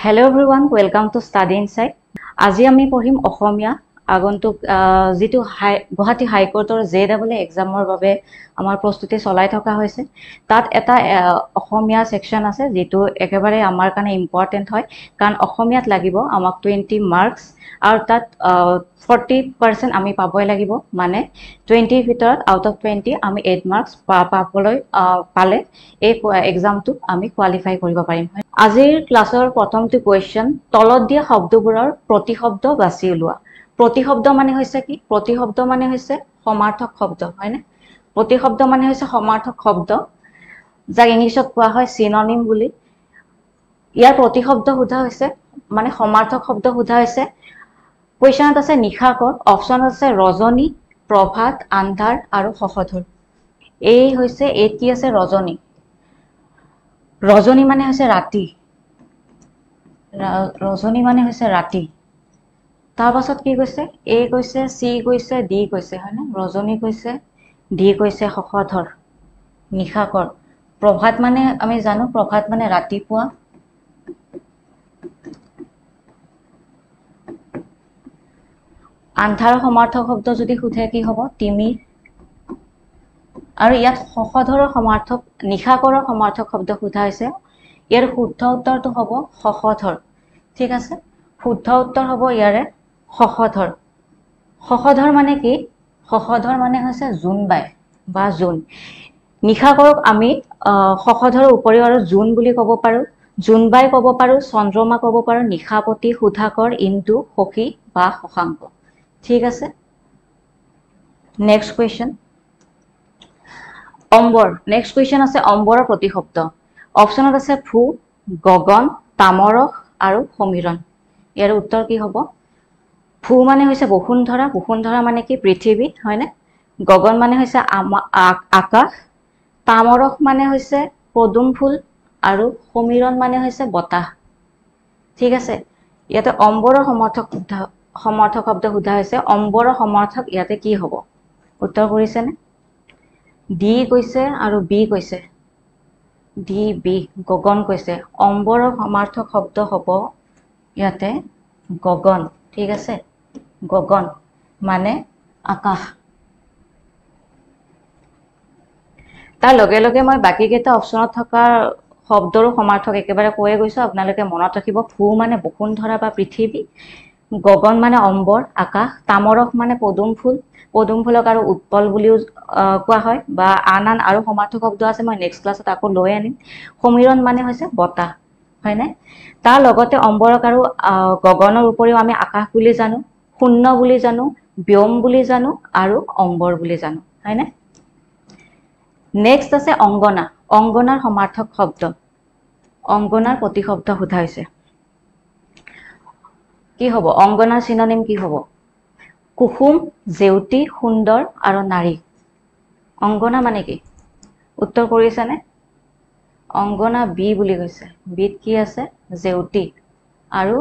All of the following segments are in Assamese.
Hello everyone, welcome to Study Insight. আজি আমি পঢ়িম অসমীয়া আগন্তুক যেটো গুৱাহাটী হাইকোৰ্টৰ JEE এক্সামৰ বাবে আমাৰ প্ৰস্তুতি চলাই থকা হৈছে তাত এটা অসমীয়া সেকশন আছে যেটো একেবাৰে আমাৰ কাৰণে ইম্পৰ্টেন্ট হয় কাৰণ অসমীয়াত লাগিব আমাক 20 মাৰ্কস আৰু তাত 40% আমি পাবই লাগিব মানে 20 ভিতৰত আউট অফ 20 আমি 8 মাৰ্কস পাবলৈ পালে এই এক্সামটো আমি কোৱালিফাই কৰিব পাৰিম আজিৰ ক্লাছৰ প্ৰথমটো কোৱেশ্চন তলত দিয়া শব্দবোৰৰ প্ৰতিশব্দ বাছি উলোৱা প্ৰতিশব্দ মানে হৈছে কি প্ৰতিশব্দ মানে হৈছে সমাৰ্থক শব্দ হয়নে প্ৰতিশব্দ মানে হৈছে সমাৰ্থক শব্দ যাক ইংলিছত কোৱা হয় সিনোনিম বুলি ইয়াৰ প্ৰতিশব্দ সোধা হৈছে মানে সমাৰ্থক শব্দ সোধা হৈছে কোৱেশ্চনত আছে নিশাকৰ অপচন আছে ৰজনী প্ৰভাত আন্ধাৰ আৰু শশধৰ এই হৈছে এত কি আছে ৰজনী ৰজনী মানে হৈছে ৰাতি ৰজনী মানে হৈছে ৰাতি তাৰ পাছত কি কৈছে এ কৈছে সি কৈছে ডি কৈছে হয়নে ৰজনী কৈছে ডি কৈছে শশধৰ নিশাকৰ প্ৰভাত মানে আমি জানো প্ৰভাত মানে ৰাতিপুৱা আন্ধাৰ সমাৰ্থক শব্দ যদি খুধে কি হ'ব তিমি আৰু ইয়াত শশধৰৰ সমাৰ্থক নিশাকৰৰ সমাৰ্থক শব্দ খুধা হৈছে ইয়াৰ শুদ্ধ উত্তৰটো হ'ব শশধৰ ঠিক আছে শুদ্ধ উত্তৰ হ'ব ইয়াৰে শশধৰ শশধৰ মানে কি শশধৰ মানে হৈছে জুনবাই বা জুন নিশাকৰক আমি শশধৰৰ উপৰিও আৰু জুন বুলি ক'ব পাৰো জুনবাই ক'ব পাৰো চন্দ্ৰমা ক'ব পাৰো নিশাপতি সুধাকৰ ইন্দু সখী বা শশাংক ঠিক আছে নেক্সট কোৱেশ্চন অম্বৰ নেক্সট কোৱেশ্চন আছে অম্বৰৰ প্ৰতিশব্দ অপচনত আছে ফু গগন তামৰক আৰু সমীৰণ ইয়াৰ উত্তৰ কি হ'ব ফু মানে হৈছে বসুন্ধৰা মানে কি পৃথিৱী হয়নে গগন মানে হৈছে আকাশ তামৰক মানে হৈছে পদুম ফুল আৰু সমীৰণ মানে হৈছে বতাহ ঠিক আছে ইয়াতে অম্বৰৰ সমৰ্থক শব্দ সোধা হৈছে অম্বৰৰ সমৰ্থক ইয়াতে কি হ'ব উত্তৰ কৰিছে নে ডি কৈছে আৰু বি কৈছে ডি বি গগন কৈছে অম্বৰৰ সমাৰ্থক শব্দ হ'ব ইয়াতে গগন ঠিক আছে গগন মানে আকাশ তাৰ লগে লগে মই বাকি কেইটা অপচনত থকা শব্দৰ সমাৰ্থক একেবাৰে কৈয়ে গৈছো আপোনালোকে মনত ৰাখিব ফু মানে বসুন্ধৰা বা পৃথিৱী গগন মানে অম্বৰ আকাশ তামৰক মানে পদুম ফুলক আৰু উৎপল বুলিও কোৱা হয় বা আন আৰু সমাৰ্থক শব্দ আছে মই নেক্সট ক্লাছত আকৌ লৈ আনিম সমীৰণ মানে হৈছে বতাহ হয়নে তাৰ লগতে অম্বৰক আৰু গগনৰ উপৰিও আমি আকাশ বুলি জানো শূন্য বুলি জানো ব্যোম বুলি জানো আৰু অম্বৰ বুলি জানো হয়নে নেক্সট আছে অংগনা অংগনাৰ সমাৰ্থক শব্দ অংগনাৰ প্ৰতিশব্দ সোধা হৈছে কি হ'ব অংগনাৰ সিনোনিম কি হ'ব কুসুম জেউতি সুন্দৰ আৰু নাৰী অংগনা মানে কি উত্তৰ কৰিছানে অংগনা বি বুলি কৈছে বিত কি আছে জেউতি আৰু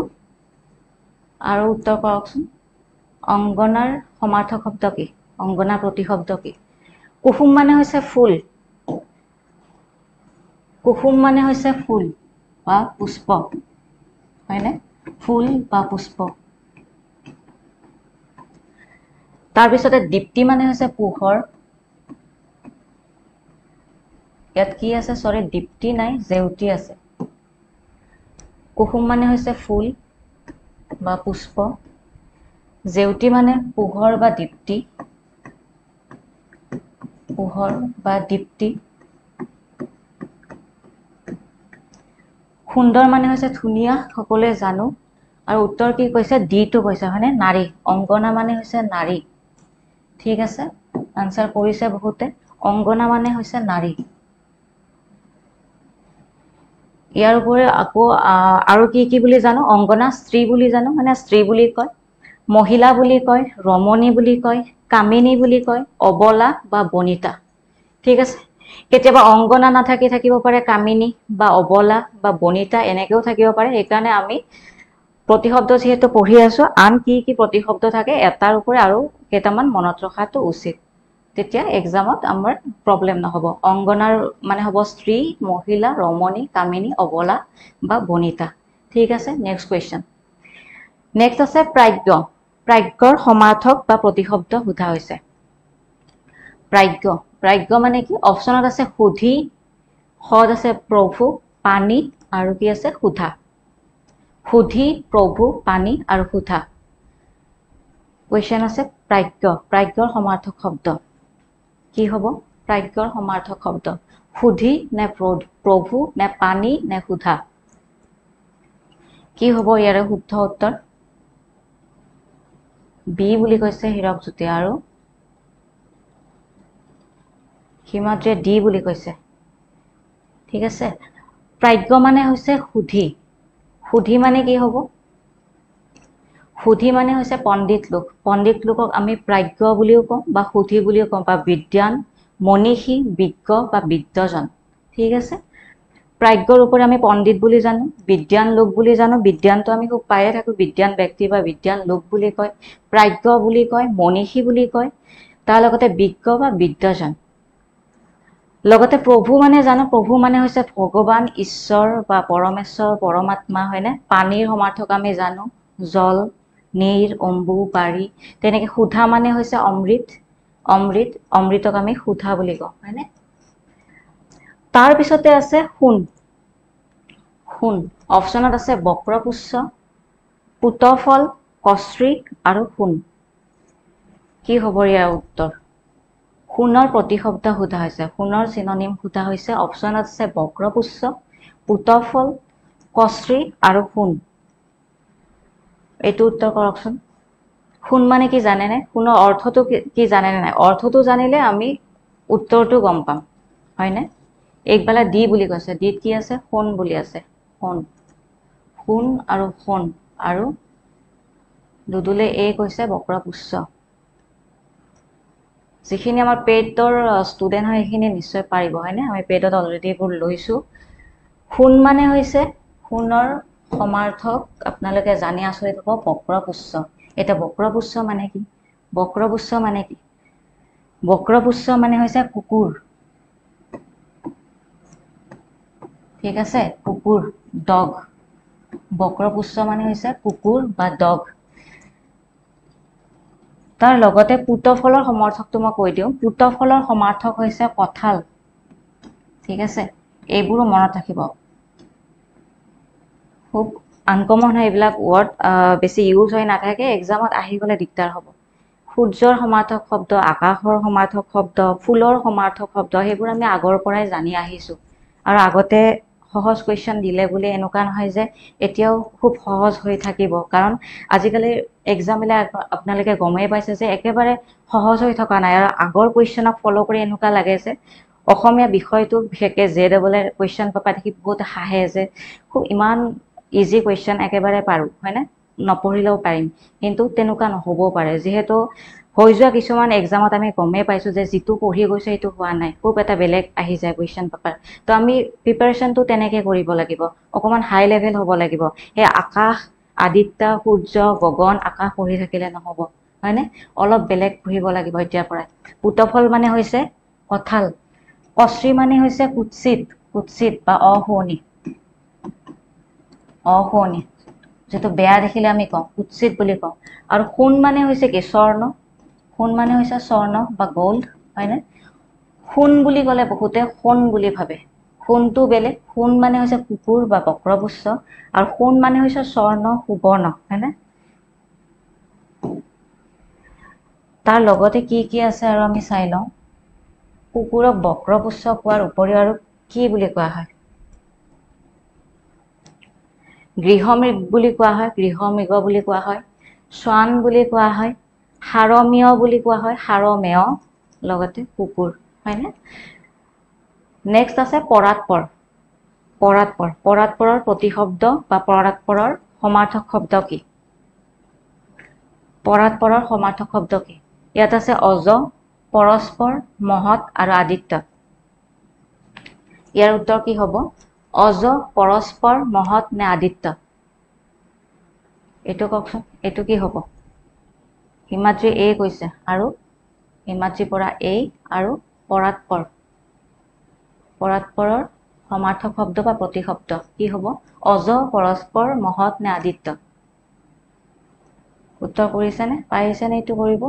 উত্তৰ কৰকচোন অংগনাৰ সমাৰ্থক শব্দ কি অংগনাৰ প্ৰতিশব্দ কি কুসুম মানে হৈছে ফুল কুসুম মানে হৈছে ফুল বা পুষ্প হয়নে ফুল বা পুষ্প তাৰ পিছতে দীপ্তি মানে হৈছে পোহৰ ইয়াত কি আছে সৰি দীপ্তি নাই জেউতি আছে কুসুম মানে হৈছে ফুল বা পুষ্প জেউতি মানে পোহৰ বা দীপ্তি সুন্দৰ মানে হৈছে ধুনীয়া সকলোৱে জানো আৰু উত্তৰ কি কৈছে ডিটো কৈছে হয়নে নাৰী অংগনা মানে হৈছে নাৰী ঠিক আছে আনসাৰ কৰিছে বহুতে অংগনা মানে হৈছে নাৰী ইয়াৰ উপৰি আকৌ আৰু কি বুলি জানো অংগনা স্ত্ৰী বুলি জানো মানে স্ত্ৰী বুলি কয় মহিলা বুলি কয় ৰমণী বুলি কয় কামিনী বুলি কয় অবলা বা বনিতা ঠিক আছে কেতিয়াবা অংগনা নাথাকি থাকিব পাৰে কামিনী বা অবলা বা বনিতা এনেকেও থাকিব পাৰে সেইকাৰণে আমি প্ৰতিশব্দ যেহেতু পঢ়ি আছো আন কি প্ৰতিশব্দ থাকে এটাৰ উপৰি আৰু কেইটামান মনত ৰখাটো উচিত তেতিয়া এক্সামত আমাৰ প্ৰবলেম নহব অংগনাৰ মানে হ'ব স্ত্ৰী মহিলা ৰমণী কামিনী অবলা বা বনিতা ঠিক আছে, নেক্সট কুৱেশ্যন। নেক্সট আছে প্ৰাজ্ঞ। প্ৰাজ্ঞৰ সমাৰ্থক বা প্ৰতিশব্দ সোধা হৈছে। প্ৰাজ্ঞ, প্ৰাজ্ঞ মানে কি? অপশ্যনত আছে সুধি, সদ আছে প্ৰভু, পানী আৰু কি আছে সোধা। সুধি, প্ৰভু, পানী আৰু সোধা। কুৱেশ্যন আছে প্ৰাজ্ঞ, প্ৰাজ্ঞৰ সমাৰ্থক শব্দ কি হ'ব? প্ৰাজ্ঞৰ সমাৰ্থক শব্দ সুধি নে প্ৰভু নে পানী নে সোধা? কি হ'ব ইয়াৰে শুদ্ধ উত্তৰ? বি বুলি কৈছে হীৰকজ্যোতি আৰু হিমাদ্ৰীয়ে ডি বুলি কৈছে। ঠিক আছে, প্ৰাজ্ঞ মানে হৈছে সুধি। সুধি মানে কি হ'ব? সুধি মানে হৈছে পণ্ডিত লোক। পণ্ডিত লোকক আমি প্ৰাজ্ঞ বুলিও কওঁ বা সুধি বুলিও কওঁ, বা বিদ্যান, মনীষী, বিজ্ঞ বা বিদ্যজন। ঠিক আছে, প্ৰাজ্ঞৰ ওপৰত আমি পণ্ডিত বুলি জানো, বিদ্যান লোক বুলি জানো। বিদ্যানটো আমি খুব পায়ে থাকো, বিদ্যান ব্যক্তি বা বিদ্যান লোক বুলি কয়, প্ৰাজ্ঞ বুলি কয়, মনীষী বুলি কয়, তাৰ লগতে বিজ্ঞ বা বিদ্যজন। লগতে প্ৰভু মানে জানো, প্ৰভু মানে হৈছে ভগৱান, ঈশ্বৰ বা পৰমেশ্বৰ, পৰমাত্মা, হয়নে? পানীৰ সমাৰ্থক আমি জানো জল, নীৰ, অম্বু, বাৰী। তেনেকে সোধা মানে হৈছে অমৃত, অমৃত, অমৃতক আমি সোধা বুলি কওঁ, হয়নে? তাৰ পিছতে আছে সোণ। সোণ অপশ্যনত আছে বক্ৰপুচ্ছ, পুতফল, কশ্ৰী আৰু সোণ। কি হ'ব ইয়াৰ উত্তৰ? সোণৰ প্ৰতিশব্দ সোধা হৈছে, সোণৰ চিননিম সোধা হৈছে। অপশ্যনত আছে বক্ৰপুচ্ছ, পুতফল, কশ্ৰী আৰু সোণ। এইটো উত্তৰ কৰকচোন। সোণ মানে কি জানেনে? সোণৰ অৰ্থটো কি জানেনে নাই? অৰ্থটো জানিলে আমি উত্তৰটো গম পাম, হয়নে? একবালে ডি বুলি কৈছে, ডিত কি আছে? সোণ বুলি আছে, সোণ। সোণ আৰু সোণ আৰু দুদুলে এ কৈছে বক্ৰপুচ্ছ। যিখিনি আমাৰ পেইডৰ ষ্টুডেণ্ট হয় সেইখিনি নিশ্চয় পাৰিব, হয়নে? আমি পেইডত অলৰেডি এইবোৰ লৈছোঁ। সোণ মানে হৈছে সোণৰ সমাৰ্থক আপোনালোকে জানি আচৰিত হ'ব, বক্ৰপুচ্ছ। এতিয়া বক্ৰপুচ্ছ মানে কি? বক্ৰপুচ্ছ মানে কি? বক্ৰপুচ্ছ মানে হৈছে কুকুৰ। ঠিক আছে, কুকুৰ, ডগ। বক্ৰপুচ্ছ মানে হৈছে কুকুৰ বা ডগ। তাৰ লগতে পুতফলৰ সমাৰ্থকটো মই কৈ দিওঁ। পুতফলৰ সমাৰ্থক হৈছে কঁঠাল। ঠিক আছে, এইবোৰো মনত ৰাখিব। খুব আনকমন হয় এইবিলাক ৱৰ্ড, বেছি ইউজ হৈ নাথাকে, এক্সামত আহি গ'লে দিগদাৰ হ'ব। সূৰ্যৰ সমাৰ্থক শব্দ, আকাশৰ সমাৰ্থক শব্দ, ফুলৰ সমাৰ্থক শব্দ, সেইবোৰ আমি আগৰ পৰাই জানি আহিছোঁ। আৰু আগতে সহজ কুৱেশ্যন দিলে বুলি এনেকুৱা নহয় যে এতিয়াও খুব সহজ হৈ থাকিব, কাৰণ আজিকালি এক্সামবিলাক আপোনালোকে গমেই পাইছে যে একেবাৰে সহজ হৈ থকা নাই। আৰু আগৰ কুৱেশ্যনক ফ'ল' কৰি এনেকুৱা লাগে যে অসমীয়া বিষয়টো বিশেষকৈ JEE কুৱেশ্যন পেপাৰ দেখি বহুত হাঁহে যে খুব ইমান ইজি কুৱেশ্যন একেবাৰে পাৰোঁ, হয়নে? নপঢ়িলেও পাৰিম, কিন্তু তেনেকুৱা নহ'বও পাৰে। যিহেতু হৈ যোৱা কিছুমান এক্সামত আমি গমেই পাইছোঁ যে যিটো পঢ়ি গৈছে সেইটো হোৱা নাই, খুব এটা বেলেগ আহি যায় কুৱেশ্যন পেপাৰ। তো আমি প্ৰিপাৰেশ্যনটো তেনেকৈ কৰিব লাগিব, অকণমান হাই লেভেল হ'ব লাগিব। সেই আকাশ, আদিত্য, সূৰ্য, গগন, আকাশ পঢ়ি থাকিলে নহ'ব, হয়নে? অলপ বেলেগ পঢ়িব লাগিব এতিয়াৰ পৰাই। পুতফল মানে হৈছে কঁঠাল, কশ্ৰী মানে হৈছে কুৎসিত, কুৎসিত বা অশুৱনি, অশুৱনি, যিটো বেয়া দেখিলে আমি কওঁ কুৎসিত বুলি কওঁ। আৰু সোণ মানে হৈছে কি? স্বৰ্ণ। সোণ মানে হৈছে স্বৰ্ণ বা গ'ল্ড, হয়নে? সোণ বুলি ক'লে বহুতে সোণ বুলি ভাবে, সোণটো বেলেগ। সোণ মানে হৈছে কুকুৰ বা বক্ৰপুচ্ছ, আৰু সোণ মানে হৈছে স্বৰ্ণ, সুবৰ্ণ, হয়নে? তাৰ লগতে কি কি আছে আৰু আমি চাই লওঁ। কুকুৰক বক্ৰপুচ্ছ কোৱাৰ উপৰিও আৰু কি বুলি কোৱা হয়? গৃহমৃগ বুলি কোৱা হয়, গৃহমৃগ বুলি কোৱা হয়, শ্বান বুলি কোৱা হয়, সাৰমেয় বুলি কোৱা হয়, সাৰমেয়, লগতে কুকুৰ, হয়নে? নেক্সট আছে পৰাৎপৰ। পৰাৎপৰ, পৰাৎপৰৰ প্ৰতিশব্দ বা পৰাৎপৰৰ সমাৰ্থক শব্দ কি? পৰাৎপৰৰ সমাৰ্থক শব্দ কি? ইয়াত আছে অজ, পৰস্পৰ, মহৎ আৰু আদিত্য। ইয়াৰ উত্তৰ কি হ'ব? অজ, পৰস্পৰ, মহৎ নে আদিত্য? এইটো কওকচোন, এইটো কি হ'ব? হিমাদ্ৰী এ কৈছে, আৰু হিমাদ্ৰীৰ পৰা এ আৰু পৰাৎপৰ, পৰাৎপৰৰ সমাৰ্থক শব্দ বা প্ৰতিশব্দ কি হ'ব অজ পৰস্পৰ মহৎ নে আদিত্য উত্তৰ কৰিছেনে পাৰিছেনে এইটো কৰিব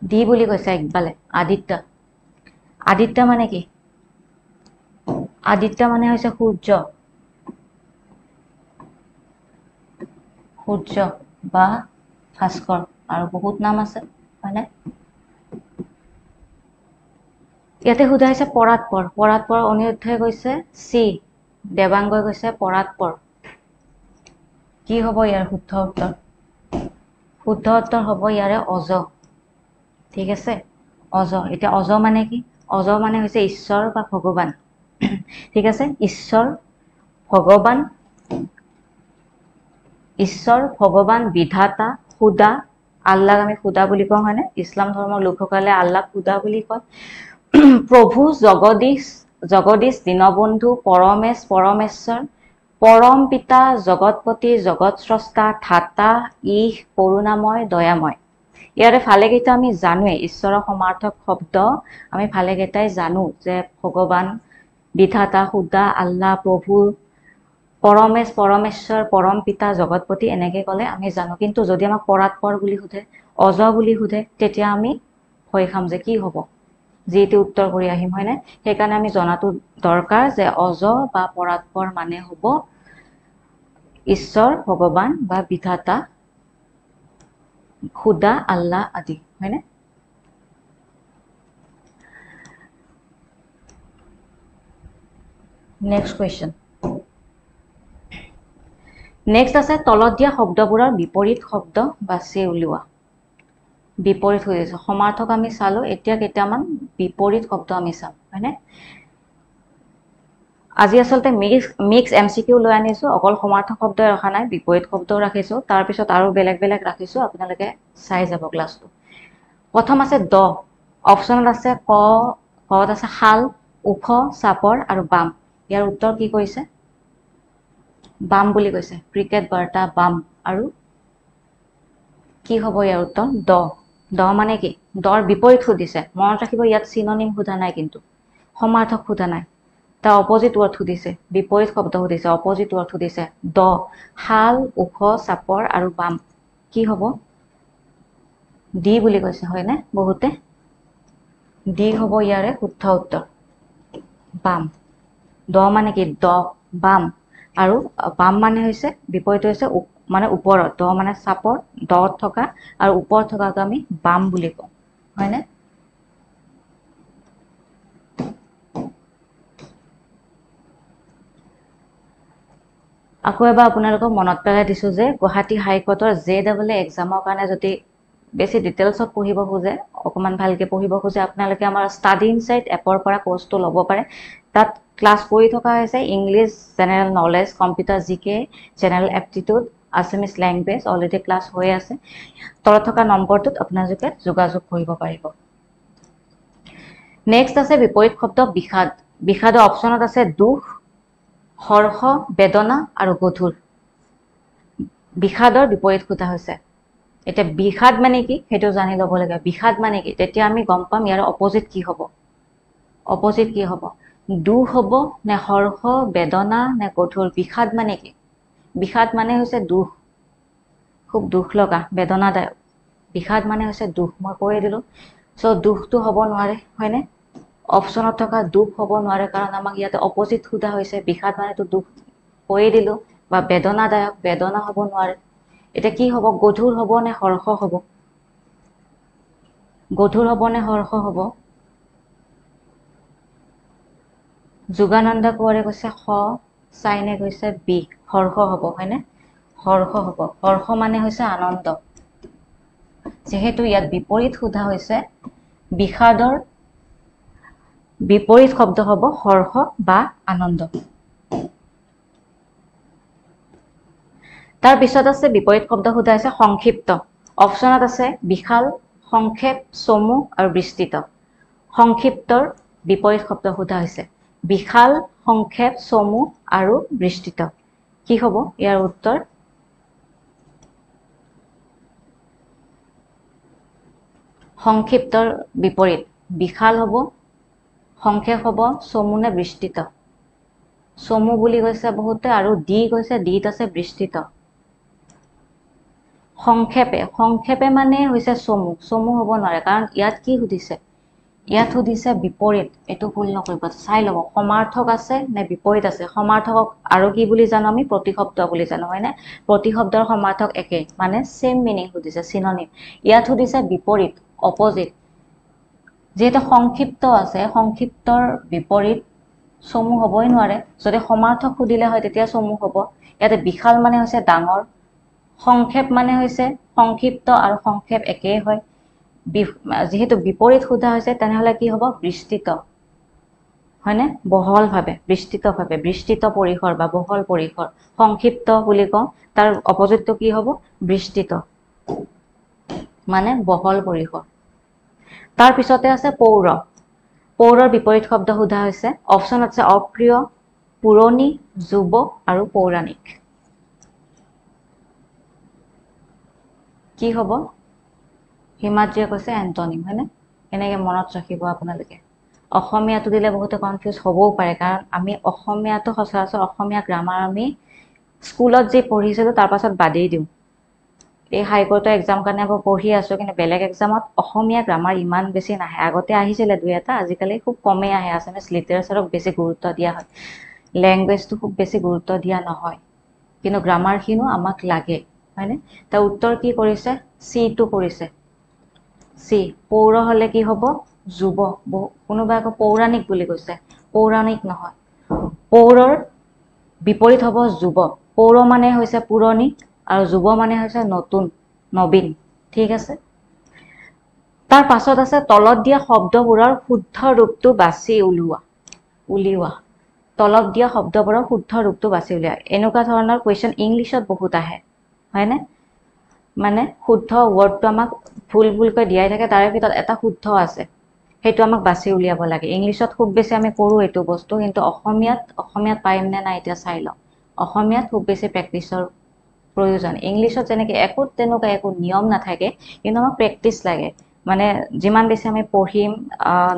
দি বুলি কৈছে একবালে আদিত্য আদিত্য মানে কি আদিত্য মানে হৈছে সূৰ্য সূৰ্য বা ভাস্কৰ আৰু বহুত নাম আছে হয়নে ইয়াতে সোধা হৈছে পৰাৎপৰ অনিৰুদ্ধই কৈছে চি দেৱাংগই কৈছে পৰাৎপৰ কি হ'ব ইয়াৰ শুদ্ধ উত্তৰ হ'ব ইয়াৰে অজ ঠিক আছে অজ এতিয়া অজ মানে কি অজ মানে হৈছে ঈশ্বৰ বা ভগৱান ঠিক আছে ঈশ্বৰ ভগৱান বিধাতা খুদা আল্লাহ আমি খুদা বুলি কওঁ হয়নে ইছলাম ধৰ্মৰ লোকসকলে আল্লাহ খুদা বুলি কয় প্ৰভু জগদীশ দীনবন্ধু পৰমেশ্বৰ পৰম পিতা জগতপতি জগত স্ৰষ্টা ধাতা ঈশ কৰুণাময় দয়াময় ইয়াৰে ভালেকেইটা আমি জানোৱেই ঈশ্বৰৰ সমাৰ্থক শব্দ আমি ভালেকেইটাই জানো যে ভগৱান বিধাতা খুদা আল্লাহ প্ৰভু পৰমেশ্বৰ পৰম পিতা জগতপতি এনেকে ক'লে আমি জানো কিন্তু যদি আমাক পৰাৎপৰ বুলি সোধে অজ বুলি সোধে তেতিয়া আমি ভয় খাম যে কি হ'ব যিটো উত্তৰ কৰি আহিম হয়নে সেইকাৰণে আমি জনাটো দৰকাৰ যে অজ বা পৰাৎপৰ মানে হ'ব ঈশ্বৰ ভগৱান বা বিধাতা খুদা আল্লাহ আদি হয়নে নেক্সট কুৱেশ্যন নেক্সট আছে তলত দিয়া শব্দবোৰৰ বিপৰীত শব্দ বাছি উলিওৱা বিপৰীত হৈছে সমাৰ্থক আমি চালো এতিয়া কেইটামান বিপৰীত শব্দ আমি চাম হয়নে আজি আচলতে মিক্স এমসিকিউ লৈ আনিছো অকল সমাৰ্থক শব্দ ৰখা নাই বিপৰীত শব্দও ৰাখিছো তাৰ পিছত আৰু বেলেগ ৰাখিছো আপোনালোকে চাই যাব ক্লাছটো প্ৰথম আছে দ অপচনত আছে কত আছে শাল উখ চাপৰ আৰু বাম ইয়াৰ উত্তৰ কি কৈছে বাম বুলি কৈছে ক্ৰিকেট বাৰ্তা বাম আৰু কি হ'ব ইয়াৰ উত্তৰ দ মানে কি দৰ বিপৰীত সুধিছে মনত ৰাখিব ইয়াত চিনোনিম সোধা নাই কিন্তু সমাৰ্থক সোধা নাই তাৰ অপজিট ৱৰ্ড সুধিছে বিপৰীত শব্দ সুধিছে অপজিট ৱৰ্ড সুধিছে দ শাল উখ চাপৰ আৰু বাম কি হ'ব ডি বুলি কৈছে হয়নে বহুতে ডি হ'ব ইয়াৰে শুদ্ধ উত্তৰ বাম দ মানে কি দ বাম আৰু বাম মানে হৈছে বিপৰীত হৈছে মানে ওপৰত দ মানে চাপৰ দত থকা আৰু ওপৰত থকাটো আমি বাম বুলি কওঁ হয়নে আকৌ এবাৰ আপোনালোকক মনত পেলাই দিছো যে গুৱাহাটী হাইকোৰ্টৰ JEE এক্সামৰ কাৰণে যদি বেছি ডিটেইলছত পঢ়িব খোজে অকমান ভালকে পঢ়িব খোজে আপোনালোকে আমাৰ ষ্টাডি ইনসাইট এপৰ পৰা কোৰ্সটো ল'ব পাৰে তাত ক্লাছ কৰি থকা হৈছে ইংলিছ জেনাৰেল নলেজ কম্পিউটাৰ জিকে general aptitude Assamese language already class হৈ আছে তলত থকা নম্বৰটোত আপোনালোকে যোগাযোগ কৰিব পাৰিব নেক্সট আছে বিপৰীত শব্দ বিষাদ বিষাদৰ অপচনত আছে দুখ হৰ্ষ বেদনা আৰু গধুৰ বিষাদৰ বিপৰীত সোধা হৈছে এতিয়া বিষাদ মানে কি সেইটো জানি ল'ব লাগে বিষাদ মানে কি তেতিয়া আমি গম পাম ইয়াৰ অপজিট কি হ'ব দুখ হ'ব নে হৰ্ষ বেদনা নে গধুৰ বিষাদ মানে কি বিষাদ মানে হৈছে দুখ খুব দুখ লগা বেদনাদায়ক বিষাদ মানে হৈছে দুখ মই কৈ দিলো সো দুখটো হ'ব নোৱাৰে হয়নে অপচনত থকা দুখ হ'ব নোৱাৰে কাৰণ আমাক ইয়াতে অপজিট সোধা হৈছে বিষাদ মানেতো দুখ কৈ দিলো বা বেদনাদায়ক বেদনা হ'ব নোৱাৰে এটা কি হ'ব গধুৰ হ'ব নে হৰ্ষ হ'ব যোগানন্দ কোঁৱৰে কৈছে খ চাইনে কৈছে বি হৰ্ষ হ'ব হয়নে হৰ্ষ মানে হৈছে আনন্দ যেহেতু ইয়াত বিপৰীত সোধা হৈছে বিষাদৰ বিপৰীত শব্দ হ'ব হৰ্ষ বা আনন্দ তাৰ পিছত আছে বিপৰীত শব্দ সোধা আছে সংক্ষিপ্ত অপচনত আছে বিশাল সংক্ষেপ চমু আৰু বিস্তৃত সংক্ষিপ্তৰ বিপৰীত শব্দ সোধা হৈছে বিশাল সংক্ষেপ চমু আৰু বিস্তৃত কি হ'ব ইয়াৰ উত্তৰ সংক্ষিপ্তৰ বিপৰীত বিশাল হ'ব সংক্ষেপ হ'ব চমু নে বিস্তৃত? চমু বুলি কৈছে বহুতে আৰু দি কৈছে দিত আছে বিস্তৃত। সংক্ষেপে মানে হৈছে চমু। চমু হ'ব নোৱাৰে কাৰণ ইয়াত কি সুধিছে? ইয়াত সুধিছে বিপৰীত। এইটো ভুল নকৰিব, চাই ল'ব সমাৰ্থক আছে নে বিপৰীত আছে। সমাৰ্থকক আৰু কি বুলি জানো আমি? প্ৰতিশব্দ বুলি জানো, হয়নে? প্ৰতিশব্দৰ সমাৰ্থক একে, মানে চেম মিনিং সুধিছে, চিননিম। ইয়াত সুধিছে বিপৰীত, অপজিট। যেহেতু সংক্ষিপ্ত আছে, সংক্ষিপ্তৰ বিপৰীত চমু হ'বই নোৱাৰে। যদি সমাৰ্থক সুধিলে হয় তেতিয়া চমু হ'ব। ইয়াতে বিশাল মানে হৈছে ডাঙৰ, সংক্ষেপ মানে হৈছে সংক্ষিপ্ত আৰু সংক্ষেপ একেই হয়। যেহেতু বিপৰীত সোধা হৈছে তেনেহ'লে কি হ'ব? বিস্তৃত, হয়নে? বহলভাৱে, বিস্তৃতভাৱে, বিস্তৃত পৰিসৰ বা বহল পৰিসৰ। সংক্ষিপ্ত বুলি কওঁ, তাৰ অপজিটটো কি হ'ব? বিস্তৃত, মানে বহল পৰিসৰ। তাৰ পিছতে আছে পৌৰ। পৌৰৰ বিপৰীত শব্দ সোধা হৈছে। অপশ্যন আছে অপ্ৰিয়, পুৰণি, যুৱ আৰু পৌৰাণিক। কি হ'ব? হিমাদ্ৰীয়ে কৈছে এণ্টনিম, হয়নে? এনেকৈ মনত ৰাখিব আপোনালোকে। অসমীয়াটো দিলে বহুতে কনফিউজ হ'বও পাৰে, কাৰণ আমি অসমীয়াটো সচৰাচৰ অসমীয়া গ্ৰামাৰ আমি স্কুলত যি পঢ়িছিলোঁ তাৰ পাছত বাদেই দিওঁ। এই হাইকোৰ্টৰ এক্সাম কাৰণে আকৌ পঢ়ি আছোঁ, কিন্তু বেলেগ এক্সামত অসমীয়া গ্ৰামাৰ ইমান বেছি নাহে। আগতে আহিছিলে দুই এটা, আজিকালি খুব কমেই আহে। আছামিজ লিটাৰেচাৰক বেছি গুৰুত্ব দিয়া হয়, লেংগুৱেজটো খুব বেছি গুৰুত্ব দিয়া নহয়, কিন্তু গ্ৰামাৰখিনিও আমাক লাগে, হয়নে? তাৰ উত্তৰ কি কৰিছে? চিটো কৰিছে। চি। পৌৰ হ'লে কি হ'ব? যুৱ। কোনোবাই আকৌ পৌৰাণিক বুলি কৈছে, পৌৰাণিক নহয়। পৌৰৰ বিপৰীত হ'ব যুৱ। পৌৰ মানে হৈছে পুৰণি আৰু যুৱ মানে হৈছে নতুন, নবীন। ঠিক আছে। তাৰ পাছত আছে তলত দিয়া শব্দবোৰৰ শুদ্ধ ৰূপটো বাছি উলিওৱা। তলত দিয়া শব্দবোৰৰ শুদ্ধ ৰূপটো বাছি উলিওৱা। এনেকুৱা ধৰণৰ কুৱেশ্যন ইংলিছত বহুত আহে, হয়নে? মানে শুদ্ধ ৱৰ্ডটো আমাক ভুলকৈ দিয়াই থাকে, তাৰে ভিতৰত এটা শুদ্ধ আছে, সেইটো আমাক বাছি উলিয়াব লাগে। ইংলিছত খুব বেছি আমি কৰোঁ এইটো বস্তু, কিন্তু অসমীয়াত পাৰিম নে নাই এতিয়া চাই লওঁ। অসমীয়াত খুব বেছি প্ৰেক্টিচৰ প্ৰয়োজন। ইংলিছত যেনেকৈ তেনেকুৱা একো নিয়ম নাথাকে, কিন্তু আমাক প্ৰেক্টিচ লাগে। মানে যিমান বেছি আমি পঢ়িম,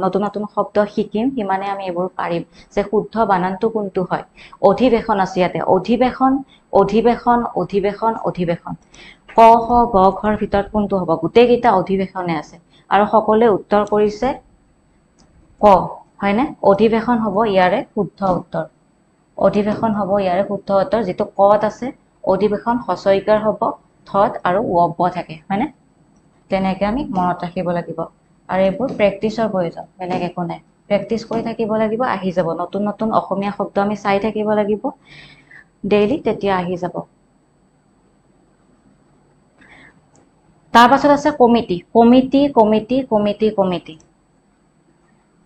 নতুন নতুন শব্দ শিকিম, সিমানে আমি এইবোৰ পাৰিম যে শুদ্ধ বানানটো কোনটো হয়। অধিৱেশন আছে ইয়াতে, অধিৱেশন, অধিৱেশন, অধিৱেশন, অধিৱেশন। ক, খ, গ, ঘৰ ভিতৰত কোনটো হ'ব? গোটেইকেইটা অধিৱেশনে আছে আৰু সকলোৱে উত্তৰ কৰিছে ক, হয়নে? অধিৱেশন হ'ব ইয়াৰে শুদ্ধ উত্তৰ। অধিৱেশন হ'ব ইয়াৰে শুদ্ধ উত্তৰ। যিটো কত আছে, অধিৱেশন হছইকাৰ হ'ব, থত আৰু ৱ থাকে, হয়নে? তেনেকৈ আমি মনত ৰাখিব লাগিব। আৰু এইবোৰ প্ৰেক্টিচৰ প্ৰয়োজন, বেলেগ একো নাই। প্ৰেক্টিচ কৰি থাকিব লাগিব, আহি যাব। নতুন নতুন অসমীয়া শব্দ আমি চাই থাকিব লাগিব ডেইলি, তেতিয়া আহি যাব। তাৰ পাছত আছে committee. Committee, committee, committee, committee,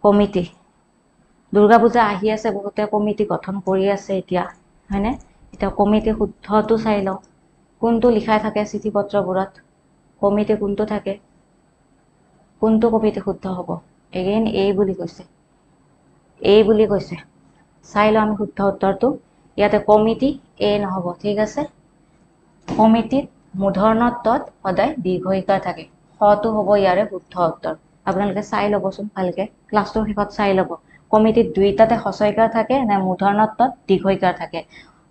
committee. Durga Puja আহি আছে, বহুতে কমিটি গঠন কৰি আছে এতিয়া, হয়নে? এতিয়া কমিটি শুদ্ধটো চাই লওঁ। কোনটো লিখাই থাকে চিঠি পত্ৰবোৰত? কমিটি কোনটো থাকে? কোনটো কমিটি শুদ্ধ হ'ব? এগেইন এই বুলি কৈছে, এই বুলি কৈছে। চাই লওঁ আমি শুদ্ধ উত্তৰটো। ইয়াতে কমিটি এ নহ'ব, ঠিক আছে? কমিটিত মূৰ্ধন্য তত সদায় দীৰ্ঘইকাৰ থাকে। খটো হ'ব ইয়াৰে শুদ্ধ উত্তৰ। আপোনালোকে চাই ল'বচোন ভালকে, ক্লাছটোৰ শেষত চাই ল'ব। কমিটিত দুইটাতে হছইকাৰ থাকে নে মূৰ্ধন্য তত দীৰ্ঘইকাৰ থাকে?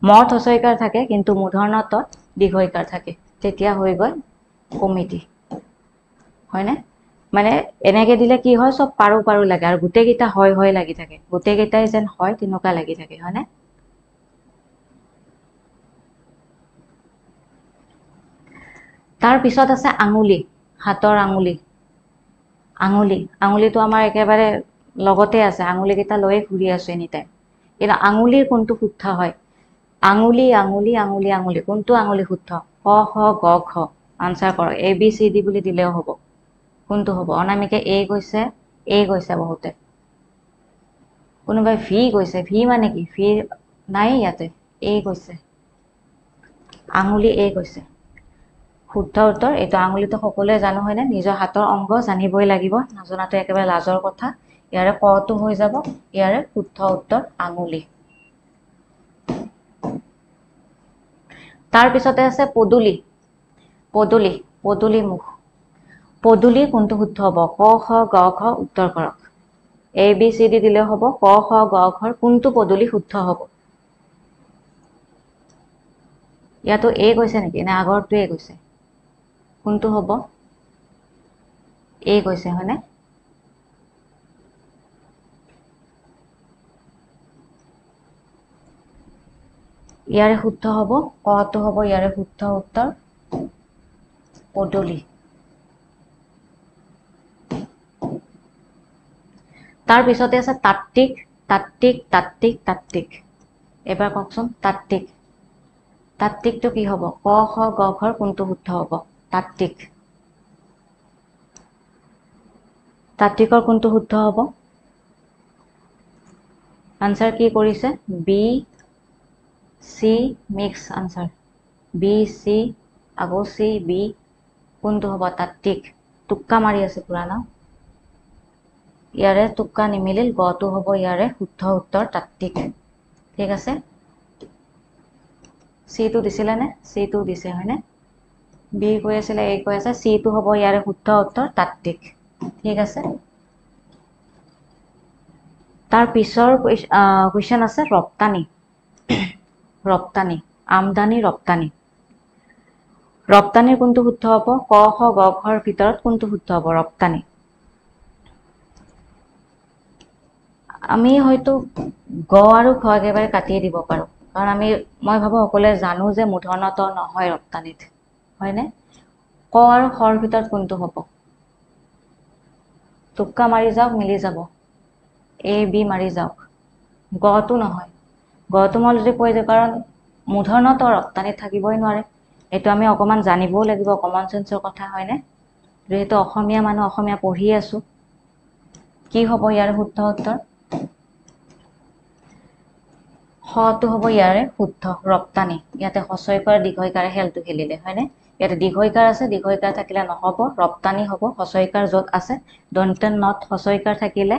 মত হছইকাৰ থাকে, কিন্তু মূৰ্ধন্য তত দীৰ্ঘইকাৰ থাকে। তেতিয়া হৈ গ'ল কমিটি, হয়নে? মানে এনেকে দিলে কি হয়, চব পাৰো পাৰো লাগে আৰু গোটেইকেইটা হয় লাগি থাকে। গোটেইকেইটাই যেন হয় তেনেকুৱা লাগি থাকে, হয়নে? তাৰ পিছত আছে আঙুলি, হাতৰ আঙুলি। আঙুলিটো আমাৰ একেবাৰে লগতে আছে, আঙুলিকেইটা লৈয়ে ঘূৰি আছো এনিটাইম। কিন্তু আঙুলিৰ কোনটো শুদ্ধ হয়? আঙুলি, আঙুলি, আঙুলি, আঙুলি। কোনটো আঙুলি শুদ্ধ? ক, খ, গ, ঘ। আনচাৰ কৰক। ABCD বুলি দিলেও হ'ব। কোনটো হ'ব? অনামিকে এ গৈছে বহুতে। কোনোবাই ভি গৈছে। ভি মানে কি? ভি নাই ইয়াতে, এ গৈছে। আঙুলি এ গৈছে। শুদ্ধ উত্তৰ এইটো। আঙুলিটো সকলোৱে জানো, হয়নে? নিজৰ হাতৰ অংগ জানিবই লাগিব, নজনাটো একেবাৰে লাজৰ কথা। ইয়াৰে কটো হৈ যাব, ইয়াৰে শুদ্ধ উত্তৰ আঙুলি। তাৰ পিছতে আছে পদূলি। পদূলি মুখ। পদূলি কোনটো শুদ্ধ হ'ব? ক, খ, গ, ঘ। উত্তৰ কৰক। A B C D দিলে হ'ব ক খ গ ঘ কোনটো পদুলি শুদ্ধ হ'ব ইয়াতো A কৈছে নেকি না আগৰটোৱে কৈছে কোনটো হ'ব A কৈছে হয়নে ইয়াৰে শুদ্ধ হ'ব কটো হ'ব ইয়াৰে শুদ্ধ উত্তৰ পদুলি তাৰ পিছতে আছে তাত্ত্বিক তাত্ত্বিক তাত্ত্বিক তাত্ত্বিক এবাৰ কওকচোন তাত্ত্বিক তাত্ত্বিকটো কি হ'ব ক খ গ ঘ কোনটো শুদ্ধ হ'ব তাত্ত্বিক তাত্ত্বিকৰ কোনটো শুদ্ধ হ'ব আনসাৰ কি কৰিছে বি সি মিক্স আনসাৰ বি সি আকৌ সি বি কোনটো হ'ব তাত্ত্বিক টুক্কা মাৰি আছে পুৰা ন ইয়াৰে টুক্কা নিমিলিল গটো হ'ব ইয়াৰে শুদ্ধ উত্তৰ তাত্ত্বিক ঠিক আছে সি টো দিছিলে নে সি টো দিছে হয়নে বি কৈ আছিলে এ কৈ আছে সি টো হ'ব ইয়াৰে শুদ্ধ উত্তৰ তাত্ত্বিক ঠিক আছে তাৰ পিছৰ কোৱেশ্চন আছে ৰপ্তানি ৰপ্তানি আমদানি ৰপ্তানি ৰপ্তানিৰ কোনটো শুদ্ধ হ'ব ক খ গ ঘৰ ভিতৰত কোনটো শুদ্ধ হ'ব ৰপ্তানি আমি হয়তো গ আৰু খ একেবাৰে কাটিয়ে দিব পাৰো কাৰণ মই ভাবো সকলোৱে জানো যে মূৰ্ধন্য ত নহয় ৰপ্তানিত হয়নে ক আৰু খৰ ভিতৰত কোনটো হ'ব টুক্কা মাৰি যাওক মিলি যাব এ বি মাৰি যাওক গটো নহয় গটো মই যদি কৈ দিওঁ কাৰণ মূৰ্ধন্য ত ৰপ্তানিত থাকিবই নোৱাৰে এইটো আমি অকমান জানিবও লাগিব কমন সেন্সৰ কথা হয়নে যেহেতু অসমীয়া মানুহ অসমীয়া পঢ়ি আছো কি হ'ব ইয়াৰ শুদ্ধ উত্তৰ হটো হ'ব ইয়াৰে শুদ্ধ ৰপ্তানি ইয়াতে হচৈকাৰ দীঘইকাৰে হেলটো খেলিলে হয়নে ইয়াতে দীঘইকাৰ আছে দীঘইকাৰ থাকিলে নহব ৰপ্তানি হ'ব হচৈকাৰ যত আছে দন্ত্য নত হচৈকাৰ থাকিলে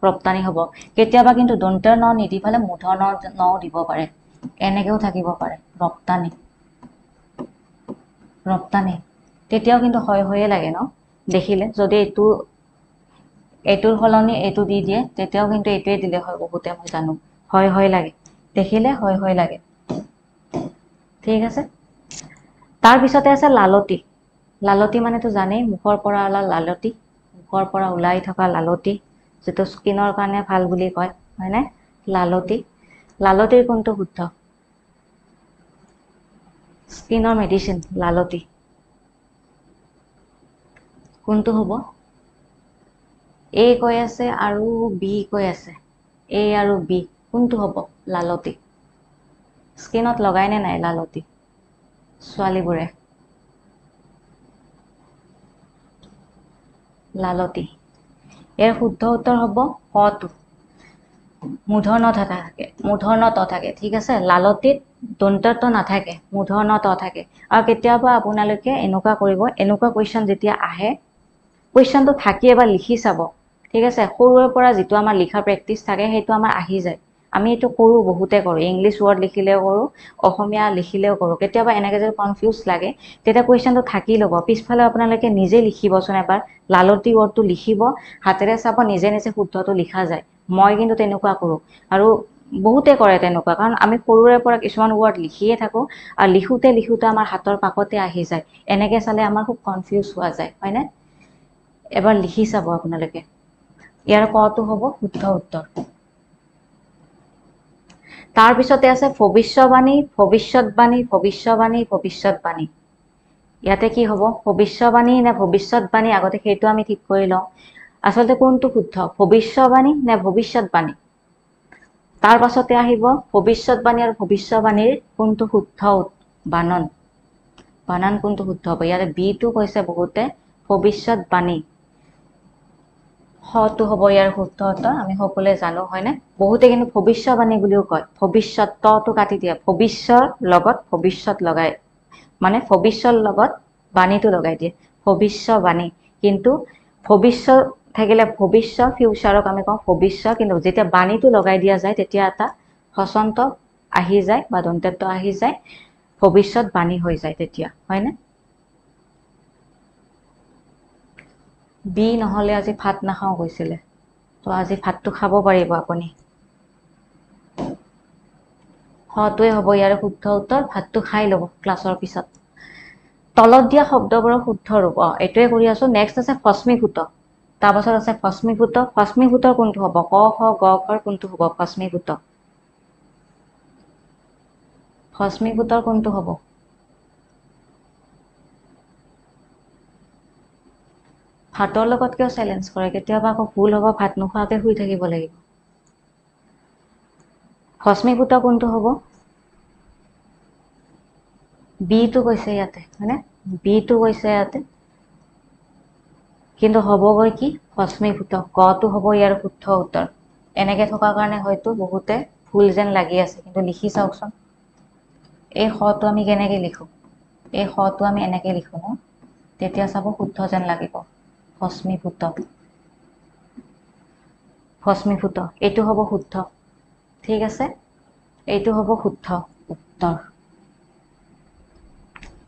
ৰপ্তানি হ'ব কেতিয়াবা কিন্তু দন্ত্য ন নিদি ফালে মূৰ্ধন্য ন দিব পাৰে এনেকেও থাকিব পাৰে ৰপ্তানি ৰপ্তানি তেতিয়াও কিন্তু হয় লাগে ন দেখিলে যদি এইটোৰ সলনি এইটো দি দিয়ে তেতিয়াও কিন্তু এইটোৱে দিলে হয় বহুতে মই জানো হয় লাগে দেখিলে হয় লাগে ঠিক আছে তাৰ পিছতে আছে লালতি লালতি মানেতো জানেই মুখৰ পৰা ওলা লালতি মুখৰ পৰা ওলাই থকা লালতি যেটো স্কিনৰ কাৰণে ভাল বুলি কয় হয়নে লালতি লালতিৰ কোনটো শুদ্ধ স্কিনৰ মেডিসিন লালতি কোনটো হ'ব এ কৈ আছে আৰু বি কৈ আছে এ আৰু বি কোনটো হ'ব লালতি স্কিনত লগাই নে নাই লালতি ছোৱালীবোৰে লালতি এৰ শুদ্ধ উত্তৰ হব কটো মূৰ্ধন্য ত থাকে ঠিক আছে লালতিত দন্তত্ব নাথাকে মূৰ্ধন্য ত থাকে আৰু কেতিয়াবা আপোনালোকে এনেকুৱা কৰিব এনেকুৱা কোৱেশ্চন যেতিয়া আহে কোৱেশ্চনটো থাকি এবাৰ লিখি চাব ঠিক আছে সৰুৰ পৰা যেটো আমাৰ লিখা প্ৰেক্টিস থাকে হেতু আমাৰ আহি যায় আমি এটো কৰো বহুতে কৰো ইংলিশ ওয়াৰ্ড লিখিলেও কৰো অসমীয়া লিখিলেও কৰো কেতিয়াবা এনেকে যদি কনফিউজ লাগে তেতিয়া কোৱেশ্চনটো থাকি লব পিছফালে আপোনালোকে নিজে লিখিবচোন এবাৰ লালতি ওয়াৰ্ডটো লিখিব হাতেৰে চাব নিজে শুদ্ধটো লিখা যায় মই কিন্তু তেনেকুৱা কৰো আৰু বহুতে কৰে তেনেকুৱা কাৰণ আমি সৰুৰে পৰা কিছুমান ওয়াৰ্ড লিখিয়ে থাকো আৰু লিখোতে আমাৰ হাতৰ পাকতে আহি যায় এনেকে চালে আমাৰ খুব কনফিউজ হোৱা যায় হয়নে এবাৰ লিখি চাব আপোনালোকে ইয়াৰ কটো হ'ব শুদ্ধ উত্তৰ তাৰ পিছতে আছে ভৱিষ্যৎবাণী ইয়াতে কি হ'ব ভৱিষ্যৎবাণী নে ভৱিষ্যৎবাণী আগতে সেইটো আমি ঠিক কৰি লওঁ আসলে কোনটো শুদ্ধ ভৱিষ্যৎবাণী নে ভৱিষ্যৎবাণী তাৰ পাছতে আহিব ভৱিষ্যৎবাণী আৰু ভৱিষ্যৎবাণীৰ কোনটো শুদ্ধ বানান কোনটো শুদ্ধ হ'ব ইয়াতে বি টো কৈছে বহুতে ভৱিষ্যৎবাণী হটো হ'ব ইয়াৰ শুদ্ধ উত্তৰ আমি সকলোৱে জানো হয়নে বহুতে কিন্তু ভৱিষ্যৎবাণী বুলিও কয় ভৱিষ্যৎ তটো কাটি দিয়ে ভৱিষ্যৰ লগত ভৱিষ্যৎ লগায় মানে ভৱিষ্যৰ লগত বাণীটো লগাই দিয়ে ভৱিষ্যৎবাণী কিন্তু ভৱিষ্যৎ থাকিলে ভৱিষ্য ফিউচাৰক আমি কওঁ ভৱিষ্য কিন্তু যেতিয়া বাণীটো লগাই দিয়া যায় তেতিয়া এটা হসন্ত আহি যায় বা দন্ত্যত্ব আহি যায় ভৱিষ্যৎবাণী হৈ যায় তেতিয়া হয়নে বি নহলে আজি ভাত নাখাও কৈছিলে তো আজি ভাতটো খাব পাৰিব আপুনি হটোৱে হ'ব ইয়াৰ শুদ্ধ উত্তৰ ভাতটো খাই ল'ব ক্লাছৰ পিছত তলত দিয়া শব্দবোৰৰ শুদ্ধ ৰূপ এইটোৱে কৰি আছো নেক্সট আছে ফস্মিভূত তাৰ পাছত আছে ফস্মিভূতৰ কোনটো হ'ব ক খ গ খৰ কোনটো হ'ব ফস্মিভূতৰ কোনটো হ'ব ভাতৰ লগত কিয় চেলেঞ্জ কৰে কেতিয়াবা আকৌ ভুল হ'ব ভাত নোখোৱাকে শুই থাকিব লাগিব ফস্মিভূত কোনটো হ'ব বিটো কৈছে ইয়াতে হয়নে বিটো কৈছে ইয়াতে কিন্তু হ'বগৈ কি ফস্মিভূত গটো হ'ব ইয়াৰ শুদ্ধ উত্তৰ এনেকে থকাৰ কাৰণে হয়তো বহুতে ভুল যেন লাগি আছে কিন্তু লিখি চাওকচোন এই খটো আমি কেনেকৈ লিখো এই খটো আমি এনেকৈ লিখো ন তেতিয়া চাব শুদ্ধ যেন লাগিব ফস্মিভূত এইটো হ'ব শুদ্ধ ঠিক আছে এইটো হ'ব শুদ্ধ উত্তৰ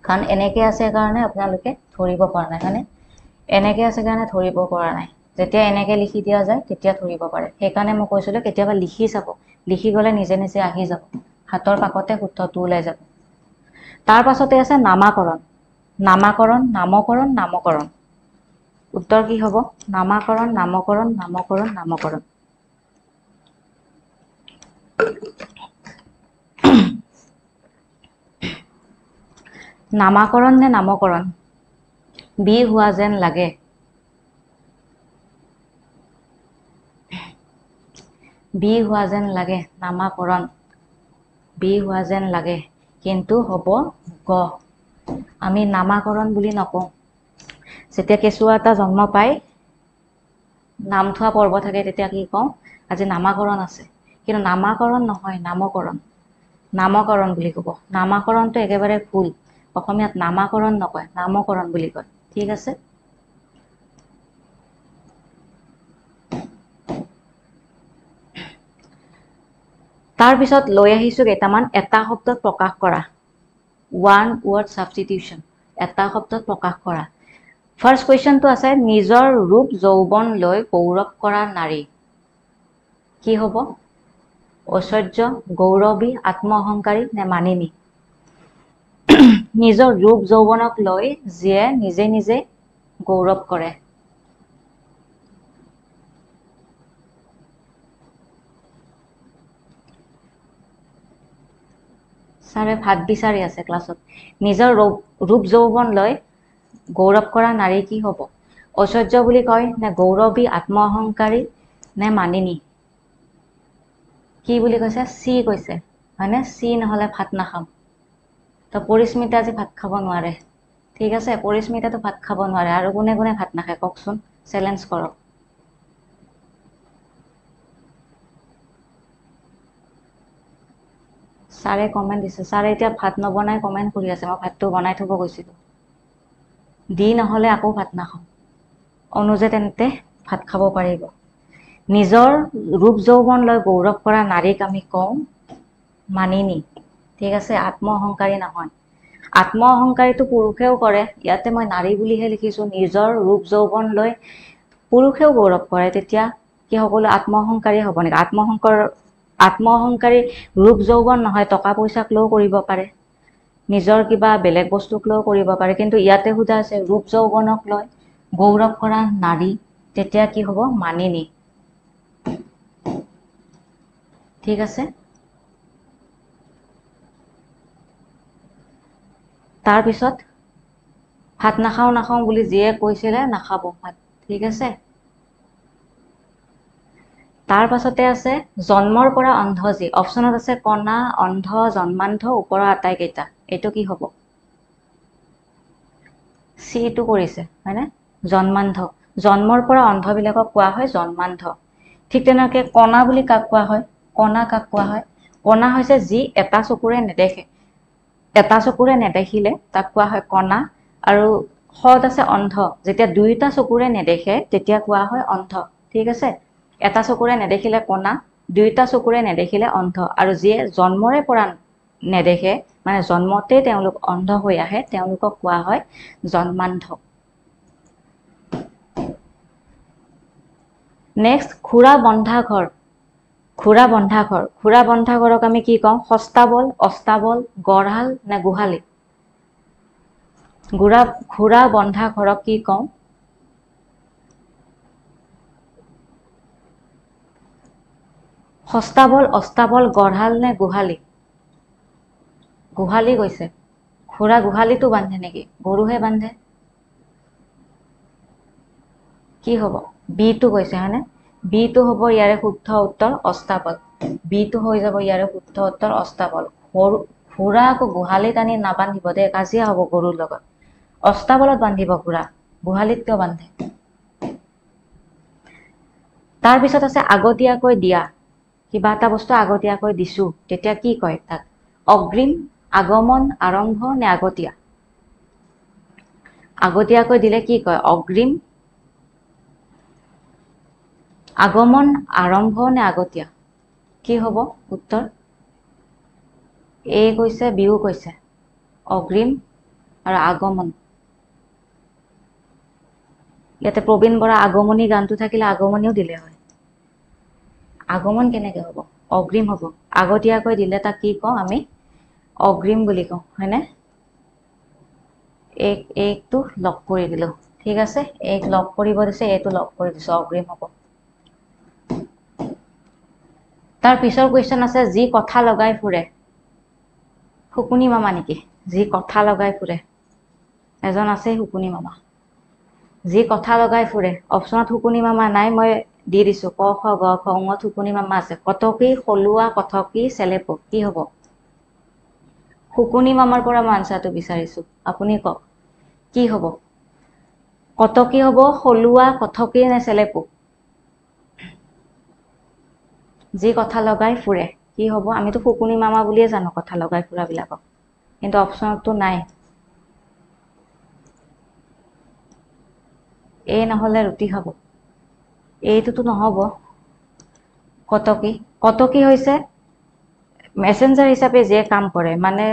কাৰণ এনেকৈ আছে কাৰণে আপোনালোকে ধৰিব পৰা নাই মানে এনেকৈ আছে কাৰণে ধৰিব পৰা নাই যেতিয়া এনেকৈ লিখি দিয়া যায় তেতিয়া ধৰিব পাৰে সেইকাৰণে মই কৈছিলোঁ কেতিয়াবা লিখি চাব লিখি গ'লে নিজে নিজে আহি যাব হাতৰ কাষতে শুদ্ধটো ওলাই যাব তাৰ পাছতে আছে নামাকৰণ উত্তৰ কি হ'ব নামাকৰণ নামাকৰণ নে নামকৰণ বি হোৱা যেন লাগে নামাকৰণ বি হোৱা যেন লাগে কিন্তু হ'ব গ আমি নামাকৰণ বুলি নকওঁ যেতিয়া কেঁচুৱা এটা জন্ম পায় নাম থোৱা পৰ্ব থাকে তেতিয়া কি কওঁ আজি নামাকৰণ আছে কিন্তু নামাকৰণ নহয় নামকৰণ বুলি ক'ব নামাকৰণটো একেবাৰে ভুল অসমীয়াত নামাকৰণ নকয় নামকৰণ বুলি কয় ঠিক আছে তাৰ পিছত লৈ আহিছো কেইটামান এটা শব্দত প্ৰকাশ কৰা ওৱান ৱৰ্ড সাবস্টিটিউশন এটা শব্দত প্ৰকাশ কৰা ফাৰ্স্ট কোৱেশ্চনটো আছে নিজৰ ৰূপ যৌৱন লৈ গৌৰৱ কৰা নাৰী কি হ'ব ঐশ্বৰ্য গৌৰৱী আত্মঅহংকাৰী নে মানিনী নিজৰ ৰূপ যৌৱনক লৈ যিয়ে নিজে নিজে গৌৰৱ কৰে ছাৰে ভাত বিচাৰি আছে ক্লাছত নিজৰ ৰূপ যৌৱন লৈ গৌৰৱ কৰা নাৰী কি হ'ব ঐশ্বৰ্য বুলি কয় নে গৌৰৱী আত্মঅহংকাৰী নে মানিনী কি বুলি কৈছে চি কৈছে হয়নে চি নহ'লে ভাত নাখাম তো পৰিস্মিতা আজি ভাত খাব নোৱাৰে ঠিক আছে পৰিস্মিতাটো ভাত খাব নোৱাৰে আৰু কোনে কোনে ভাত নাখায় কওকচোন চেলেঞ্জ কৰক ছাৰে কমেণ্ট দিছে ছাৰে এতিয়া ভাত নবনাই কমেণ্ট কৰি আছে মই ভাতটো বনাই থব গৈছিলোঁ দি নহ'লে আকৌ ভাত নাখাওঁ অনুজে তেন্তে ভাত খাব পাৰিব নিজৰ ৰূপ যৌৱন লৈ গৌৰৱ কৰা নাৰীক আমি কওঁ মানিনী ঠিক আছে আত্মঅহংকাৰী নহয় আত্মঅহংকাৰীটো পুৰুষেও কৰে ইয়াতে মই নাৰী বুলিহে লিখিছোঁ নিজৰ ৰূপ যৌৱন লৈ পুৰুষেও গৌৰৱ কৰে তেতিয়া কি সকলো আত্মঅহংকাৰী হ'ব নেকি আত্মঅহংকাৰী ৰূপ যৌৱন নহয় টকা পইচাক লৈও কৰিব পাৰে নিজৰ কিবা বেলেগ বস্তুক লৈও কৰিব পাৰে কিন্তু ইয়াতে সোধা আছে ৰূপ যৌৱনক লৈ গৌৰৱ কৰা নাৰী তেতিয়া কি হ'ব মানিনী ঠিক আছে তাৰ পিছত ভাত নাখাওঁ বুলি যিয়ে কৈছিলে নাখাব ভাত ঠিক আছে তাৰ পাছতে আছে জন্মৰ পৰা অন্ধ যি অপচনত আছে কণা অন্ধ জন্মান্ধ ওপৰৰ আটাইকেইটা এইটো কি হ'ব সিটো কৰিছে হয়নে জন্মান্ধ জন্মৰ পৰা অন্ধবিলাকক কোৱা হয় জন্মান্ধ ঠিক তেনেকৈ কণা বুলি কাক কোৱা হয় কণা হৈছে যি এটা চকুৰে নেদেখিলে তাক কোৱা হয় কণা আৰু সদ আছে অন্ধ যেতিয়া দুইটা চকুৰে নেদেখে তেতিয়া কোৱা হয় অন্ধ ঠিক আছে এটা চকুৰে নেদেখিলে কণা দুইটা চকুৰে নেদেখিলে অন্ধ আৰু যিয়ে জন্মৰে পৰা নেদেখে মানে জন্মতে তেওঁলোক অন্ধ হৈ আহে তেওঁলোকক কোৱা হয় জন্মান্ধ নেক্সট খুৰা বন্ধা ঘৰ। খুৰা বন্ধা ঘৰ। খুৰা বন্ধা ঘৰক আমি কি কওঁ? সস্তাবল, অস্তাবল, গড়হাল নে গোহালি? খুৰা বন্ধা ঘৰক কি কওঁ? সস্তাবল, অস্তাবল, গড়হাল নে গোহালি? গোহালি কৈছে। খুৰা গোহালিতো বান্ধে নেকি? গৰুহে বান্ধে। কি হ'ব? বিটো কৈছে হয়নে? বিটো হ'ব ইয়াৰে শুদ্ধ উত্তৰ অস্তাবল। বিটো হৈ যাব ইয়াৰে শুদ্ধ উত্তৰ অস্তাবল। খুৰা আকৌ গোহালিত আনি নাবান্ধিব দেই, কাজিয়া হ'ব গৰুৰ লগত। অস্তাবলত বান্ধিব খুৰা, গোহালিত কিয় বান্ধে? তাৰপিছত আছে আগতীয়াকৈ দিয়া। কিবা এটা বস্তু আগতীয়াকৈ দিছো, তেতিয়া কি কয় তাক? অগ্ৰিম, আগমন, আৰম্ভ নে আগতীয়া? আগতীয়াকৈ দিলে কি কয়? অগ্ৰিম, আগমন, আৰম্ভ নে আগতীয়া? কি হ'ব উত্তৰ? এ কৈছে, বিও কৈছে। অগ্ৰিম আৰু আগমন। ইয়াতে প্ৰবীণ বৰা আগমনী গানটো থাকিলে আগমনীও দিলে হয়। আগমন কেনেকে হ'ব? অগ্ৰিম হ'ব। আগতীয়াকৈ দিলে তাক কি কওঁ আমি? অগ্ৰিম বুলি কওঁ হয়নে? এইটো লগ কৰি দিলো। ঠিক আছে, এক লগ কৰিব দিছে, এইটো লগ কৰি দিছো, অগ্ৰিম হ'ব। তাৰ পিছৰ কুৱেশ্যন আছে, যি কথা লগাই ফুৰে। শুকুনি মামা নেকি? যি কথা লগাই ফুৰে। এজন আছে শুকুনি মামা। যি কথা লগাই ফুৰে। অপশ্যনত শুকুনি মামা নাই, মই দি দিছো। ক, খ, গ, ঘ, ঙত শুকুনি মামা আছে। কটকী, সলুৱা, কথকি, চেলেপু। কি হ'ব? শুকুনি মামাৰ পৰা মই আনচাৰটো বিচাৰিছো, আপুনি কওক কি হ'ব? কটকী হ'ব, সলুৱা, কথকি নে চেলেপু? যি কথা লগাই ফুৰে। কি হ'ব? আমিতো শুকুনি মামা বুলিয়ে জানো কথা লগাই ফুৰা বিলাকক, কিন্তু অপশ্যনতটো নাই। এই নহলে ৰুটি খাব। এইটোতো নহব। কটকী। কটকী হৈছে মেছেঞ্জাৰ হিচাপে যিয়ে কাম কৰে, মানে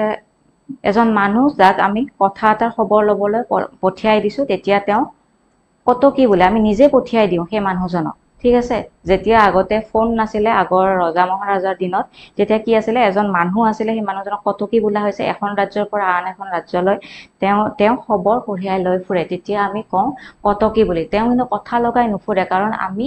এজন মানুহ যাক আমি কথা এটাৰ খবৰ লবলৈ পঠিয়াই দিছো, তেতিয়া তেওঁ কটকী বোলে, আমি নিজে পঠিয়াই দিওঁ সেই মানুহজনক। ঠিক আছে, যেতিয়া আগতে ফোন নাছিলে, আগৰ ৰজা মহাৰাজাৰ দিনত, তেতিয়া কি আছিলে? এজন মানুহ আছিলে, সেই মানুহজনক কটকী বোলা হৈছে। এখন ৰাজ্যৰ পৰা আন এখন ৰাজ্যলৈ তেওঁ খবৰ কঢ়িয়াই লৈ ফুৰে, তেতিয়া আমি কওঁ কটকী বুলি। তেওঁ কিন্তু কথা লগাই নুফুৰে, কাৰণ আমি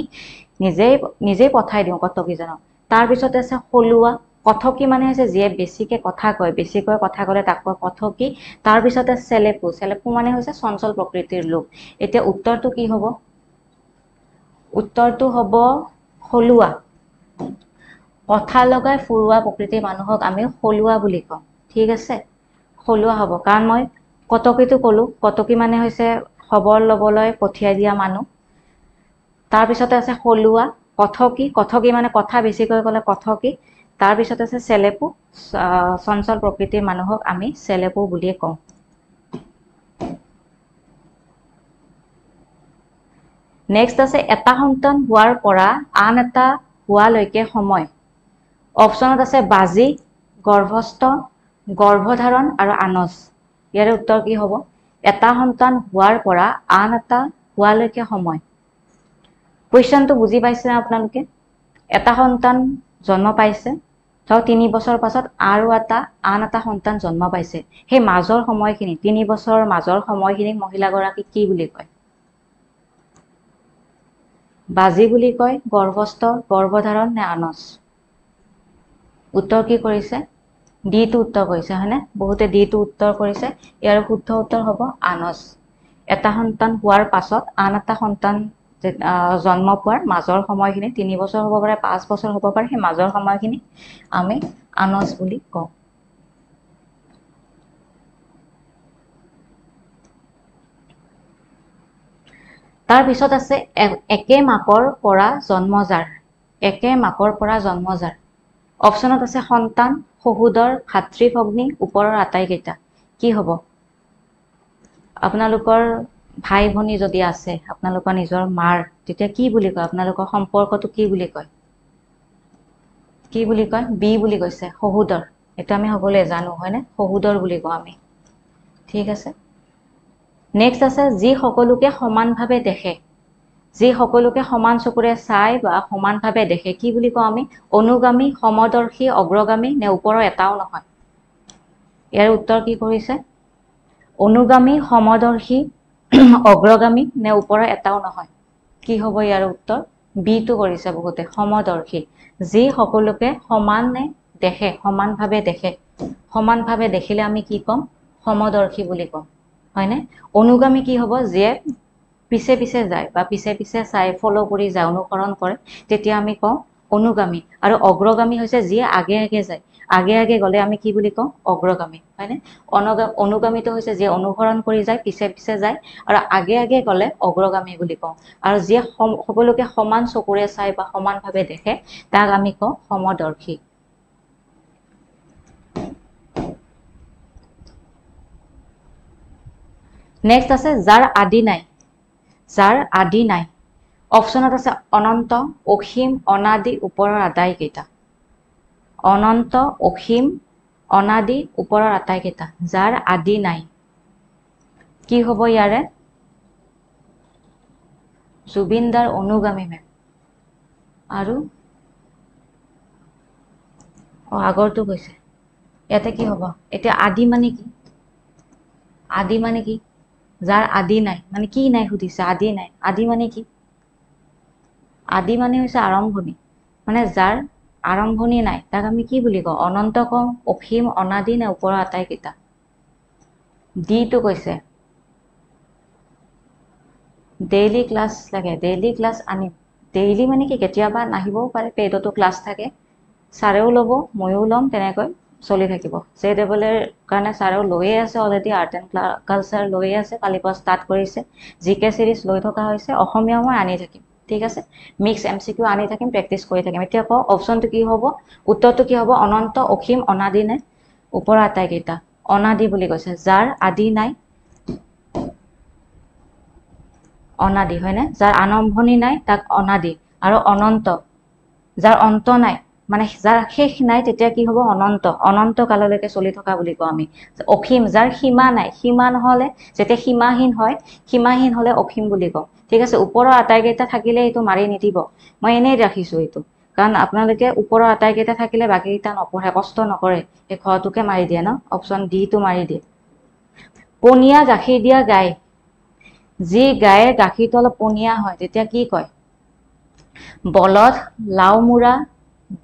নিজেই পঠাই দিওঁ কটকীজনক। তাৰপিছতে আছে সলুৱা। কথকি মানে হৈছে যিয়ে বেছিকে কথা কয়, বেছিকৈ কথা কলে তাক কয় কথকি। তাৰপিছতে চেলেপু। চেলেপু মানে হৈছে চঞ্চল প্ৰকৃতিৰ লোক। এতিয়া উত্তৰটো কি হ'ব? উত্তৰটো হ'ব সলুৱা। কথা লগাই ফুৰোৱা প্ৰকৃতিৰ মানুহক আমি সলুৱা বুলি কওঁ। ঠিক আছে, সলুৱা হ'ব। কাৰণ মই কটকীটো কলো, কটকী মানে হৈছে খবৰ লবলৈ পঠিয়াই দিয়া মানুহ। তাৰপিছতে আছে সলুৱা। কথকি। কথকি মানে কথা বেছিকৈ কলে কথকি। তাৰপিছত আছে চেলেপু। চঞ্চল প্ৰকৃতিৰ মানুহক আমি চেলেপু বুলিয়ে কওঁ। নেক্সট আছে, এটা সন্তান হোৱাৰ পৰা আন এটা হোৱালৈকে সময়। অপশ্যনত আছে বাজি, গৰ্ভস্থ, গৰ্ভধাৰণ আৰু আনজ। ইয়াৰে উত্তৰ কি হ'ব? এটা সন্তান হোৱাৰ পৰা আন এটা হোৱালৈকে সময়। কুৱেশ্যনটো বুজি পাইছে আপোনালোকে? এটা সন্তান জন্ম পাইছে, ধৰক 3 বছৰ পাছত আৰু আন এটা সন্তান জন্ম পাইছে। সেই মাজৰ সময়খিনি, 3 বছৰৰ মাজৰ সময়খিনিক মহিলাগৰাকীক কি বুলি কয়? বাজি বুলি কয়, গৰ্ভস্থ, গৰ্ভধাৰণ নে আনজ? উত্তৰ কি কৰিছে? ডিটো উত্তৰ কৰিছে হয়নে? বহুতে ডিটো উত্তৰ কৰিছে। ইয়াৰ শুদ্ধ উত্তৰ হ'ব আনজ। এটা সন্তান হোৱাৰ পাছত আন এটা সন্তান জন্ম পোৱাৰ মাজৰ সময়খিনি 3 বছৰ হ'ব পাৰে, 5 বছৰ হ'ব পাৰে, সেই মাজৰ সময়খিনি আমি আনজ বুলি কওঁ। তাৰপিছত আছে একে মাকৰ পৰা জন্মজাৰ। একে মাকৰ পৰা জন্মজাৰ। অপশ্যনত আছে সন্তান, সহোদৰ, ভাতৃ ভগ্নী, ওপৰৰ আটাইকেইটা। কি হ'ব? আপোনালোকৰ ভাই ভনী যদি আছে, আপোনালোকৰ নিজৰ মাৰ, তেতিয়া কি বুলি কয়? আপোনালোকৰ সম্পৰ্কটো কি বুলি কয়? কি বুলি কয়? বি বুলি কৈছে, সহোদৰ। এইটো আমি সকলোৱে জানো হয়নে? সহোদৰ বুলি কওঁ আমি। ঠিক আছে। নেক্সট আছে, যি সকলোকে সমানভাৱে দেখে। যি সকলোকে সমান চকুৰে চাই বা সমানভাৱে দেখে কি বুলি কওঁ আমি অনুগামী সমদৰ্শী অগ্ৰগামী নে ওপৰৰ এটাও নহয় ইয়াৰ উত্তৰ কি কৰিছে অনুগামী সমদৰ্শী অগ্ৰগামী নে ওপৰৰ এটাও নহয় কি হ'ব ইয়াৰ উত্তৰ বি টো কৰিছে বহুতে সমদৰ্শী যি সকলোকে সমানে দেখে সমানভাৱে দেখিলে আমি কি কম সমদৰ্শী বুলি কম হয়নে অনুগামী কি হ'ব যিয়ে পিছে পিছে যায় বা পিছে পিছে চাই ফলো কৰি যায় অনুসৰণ কৰে তেতিয়া আমি কওঁ অনুগামী আৰু অগ্ৰগামী হৈছে যিয়ে আগে আগে যায় আগে গ'লে আমি কি বুলি কওঁ অগ্ৰগামী হয়নে অনুগামীটো হৈছে যিয়ে অনুসৰণ কৰি যায় পিছে পিছে যায় আৰু আগে গ'লে অগ্ৰগামী বুলি কওঁ আৰু যিয়ে সকলোকে সমান চকুৰে চাই বা সমানভাৱে দেখে তাক আমি কওঁ সমদৰ্শী নেক্সট আছে যাৰ আদি নাই অপচনত আছে অনন্ত অসীম অনাদি ওপৰৰ আটাইকেইটা অনন্ত অসীম অনাদি ওপৰৰ আটাইকেইটা যাৰ আদি নাই কি হ'ব ইয়াৰে জুবিনদাৰ অনুগামী মেম আৰু আগৰটো কৈছে ইয়াতে কি হ'ব এতিয়া আদি মানে কি যাৰ আদি নাই মানে কি নাই সুধিছে আদি নাই আদি মানে কি আদি মানে হৈছে আৰম্ভণি মানে যাৰ আৰম্ভণি নাই তাক আমি কি বুলি কওঁ অনন্ত কওঁ অসীম অনাদি নে ওপৰৰ আটাইকেইটা ডি টো কৈছে ডেইলি ক্লাছ লাগে ডেইলি ক্লাছ আনিম ডেইলি মানে কি কেতিয়াবা নাহিবও পাৰে পেডতো ক্লাছ থাকে ছাৰেও ল'ব ময়ো ল'ম তেনেকৈ চলি থাকিব জেডবলৰ কাৰণে ছাৰেও লৈয়ে আছে অলৰেডি আৰ্ট এণ্ড কালচাৰ লৈয়ে আছে কালিৰ পৰা ষ্টাৰ্ট কৰিছে জিকে চিৰিজ লৈ থকা হৈছে অসমীয়াও মই আনি থাকিম ঠিক আছে মিক্স এমচিকিউ আনি থাকিম প্ৰেক্টিছ কৰি থাকিম এতিয়া কওঁ অপশ্যনটো কি হ'ব উত্তৰটো কি হ'ব অনন্ত অসীম অনাদি নে ওপৰৰ আটাইকেইটা অনাদি বুলি কৈছে যাৰ আদি নাই অনাদি হয়নে যাৰ আৰম্ভণি নাই তাক অনাদি আৰু অনন্ত যাৰ অন্ত নাই মানে যাৰ শেষ নাই তেতিয়া কি হ'ব অনন্ত কাললৈকে চলি থকা বুলি কওঁ আমি অসীম যাৰ সীমা নাই সীমা নহ'লে যেতিয়া সীমাহীন হ'লে অসীম বুলি কওঁ ঠিক আছে ওপৰৰ আটাইকেইটা থাকিলে এইটো মাৰি নিদিব মই এনেই ৰাখিছোঁ এইটো কাৰণ আপোনালোকে ওপৰৰ আটাইকেইটা থাকিলে বাকীকেইটা নপঢ়ে কষ্ট নকৰে এই ঘৰটোকে মাৰি দিয়ে ন অপশ্যন ডি টো মাৰি দিয়ে পনীয়া গাখীৰ দিয়া গাই যি গাইৰ গাখীৰটো অলপ পনীয়া হয় তেতিয়া কি কয় বলদ লাওমোৰা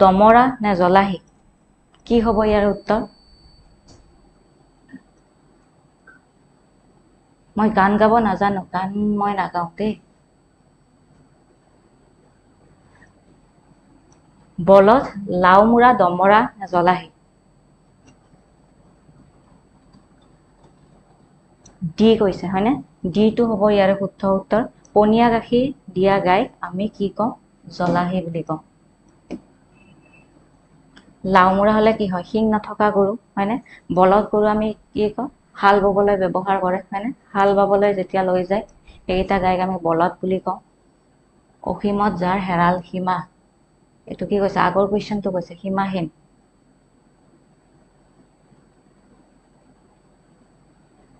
দমৰা নে জলাহী কি হ'ব ইয়াৰ উত্তৰ মই গান গাব নাজানো গান মই নাগাওঁ দেই বলদ লাওমোৰা দমৰা নে জলাহী ডি কৈছে হয়নে ডি টো হ'ব ইয়াৰ শুদ্ধ উত্তৰ পনীয়া গাখীৰ দিয়া গাইক আমি কি কওঁ জলাহী বুলি কওঁ লাওমোৰা হ'লে কি হয় শিং নথকা গৰু হয়নে বলদ গৰু আমি কি কওঁ হাল বাবলৈ ব্যৱহাৰ কৰে হয়নে হাল বাবলৈ যেতিয়া লৈ যায় সেইকেইটা গাইক আমি বলদ বুলি কওঁ অসীমত যাৰ হেৰাল সীমা এইটো কি কৈছে আগৰ কুৱেশ্যনটো কৈছে সীমাহীন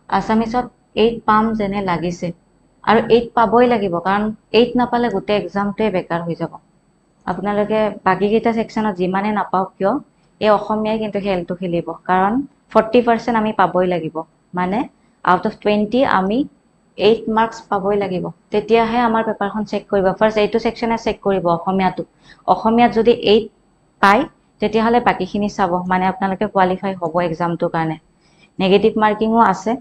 আছামিছত 8 পাম যেনে লাগিছে আৰু 8 পাবই লাগিব কাৰণ 8 নাপালে গোটেই এক্সামটোৱে বেকাৰ হৈ যাব আপোনালোকে বাকীকেইটা ছেকশ্যনত যিমানে নাপাওক কিয় এই অসমীয়াই কিন্তু খেলটো খেলিব কাৰণ 40% আমি পাবই লাগিব মানে আউট অফ 20 আমি 8 মাৰ্কছ পাবই লাগিব তেতিয়াহে আমাৰ পেপাৰখন চেক কৰিব ফাৰ্ষ্ট এইটো ছেকশ্যনে চেক কৰিব অসমীয়াত যদি 8 পায় তেতিয়াহ'লে বাকীখিনি চাব মানে আপোনালোকে কোৱালিফাই হ'ব এক্সামটোৰ কাৰণে নেগেটিভ মাৰ্কিঙো আছে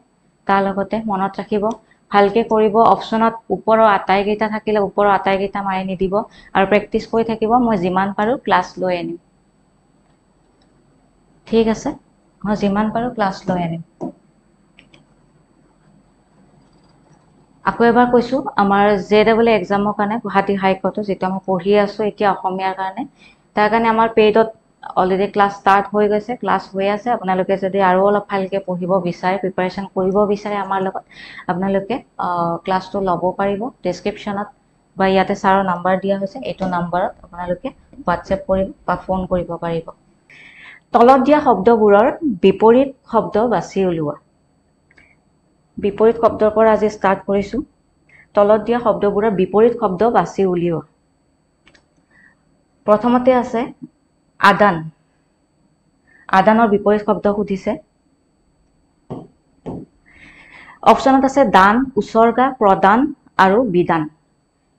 তাৰ লগতে মনত ৰাখিব ভালকে কৰিব অপশ্যনত ওপৰৰ আটাইকেইটা থাকিলে ওপৰৰ আটাইকেইটা মাৰি নিদিব আৰু প্ৰেক্টিছ কৰি থাকিব মই যিমান পাৰোঁ ক্লাছ লৈ আনিম ঠিক আছে মই যিমান পাৰোঁ ক্লাছ লৈ আনিম আকৌ এবাৰ কৈছোঁ আমাৰ JEE এক্সামৰ কাৰণে গুৱাহাটী হাইকোৰ্টত যিটো আমি পঢ়ি আছোঁ এতিয়া অসমীয়াৰ কাৰণে তাৰ কাৰণে আমাৰ পেইডত অলৰেডি ক্লাছ ষ্টাৰ্ট হৈ গৈছে ক্লাছ হৈ আছে আপোনালোকে যদি আৰু অলপ ভালকৈ পঢ়িব বিচাৰে প্ৰিপাৰেশ্যন কৰিব বিচাৰে আমাৰ লগত আপোনালোকে ক্লাছটো ল'ব পাৰিব ডেছক্ৰিপশ্যনত বা ইয়াতে ছাৰৰ নাম্বাৰ দিয়া হৈছে এইটো নাম্বাৰত আপোনালোকে হোৱাটছএপ কৰিব বা ফোন কৰিব পাৰিব তলত দিয়া শব্দবোৰৰ বিপৰীত শব্দ বাছি উলিওৱা বিপৰীত শব্দৰ পৰা আজি ষ্টাৰ্ট কৰিছোঁ তলত দিয়া শব্দবোৰৰ বিপৰীত শব্দ বাছি উলিওৱা প্ৰথমতে আছে আদান আদানৰ বিপৰীত শব্দ সুধিছে অপচনত আছে দান উচৰ্গা প্ৰদান আৰু বিদান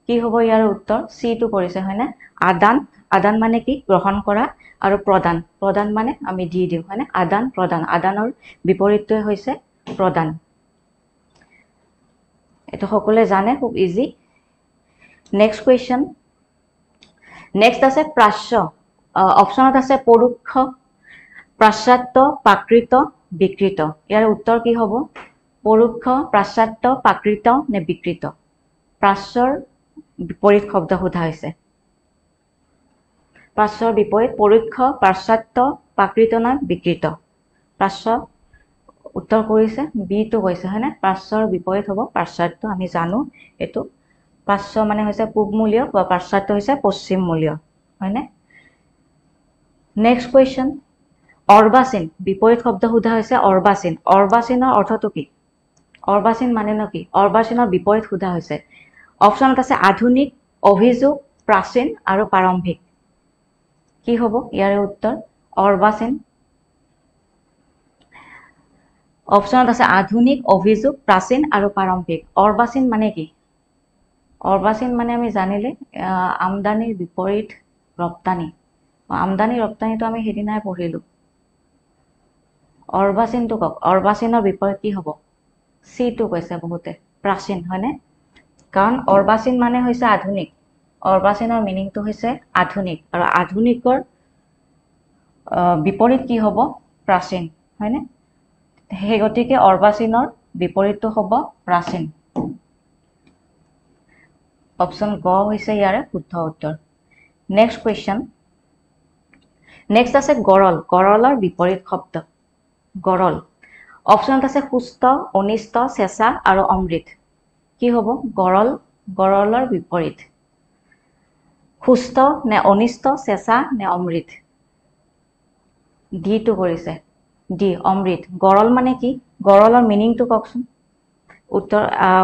কি হ'ব ইয়াৰ উত্তৰ সি টো কৰিছে হয়নে আদান আদান মানে কি গ্ৰহণ কৰা আৰু প্ৰদান প্ৰদান মানে আমি দি দিওঁ হয়নে আদান প্ৰদান আদানৰ বিপৰীতটোৱে হৈছে প্ৰদান এটা সকলোৱে জানে খুব ইজি নেক্সট কোৱেশ্চন নেক্সট আছে প্ৰাশ্য অপচনত আছে পৰোক্ষ প্ৰাশ্চাত্য প্ৰাকৃত বিকৃত ইয়াৰ উত্তৰ কি হ'ব পৰোক্ষ প্ৰাশ্চাত্য প্ৰাকৃত নে বিকৃত প্ৰাশ্যৰ বিপৰীত শব্দ সোধা হৈছে প্ৰাশ্যৰ বিপৰীত পৰোক্ষ প্ৰাশ্চাত্য প্ৰাকৃত নে বিকৃত প্ৰাশ্য উত্তৰ কৰিছে বি টো কৈছে হয়নে প্ৰাশ্যৰ বিপৰীত হ'ব প্ৰাশ্চাত্য আমি জানো এটো প্ৰাশ্য মানে হৈছে পূবমূলীয় বা প্ৰাশ্চাত্য হৈছে পশ্চিমমূলীয় হয়নে নেক্সট কোৱেশ্চন অৰ্বাচীন বিপৰীত শব্দ সোধা হৈছে অৰ্বাচীন অৰ্বাচীনৰ অৰ্থটো কি অৰ্বাচীন মানে কি অৰ্বাচীনৰ বিপৰীত সোধা হৈছে অপচনত আছে আধুনিক অভিযোগ প্ৰাচীন আৰু প্ৰাৰম্ভিক কি হ'ব ইয়াৰ উত্তৰ অৰ্বাচীন অপচনত আছে আধুনিক অভিযোগ প্ৰাচীন আৰু প্ৰাৰম্ভিক অৰ্বাচীন মানে কি অৰ্বাচীন মানে আমি জানিলে আমদানিৰ বিপৰীত ৰপ্তানি আমদানি ৰপ্তানিটো আমি হেদিনাই পঢ়িলো অৰ্বাচীনটো কক অৰ্বাচীনৰ বিপৰীত কি হ'ব সি টো কৈছে বহুতে প্ৰাচীন হয়নে কাৰণ অৰ্বাচীন মানে হৈছে আধুনিক অৰ্বাচীনৰ মিনিংটো হৈছে আধুনিক আৰু আধুনিকৰ বিপৰীত কি হ'ব প্ৰাচীন হয়নে সেই গতিকে অৰ্বাচীনৰ বিপৰীতটো হ'ব প্ৰাচীন অপচন গ হৈছে ইয়াৰে শুদ্ধ উত্তৰ নেক্সট কোৱেশ্চন নেক্সট আছে গৰল গৰলৰ বিপৰীত শব্দ গৰল অপচনত আছে সুস্থ অনিষ্ট চেঁচা আৰু অমৃত কি হ'ব গৰল গৰলৰ বিপৰীত সুস্থ নে অনিষ্ট চেঁচা নে অমৃত ডি টো কৰিছে ডি অমৃত গৰল মানে কি গৰলৰ মিনিংটো কওকচোন উত্তৰ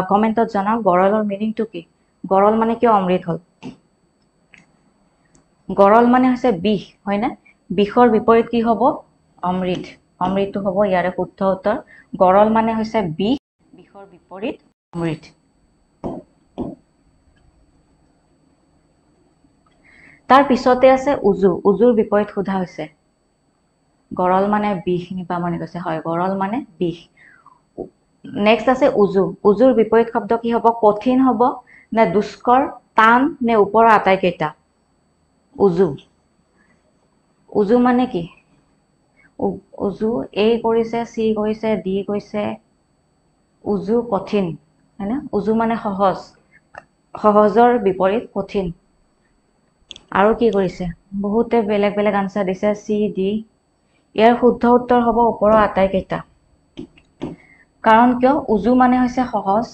কমেন্টত জনাওক গৰলৰ মিনিংটো কি গৰল মানে কি অমৃত হল গৰল মানে হৈছে বিষ হয় না বিষৰ বিপৰীত কি হ'ব অমৃত অমৃতটো হ'ব ইয়াৰে শুদ্ধ উত্তৰ গৰল মানে হৈছে বিষ বিষৰ বিপৰীত অমৃত তাৰ পিছতে আছে উজু উজুৰ বিপৰীত সোধা হৈছে গৰল মানে বিষ নিপামনি কৈছে হয় গৰল মানে বিষ নেক্সট আছে উজু উজুৰ বিপৰীত শব্দ কি হ'ব কঠিন হ'ব নে দুষ্কৰ টান নে ওপৰৰ আটাইকেইটা উজু উজু মানে কি উজু এ কৰিছে সি কৰিছে ডি কৈছে উজু কঠিন হয়নে উজু মানে সহজ সহজৰ বিপৰীত কঠিন আৰু কি কৰিছে বহুতে বেলেগ বেলেগ আনসাৰ দিছে সি ডি ইয়াৰ শুদ্ধ উত্তৰ হ'ব ওপৰৰ আটাইকেইটা কাৰণ কিয় উজু মানে হৈছে সহজ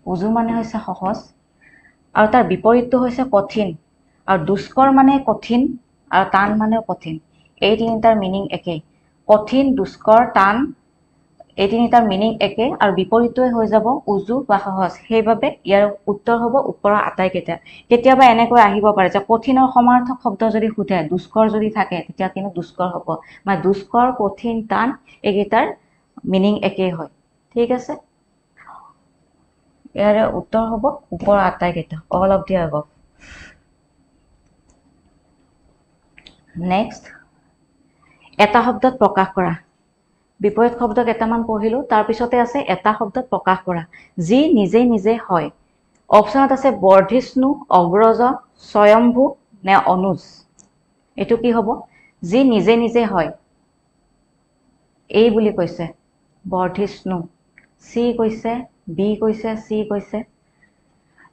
উজু মানে হৈছে সহজ আৰু তাৰ বিপৰীতটো হৈছে কঠিন আৰু দুষ্কৰ মানে কঠিন আৰু টান মানে কঠিন এই তিনিটাৰ মিনিং একে কঠিন দুষ্কৰ টান এই তিনিটাৰ মিনিং একে আৰু বিপৰীতটোৱে হৈ যাব উজু বা সহজ সেইবাবে ইয়াৰ উত্তৰ হ'ব ওপৰৰ আটাইকেইটা কেতিয়াবা এনেকৈ আহিব পাৰে যে কঠিনৰ সমাৰ্থক শব্দ যদি সোধে দুষ্কৰ যদি থাকে তেতিয়া কিন্তু দুষ্কৰ হ'ব মানে দুষ্কৰ কঠিন টান এইকেইটাৰ মিনিং একে হয় ঠিক আছে ইয়াৰে উত্তৰ হ'ব ওপৰৰ আটাইকেইটা all of the above next এটা শব্দত প্ৰকাশ কৰা বিপৰীত শব্দ কেইটামান পঢ়িলো তাৰ পিছতে আছে এটা শব্দত প্ৰকাশ কৰা যি নিজে নিজে হয় অপচনত আছে বৰ্ধিষ্ণু অগ্ৰজ স্বয়ম্ভু নে অনুজ এটো কি হ'ব যি নিজে নিজে হয় এই বুলি কৈছে বৰ্ধিষ্ণু সি কৈছে বি কৈছে সি কৈছে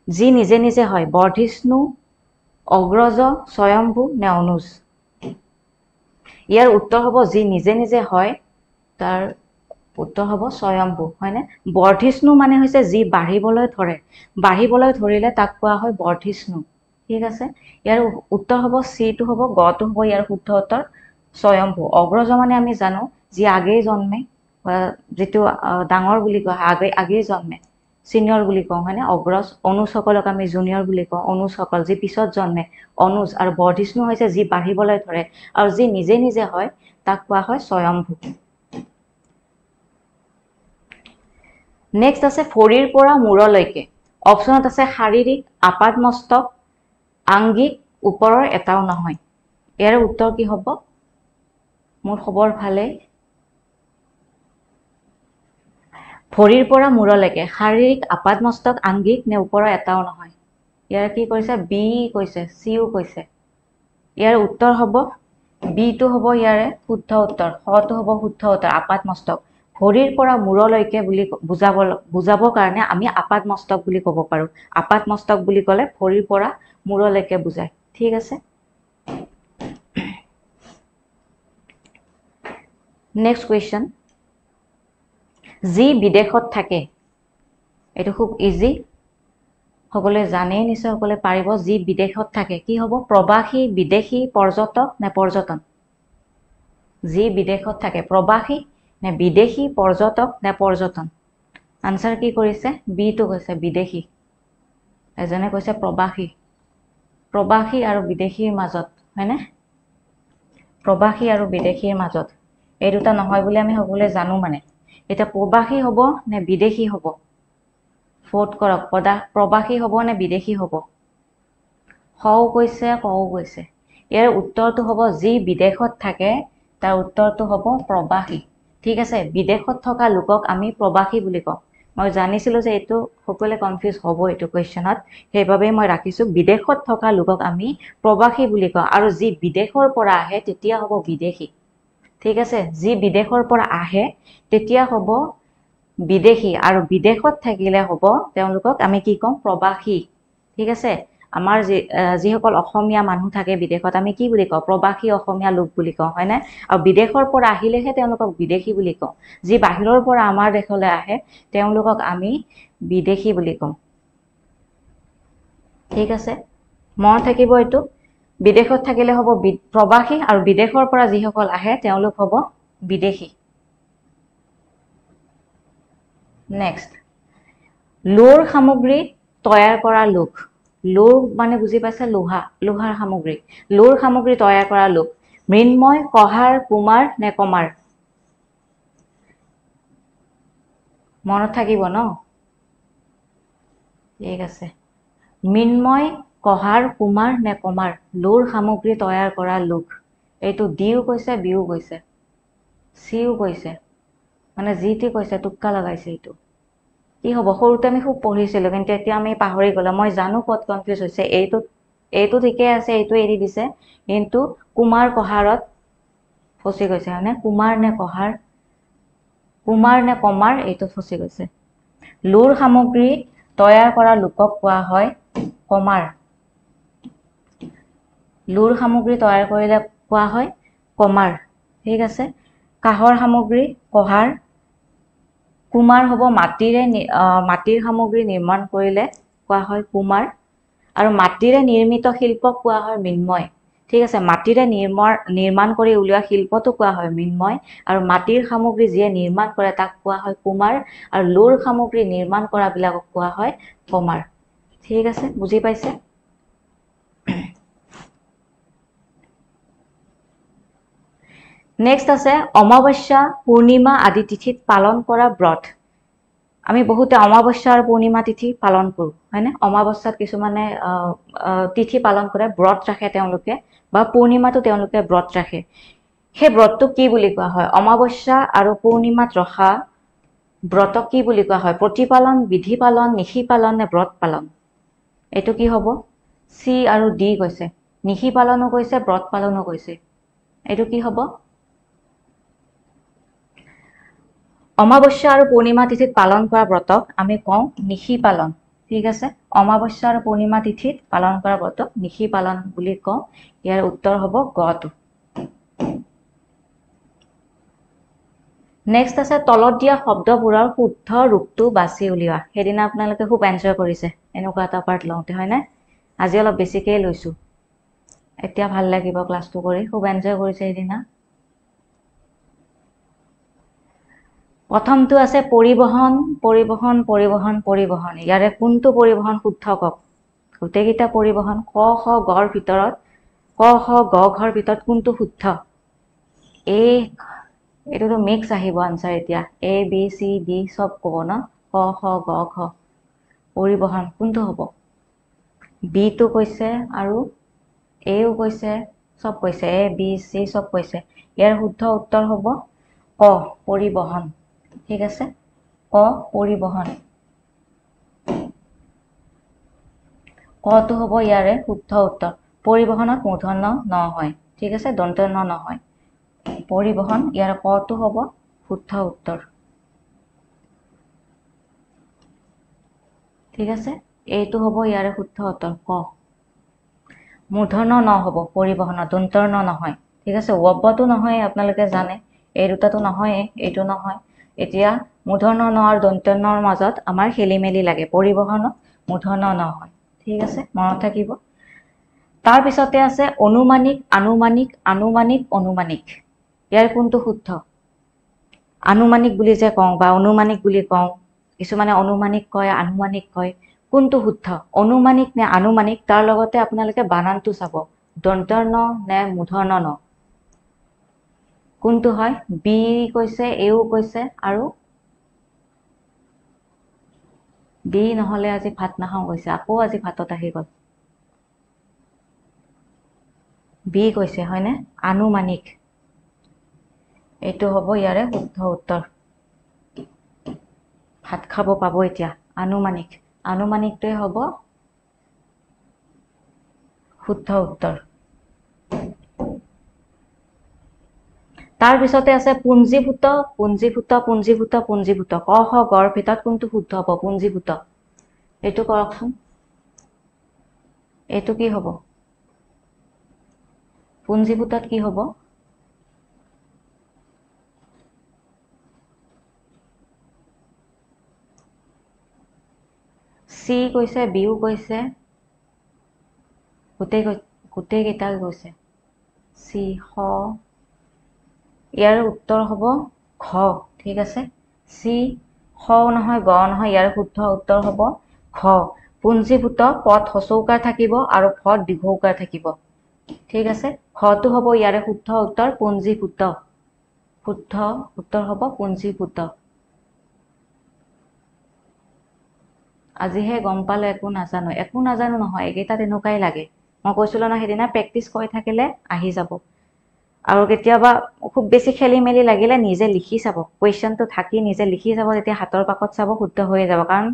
যি নিজে নিজে হয় বৰ্ধিষ্ণু অগ্ৰজ স্বয়ম্ভু নে অনুজ ইয়াৰ উত্তৰ হ'ব যি নিজে নিজে হয় তাৰ উত্তৰ হ'ব স্বয়ম্ভু হয়নে বৰ্ধিষ্ণু মানে হৈছে যি বাঢ়িবলৈ ধৰিলে তাক কোৱা হয় বৰ্ধিষ্ণু ঠিক আছে ইয়াৰ উত্তৰ হ'ব সি টো হ'ব গ টো হ'ব ইয়াৰ শুদ্ধ উত্তৰ স্বয়ম্ভু অগ্ৰজ মানে আমি জানো যি আগেই জন্মে যেটো ডাঙৰ বুলি কয় আগে জন্মে সিনিয়ৰ বুলি কওঁ হয়নে অগ্ৰজ অনুসকলক আমি জুনিয়ৰ বুলি কওঁ অনুসকল যি পিছত জন্মে অনুজ আৰু বৰ্ধিষ্ণু হৈছে যি বাঢ়িবলৈ ধৰে আৰু যি নিজে নিজে হয় তাক কোৱা হয় স্বয়ম্ভু নেক্সট আছে ফৰিৰ পৰা মূৰলৈকে অপচনত আছে শাৰীৰিক আপাদমস্তক আংগিক ওপৰৰ এটাও নহয় ইয়াৰ উত্তৰ কি হ'ব মোৰ খবৰ ভালে ভৰিৰ পৰা মূৰলৈকে শাৰীৰিক আপাদমস্তক আংগিক নে ওপৰৰ এটাও নহয় ইয়াৰ কি কৈছে বি কৈছে সিও কৈছে ইয়াৰ উত্তৰ হ'ব বি টো হ'ব ইয়াৰে শুদ্ধ উত্তৰ খ টো হ'ব শুদ্ধ উত্তৰ আপাদমস্তক ভৰিৰ পৰা মূৰলৈকে বুলি বুজাবৰ কাৰণে আমি আপাদমস্তক বুলি ক'ব পাৰো আপাদমস্তক বুলি ক'লে ভৰিৰ পৰা মূৰলৈকে বুজায় ঠিক আছে নেক্সট কোৱেশ্চন যি বিদেশত থাকে এটো খুব ইজি সকলে জানে নিশ্চয় সকলে পাৰিব যি বিদেশত থাকে কি হ'ব প্ৰবাসী বিদেশী পৰ্যটক নে পৰ্যটন যি বিদেশত থাকে প্ৰবাসী নে বিদেশী পৰ্যটক নে পৰ্যটন আনসাৰ কি কৰিছে বি টো কৈছে বিদেশী এজনে কৈছে প্ৰবাসী আৰু বিদেশীৰ মাজত হয়নে প্ৰবাসী আৰু বিদেশীৰ মাজত এই দুটা নহয় বুলি আমি সকলোৱে জানো মানে এটা প্ৰবাসী হ'ব নে বিদেশী হ'ব ভোট কৰক প্ৰবাসী হ'ব নে বিদেশী হ'ব হও কৈছে কও কৈছে ইয়াৰ উত্তৰটো হ'ব যি বিদেশত থাকে তাৰ উত্তৰটো হ'ব প্ৰবাসী ঠিক আছে বিদেশত থকা লোকক আমি প্ৰবাসী বুলি কওঁ মই জানিছিলো যে এটো সকলে কনফিউজ হ'ব এটো কোৱেশ্চনত সেইভাবে মই ৰাখিছো বিদেশত থকা লোকক আমি প্ৰবাসী বুলি কওঁ আৰু যি বিদেশৰ পৰা আহে তেতিয়া হ'ব বিদেশী ঠিক আছে যি বিদেশৰ পৰা আহে তেতিয়া হ'ব বিদেশী আৰু বিদেশত থাকিলে হ'ব তেওঁলোকক আমি কি কম প্ৰবাসী ঠিক আছে আমাৰ যি সকল অসমীয়া মানুহ থাকে বিদেশত আমি কি বুলি কওঁ প্ৰবাসী অসমীয়া লোক বুলি কওঁ হয় না আৰু বিদেশৰ পৰা আহিলেহে তেওঁলোকক বিদেশী বুলি কওঁ যি বাহিৰৰ পৰা আমাৰ দেশলৈ আহে তেওঁলোকক আমি বিদেশী বুলি কওঁ ঠিক আছে মন থাকিব এটো বিদেশত থাকিলে হ'ব প্ৰবাসী আৰু বিদেশৰ পৰা যি সকল আহে তেওঁলোক হ'ব বিদেশী নেক্সট লোৰ সামগ্ৰী তৈয়াৰ কৰা লোক লোৰ মানে বুজি পাইছে লোহাৰ সামগ্ৰী লোৰ সামগ্ৰী তৈয়াৰ কৰা লোক মৃন্ময় কহাৰ কুমাৰ নে কমাৰ মনত থাকিব ন ঠিক আছে মৃন্ময় কহাৰ কুমাৰ নে কমাৰ লোৰ সামগ্ৰী তৈয়াৰ কৰা লোক এইটো ডিও কৈছে বিও কৈছে সিও কৈছে মানে জিটি কৈছে টুক্কা লগাইছে এইটো কি হ'ব সৰুতে আমি খুব পঢ়িছিলো কিন্তু এতিয়া আমি পাহৰি গলো মই জানো কত কনফিউজ হৈছে এইটো ঠিকে আছে এইটো এৰি দিছে কিন্তু কুমাৰ কহাৰত ফসি গৈছে মানে কুমাৰ নে কমাৰ এইটো ফসি গৈছে লোৰ সামগ্ৰী তৈয়াৰ কৰা লোকক কোৱা হয় কমাৰ লোৰ সামগ্ৰী তৈয়াৰ কৰিলে কোৱা হয় কমাৰ ঠিক আছে কাহৰ সামগ্ৰী কহাৰ কুমাৰ হ'ব মাটিৰ সামগ্ৰী নিৰ্মাণ কৰিলে কোৱা হয় কুমাৰ আৰু মাটিৰে নিৰ্মিত শিল্পক কোৱা হয় মৃন্ময় ঠিক আছে মাটিৰে নিৰ্মাণ কৰি উলিওৱা শিল্পটো কোৱা হয় মৃন্ময় আৰু মাটিৰ সামগ্ৰী যিয়ে নিৰ্মাণ কৰে তাক কোৱা হয় কুমাৰ আৰু লোৰ সামগ্ৰী নিৰ্মাণ কৰা বিলাকক কোৱা হয় কমাৰ ঠিক আছে বুজি পাইছে নেক্সট আছে অমাৱস্যা পূৰ্ণিমা আদি তিথিত পালন কৰা ব্ৰত আমি বহুতে অমাৱস্যা আৰু পূৰ্ণিমা তিথি পালন কৰো হয়নে অমাৱস্যাত কিছুমানে তিথি পালন কৰে ব্ৰত ৰাখে তেওঁলোকে বা পূৰ্ণিমাটো তেওঁলোকে ব্ৰত ৰাখে সেই ব্ৰতটো কি বুলি কোৱা হয় অমাৱস্যা আৰু পূৰ্ণিমাত ৰখা ব্ৰতক কি বুলি কোৱা হয় প্ৰতিপালন বিধি পালন নিশি পালন নে ব্ৰত পালন এইটো কি হ'ব সি আৰু ডি কৈছে নিশি পালনো কৈছে ব্ৰত পালনো কৈছে এইটো কি হ'ব অমাৱস্যা আৰু পূৰ্ণিমা তিথিত পালন কৰা ব্ৰতক আমি কওঁ নিশি পালন ঠিক আছে অমাৱস্যা আৰু পূৰ্ণিমা তিথিত পালন কৰা ব্ৰতক নিশি পালন বুলি কওঁ ইয়াৰ উত্তৰ হ'ব গটো নেক্সট আছে তলত দিয়া শব্দবোৰৰ শুদ্ধ ৰূপটো বাছি উলিওৱা সেইদিনা আপোনালোকে খুব এনজয় কৰিছে এনেকুৱা এটা পাৰ্ট লওঁতে হয় না আজি অলপ বেছিকৈ লৈছো এতিয়া ভাল লাগিব ক্লাছটো কৰি খুব এনজয় কৰিছে সেইদিনা প্ৰথমটো আছে পৰিবহন পৰিবহন পৰিবহন পৰিবহন ইয়াৰে কোনটো পৰিবহন শুদ্ধ কওক গোটেইকেইটা পৰিবহন ক খ গৰ ভিতৰত ক খ গ ঘৰ ভিতৰত কোনটো শুদ্ধ এইটোতো মিক্স আহিব আনসাৰ এতিয়া এ বি সি ডি সব ক'ব ন ক খ গ ঘ পৰিবহন কোনটো হ'ব বি টো কৈছে আৰু এও কৈছে সব কৈছে এ বি সি সব কৈছে ইয়াৰ শুদ্ধ উত্তৰ হ'ব ক পৰিবহন ঠিক আছে ক পৰিবহন কটো হ'ব ইয়াৰে শুদ্ধ উত্তৰ পৰিবহনত মূৰ্ধন্য ন হয় ঠিক আছে দন্ত ন নহয় পৰিবহন ইয়াৰ কটো হ'ব শুদ্ধ উত্তৰ ঠিক আছে এইটো হ'ব ইয়াৰে শুদ্ধ উত্তৰ ক মূৰ্ধন্য ন হ'ব পৰিবহনত দন্তৰ ন নহয় ঠিক আছে ওৱবটো নহয় আপোনালোকে জানে এই দুটাটো নহয় এইটো নহয় এতিয়া মূৰ্ধন্য ন আৰু দন্তৰ মাজত আমাৰ খেলিমেলি লাগে পৰিবহনত মূৰ্ধন্য ন হয় ঠিক আছে মনত থাকিব তাৰ পিছতে আছে অনুমানিক আনুমানিক আনুমানিক অনুমানিক ইয়াৰ কোনটো শুদ্ধ আনুমানিক বুলি যে কওঁ বা অনুমানিক বুলি কওঁ কিছুমানে অনুমানিক কয় আনুমানিক কয় কোনটো শুদ্ধ অনুমানিক নে আনুমানিক তাৰ লগতে আপোনালোকে বানানটো চাব দন্তৰ ন নে মূৰ্ধন্য ন কোনটো হয় বি কৈছে এও কৈছে আৰু বি নহলে আজি ভাত নাখাওঁ কৈছে আকৌ আজি ভাতত আহি গ'ল বি কৈছে হয়নে আনুমানিক এইটো হ'ব ইয়াৰে শুদ্ধ উত্তৰ ভাত খাব পাব এতিয়া আনুমানিক আনুমানিকটোৱে হ'ব শুদ্ধ উত্তৰ তাৰ পিছতে আছে পুঞ্জীভূত পুঞ্জীভূত পুঞ্জীভূত পুঞ্জীভূত ক খ গৰ ভিতৰত কোনটো শুদ্ধ হ'ব পুঞ্জীভূত এইটো কৰকচোন এইটো কি হ'ব পুঞ্জীভূতত কি হ'ব সি কৈছে বিও কৈছে গোটেই কেইটা কৈছে সি খ ইয়াৰ উত্তৰ হ'ব ঘ ঠিক আছে সি খ নহয় গ নহয় ইয়াৰ শুদ্ধ উত্তৰ হ'ব ঘ পুঞ্জীভূত পদ হচৌকাৰ থাকিব আৰু ভত দীৰ্ঘৌকাৰ থাকিব ঠিক আছে ঘটো হ'ব ইয়াৰে শুদ্ধ উত্তৰ পুঞ্জীভূত শুদ্ধ উত্তৰ হ'ব পুঞ্জীভূত আজিহে গম পালো একো নাজানো নহয় এইকেইটা তেনেকুৱাই লাগে মই কৈছিলো না সেইদিনা প্ৰেক্টিচ কৰি থাকিলে আহি যাব আৰু কেতিয়াবা খুব বেছি খেলি মেলি লাগিলে নিজে লিখি চাব কুৱেশ্যনটো থাকি নিজে লিখি চাব তেতিয়া হাতৰ পাকত চাব শুদ্ধ হৈ যাব কাৰণ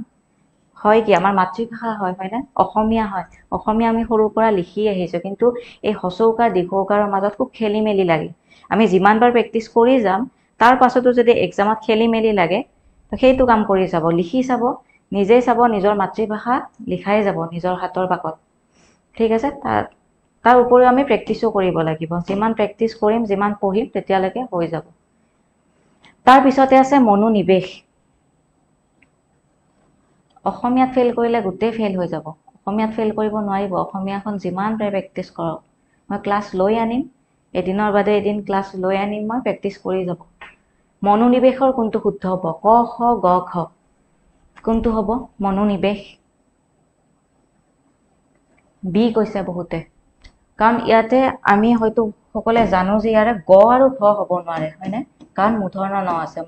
হয় কি আমাৰ মাতৃভাষা হয় না অসমীয়া হয় অসমীয়া আমি সৰুৰ পৰা লিখি আহিছো কিন্তু এই হচৌকাৰ দীৰ্ঘৌকাৰৰ মাজত খুব খেলি মেলি লাগে আমি যিমানবাৰ প্ৰেক্টিচ কৰি যাম তাৰ পাছতো যদি এক্সামত খেলি মেলি লাগে সেইটো কাম কৰি যাব লিখি চাব নিজেই চাব নিজৰ মাতৃভাষা লিখাই যাব নিজৰ হাতৰ পাকত ঠিক আছে তাৰ উপৰিও আমি প্ৰেক্টিচো কৰিব লাগিব যিমান প্ৰেক্টিচ কৰিম যিমান পঢ়িম তেতিয়ালৈকে হৈ যাব তাৰ পিছতে আছে মনোনিৱেশ অসমীয়াত ফেল কৰিলে গোটেই ফেল হৈ যাব অসমীয়াত ফেল কৰিব নোৱাৰিব অসমীয়াখন যিমান পাৰে প্ৰেক্টিচ কৰক মই ক্লাছ লৈ আনিম এদিনৰ বাদে এদিন ক্লাছ লৈ আনিম মই প্ৰেক্টিচ কৰি যাব মনোনিৱেশৰ কোনটো শুদ্ধ হ'ব ক খ গ ঘ কোনটো হ'ব মনোনিৱেশ বি কৈছে বহুতে কাৰণ ইয়াতে আমি হয়তো সকলে জানো যে ইয়াৰে গ আৰু ঘ হ'ব নোৱাৰে হয়নে কাৰণ মূৰ্ধন্য ন আছে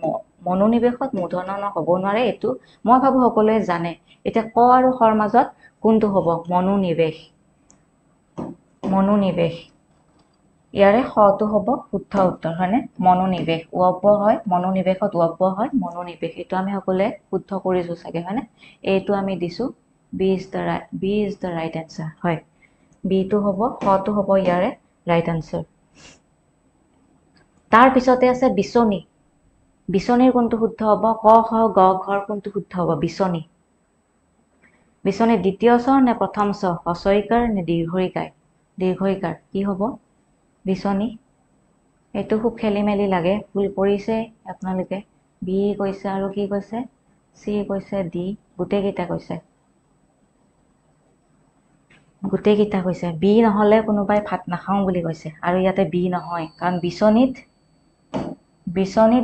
মনোনিৱেশত মূৰ্ধন্য ন হ'ব নোৱাৰে এইটো মই ভাবো সকলোৱে জানে এতিয়া ক আৰু খৰ মাজত কোনটো হ'ব মনোনিৱেশ ইয়াৰে খটো হ'ব শুদ্ধ উত্তৰ হয়নে মনোনিৱেশ উৱব্ব হয় মনোনিৱেশত উৱব্ব হয় মনোনিৱেশ এইটো আমি সকলোৱে শুদ্ধ কৰিছো চাগে হয়নে এইটো আমি দিছো B is the right answer হয় বি টো হ'ব খটো হ'ব ইয়াৰে ৰাইট আনসাৰ তাৰ পিছতে আছে বিচনী বিচনীৰ কোনটো শুদ্ধ হ'ব ক খ গ ঘৰ কোনটো শুদ্ধ হ'ব বিচনী দ্বিতীয় স্বৰ নে প্ৰথম স্বৰ হ্ৰস্বইকাৰ নে দীৰ্ঘইকাৰ কি হ'ব বিচনী এইটো খুব খেলি মেলি লাগে ভুল কৰিছে আপোনালোকে বি কৈছে আৰু কি কৈছে চি কৈছে ডি গোটেইকেইটা কৈছে বি নহলে কোনোবাই ভাত নাখাওঁ বুলি কৈছে আৰু ইয়াতে বি নহয় কাৰণ বিচনীত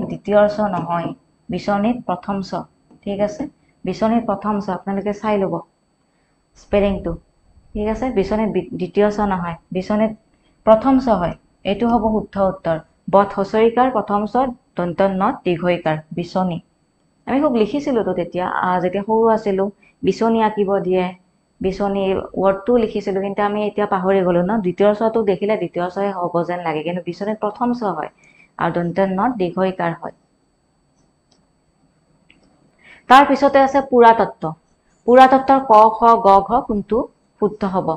দ্বিতীয় স্বৰ নহয় বিচনীত প্ৰথম চ ঠিক আছে বিচনীত প্ৰথম চ আপোনালোকে চাই ল'ব স্পেলিংটো ঠিক আছে বিচনীত দ্বিতীয় চ নহয় বিচনীত প্ৰথম চ হয় এইটো হ'ব শুদ্ধ উত্তৰ বথ হচৰিকাৰ প্ৰথম চ দন্ত নত দীৰ্ঘইকাৰ বিচনী আমি খুব লিখিছিলো তো তেতিয়া যেতিয়া সৰু আছিলো বিচনী আঁকিব দিয়ে বিচনী ওয়াৰ্ডটো লিখিছিলো কিন্তু আমি এতিয়া পাহৰি গলো ন দ্বিতীয় চটো দেখিলে দ্বিতীয় চয় হ'ব যেন লাগে কিন্তু বিচনীত প্ৰথম চ হয় আৰু দন্ত নত দীৰ্ঘইকাৰ হয় তাৰ পিছতে আছে পুৰাতত্ত্ব পুৰাতত্ত্বৰ ক খ গ ঘ কোনটো শুদ্ধ হ'ব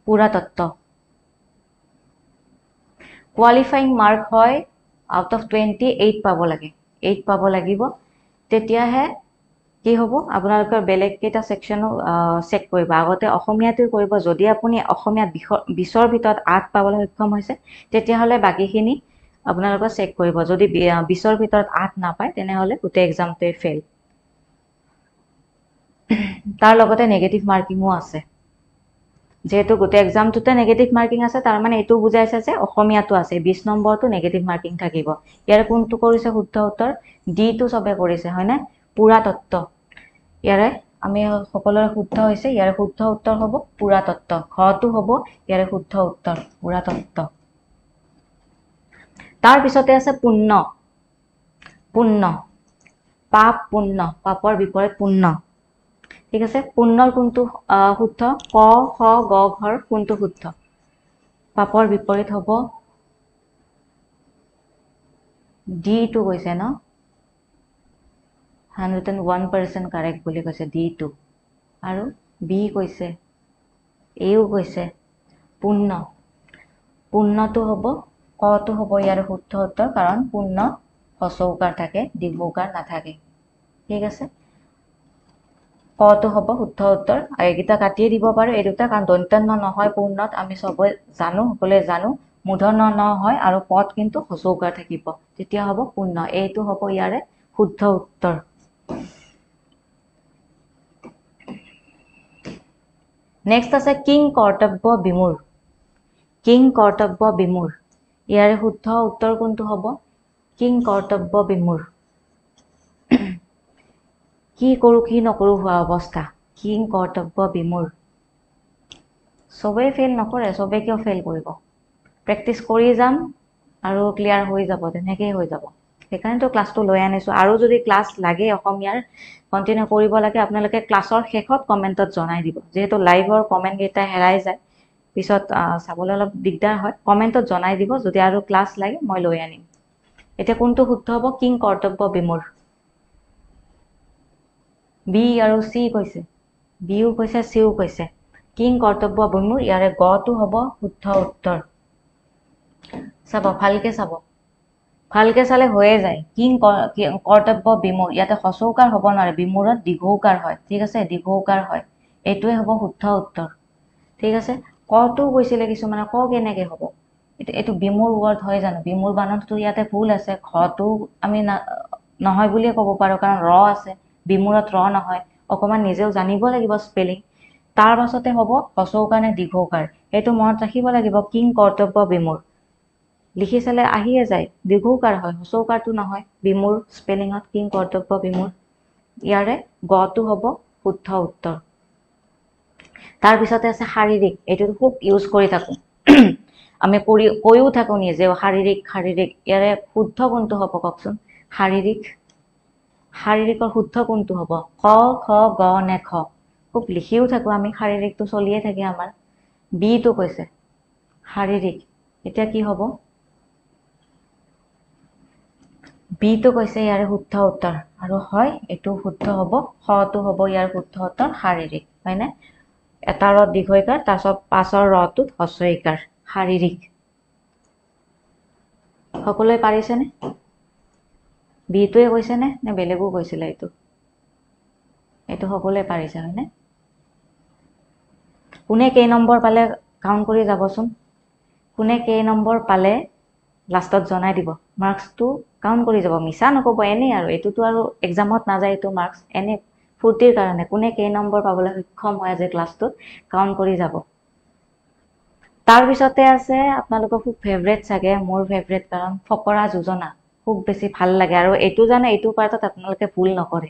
পুৰাতত্ত্ব কোৱালিফাইং মাৰ্ক হয় আউট অফ 28 পাব লাগে 8 পাব লাগিব তেতিয়াহে কি হ'ব আপোনালোকৰ বেলেগ কেইটা সেকশনো চেক কৰিব আগতে অসমীয়াটো কৰিব যদি আপুনি অসমীয়াত 20ৰ ভিতৰত 8 পাবলৈ সক্ষম হৈছে তেতিয়াহলে বাকিখিনি আপোনালোকৰ চেক কৰিব যদি 20ৰ ভিতৰত 8 নাপায় তেনেহলে গোটেই এক্সামটোৱে ফেল তাৰ লগতে নেগেটিভ মাৰ্কিংও আছে যেহেতু গোটেই এক্সামটোতে নেগেটিভ মাৰ্কিং আছে তাৰ মানে এইটো বুজাইছে যে অসমীয়াটো আছে 20 নম্বৰটো নেগেটিভ মাৰ্কিং থাকিব ইয়াৰ কোনটো কৰিছে শুদ্ধ উত্তৰ ডি টো সবে কৰিছে হয়নে পুৰাতত্ত্ব ইয়াৰে আমি সকলোৰে শুদ্ধ হৈছে ইয়াৰ শুদ্ধ উত্তৰ হ'ব পুৰাতত্ত্ব ঘটো হ'ব ইয়াৰ শুদ্ধ উত্তৰ পুৰাতত্ত্ব তাৰ পিছতে আছে পুণ্য পুণ্য পাপ পুণ্য পাপৰ বিপৰীত পুণ্য ঠিক আছে পুণ্যৰ কোনটো শুদ্ধ ক খ গ ঘৰ কোনটো শুদ্ধ পাপৰ বিপৰীত হ'ব ডি টো কৈছে ন 101% কাৰেক্ট বুলি কৈছে ডি টো আৰু বি কৈছে এও কৈছে পুণ্য পুণ্যটো হ'ব কটো হ'ব ইয়াৰ শুদ্ধ উত্তৰ কাৰণ পুণ্য হচৌকাৰ থাকে দীৰ্ঘৌকাৰ নাথাকে ঠিক আছে কটো হ'ব শুদ্ধ উত্তৰ আৰু এইকেইটা কাটিয়ে দিব পাৰো এই দুটা কাৰণ দন্ত্য নহয় পূৰ্ণত আমি সবে জানো সকলে জানো মূৰ্ধন্য ন হয় আৰু পদ কিন্তু হচৌকাৰ থাকিব তেতিয়া হ'ব পূৰ্ণ এইটো হ'ব ইয়াৰে শুদ্ধ উত্তৰ নেক্সট আছে কিং কৰ্তব্য বিমূৰ কিং কৰ্তব্য বিমূৰ ইয়াৰে শুদ্ধ উত্তৰ কোনটো হ'ব কিং কৰ্তব্য বিমূৰ কি কৰো কি নকৰো হোৱা অৱস্থা কিং কৰ্তব্য বিমূৰ সবে ফেল নকৰে সবে কিয় ফেল কৰিব প্ৰেক্টিস কৰি যাম আৰু ক্লিয়াৰ হৈ যাব তেনেকৈ হৈ যাব সেইকাৰণে তো ক্লাসটো লৈ আনিছো আৰু যদি ক্লাস লাগে অসমীয়াৰ কন্টিনিউ কৰিব লাগে আপোনালোকে ক্লাসৰ শেষত কমেন্টত জনাই দিব যেহেতু লাইভৰ কমেন্ট কেইটা হেৰাই যায় পিছত চাবলৈ অলপ দিগদাৰ হয় কমেন্টত জনাই দিব যদি আৰু ক্লাস লাগে মই লৈ আনিম এতিয়া কোনটো শুদ্ধ হ'ব কিং কৰ্তব্য বিমূৰ বি আৰু সি কৈছে বিও কৈছে সিও কৈছে কিং কৰ্তব্য বিমূৰ ইয়াৰে গটো হ'ব শুদ্ধ উত্তৰ চাব ভালকে চালে হৈয়ে যায় কিং কৰ্তব্য বিমূৰ ইয়াতে হচৌকাৰ হ'ব নোৱাৰে বিমূৰত দীৰ্ঘৌকাৰ হয় ঠিক আছে দীৰ্ঘৌকাৰ হয় এইটোৱে হ'ব শুদ্ধ উত্তৰ ঠিক আছে কটো কৈছিলে কিছুমানে ক কেনেকে হ'ব এইটো বিমূৰ ৱৰ্ড হয় জানো বিমূৰ বানানটো ইয়াতে ভুল আছে ঘটো আমি নহয় বুলিয়ে ক'ব পাৰো কাৰণ ৰ আছে বিমূৰত ৰ নহয় অকমান নিজেও জানিব লাগিব স্পেলিং তাৰ পাছতে হ'ব হচৌকাৰ নে দীৰ্ঘৌকাৰ এইটো মনত ৰাখিব লাগিব কিং কৰ্তব্য বিমূৰ লিখি চালে আহিয়ে যায় দীৰ্ঘৌকাৰ হয় হচৌকাৰটো নহয় বিমূৰ স্পেলিংত কিং কৰ্তব্য বিমূৰ ইয়াৰে গটো হ'ব শুদ্ধ উত্তৰ তাৰ পিছতে আছে শাৰীৰিক এইটো খুব ইউজ কৰি থাকো আমি কৈও থাকো নিজে শাৰীৰিক ইয়াৰে শুদ্ধ কোনটো হ'ব কওকচোন শাৰীৰিকৰ শুদ্ধ কোনটো হ'ব ক খ গ নে খ খুব লিখিও থাকো আমি শাৰীৰিকটো চলিয়ে থাকে আমাৰ বি টো কৈছে শাৰীৰিক এতিয়া কি হ'ব বি টো কৈছে ইয়াৰে শুদ্ধ উত্তৰ আৰু হয় এইটো শুদ্ধ হ'ব খ টো হ'ব ইয়াৰ শুদ্ধ উত্তৰ শাৰীৰিক হয়নে এটা ৰ দীৰ্ঘইকাৰ তাৰপিছত পাছৰ ৰটোত হস্ৰইকাৰ শাৰীৰিক সকলোৱে পাৰিছেনে বিটোৱে কৈছে নে বেলেগো কৈছিলে এইটো সকলোৱে পাৰিছে হয়নে কোনে কেই নম্বৰ পালে কাউন্ট কৰি যাবচোন কোনে কেই নম্বৰ পালে লাষ্টত জনাই দিব মাৰ্কসটো কাউন্ট কৰি যাব মিছা নকব এনে আৰু এটোটো আৰু এক্সামত নাযায় এটো মাৰ্কস এনে ফুৰ্তিৰ কাৰণে কোনে কেই নম্বৰ পাবলৈ সক্ষম হয় আজি ক্লাসটোত কাউন্ট কৰি যাব তাৰ পিছতে আছে আপোনালোকৰ খুব ফেভাৰিট চাগে মোৰ ফেভাৰিট কাৰণ ফকৰা যোজনা খুব বেছি ভাল লাগে আৰু এইটো জানে এইটো পাৰ্টত আপোনালোকে ভুল নকৰে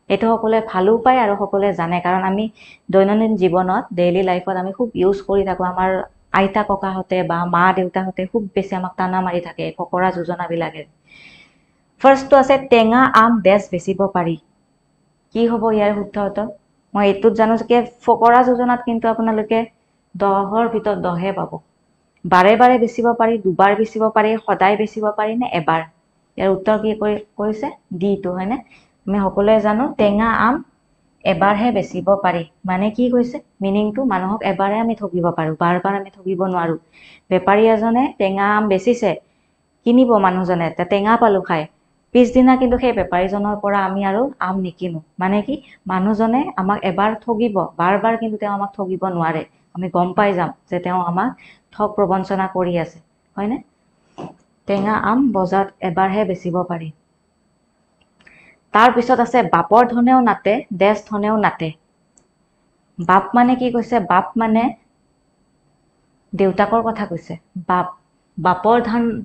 এইটো সকলোৱে ভালো পায় আৰু সকলোৱে জানে কাৰণ আমি দৈনন্দিন জীৱনত ডেইলি লাইফত আমি খুব ইউজ কৰি থাকোঁ আমাৰ আইতা ককাহঁতে বা মা দেউতাহঁতে খুব বেছি আমাক টানা মাৰি থাকে ফকৰা যোজনাবিলাকে ফাৰ্ষ্টটো আছে টেঙা আম ডেছ বেচিব পাৰি কি হ'ব ইয়াৰ শুদ্ধ উত্তৰ মই এইটোত জানো যে ফকৰা যোজনাত কিন্তু আপোনালোকে 10ৰ ভিতৰত 10হে পাব বাৰে বাৰে বেচিব পাৰি দুবাৰ বেচিব পাৰি সদায় বেচিব পাৰি নে এবাৰ ইয়াৰ উত্তৰ কি কৰিছে ডিটো হয়নে আমি সকলোৱে জানো টেঙা আম এবাৰহে বেচিব পাৰি মানে কি কৈছে মিনিংটো মানুহক এবাৰে আমি ঠগিব পাৰোঁ বাৰ বাৰ আমি ঠগিব নোৱাৰোঁ বেপাৰী এজনে টেঙা আম বেচিছে কিনিব মানুহজনে টেঙা পালোঁ খাই পিছদিনা কিন্তু সেই বেপাৰীজনৰ পৰা আমি আৰু আম নিকিনো মানে কি মানুহজনে আমাক এবাৰ ঠগিব বাৰ বাৰ কিন্তু তেওঁ আমাক ঠগিব নোৱাৰে আমি গম পাই যাম যে তেওঁ আমাক ঠগ প্ৰবঞ্চনা কৰি আছে হয়নে টেঙা আম বজাৰত এবাৰহে বেচিব পাৰি তাৰপিছত আছে বাপৰ ধনেও নাতে দেশ ধনেও নাতে বাপ মানে কি কৈছে বাপ মানে দেউতাকৰ কথা কৈছে বাপৰ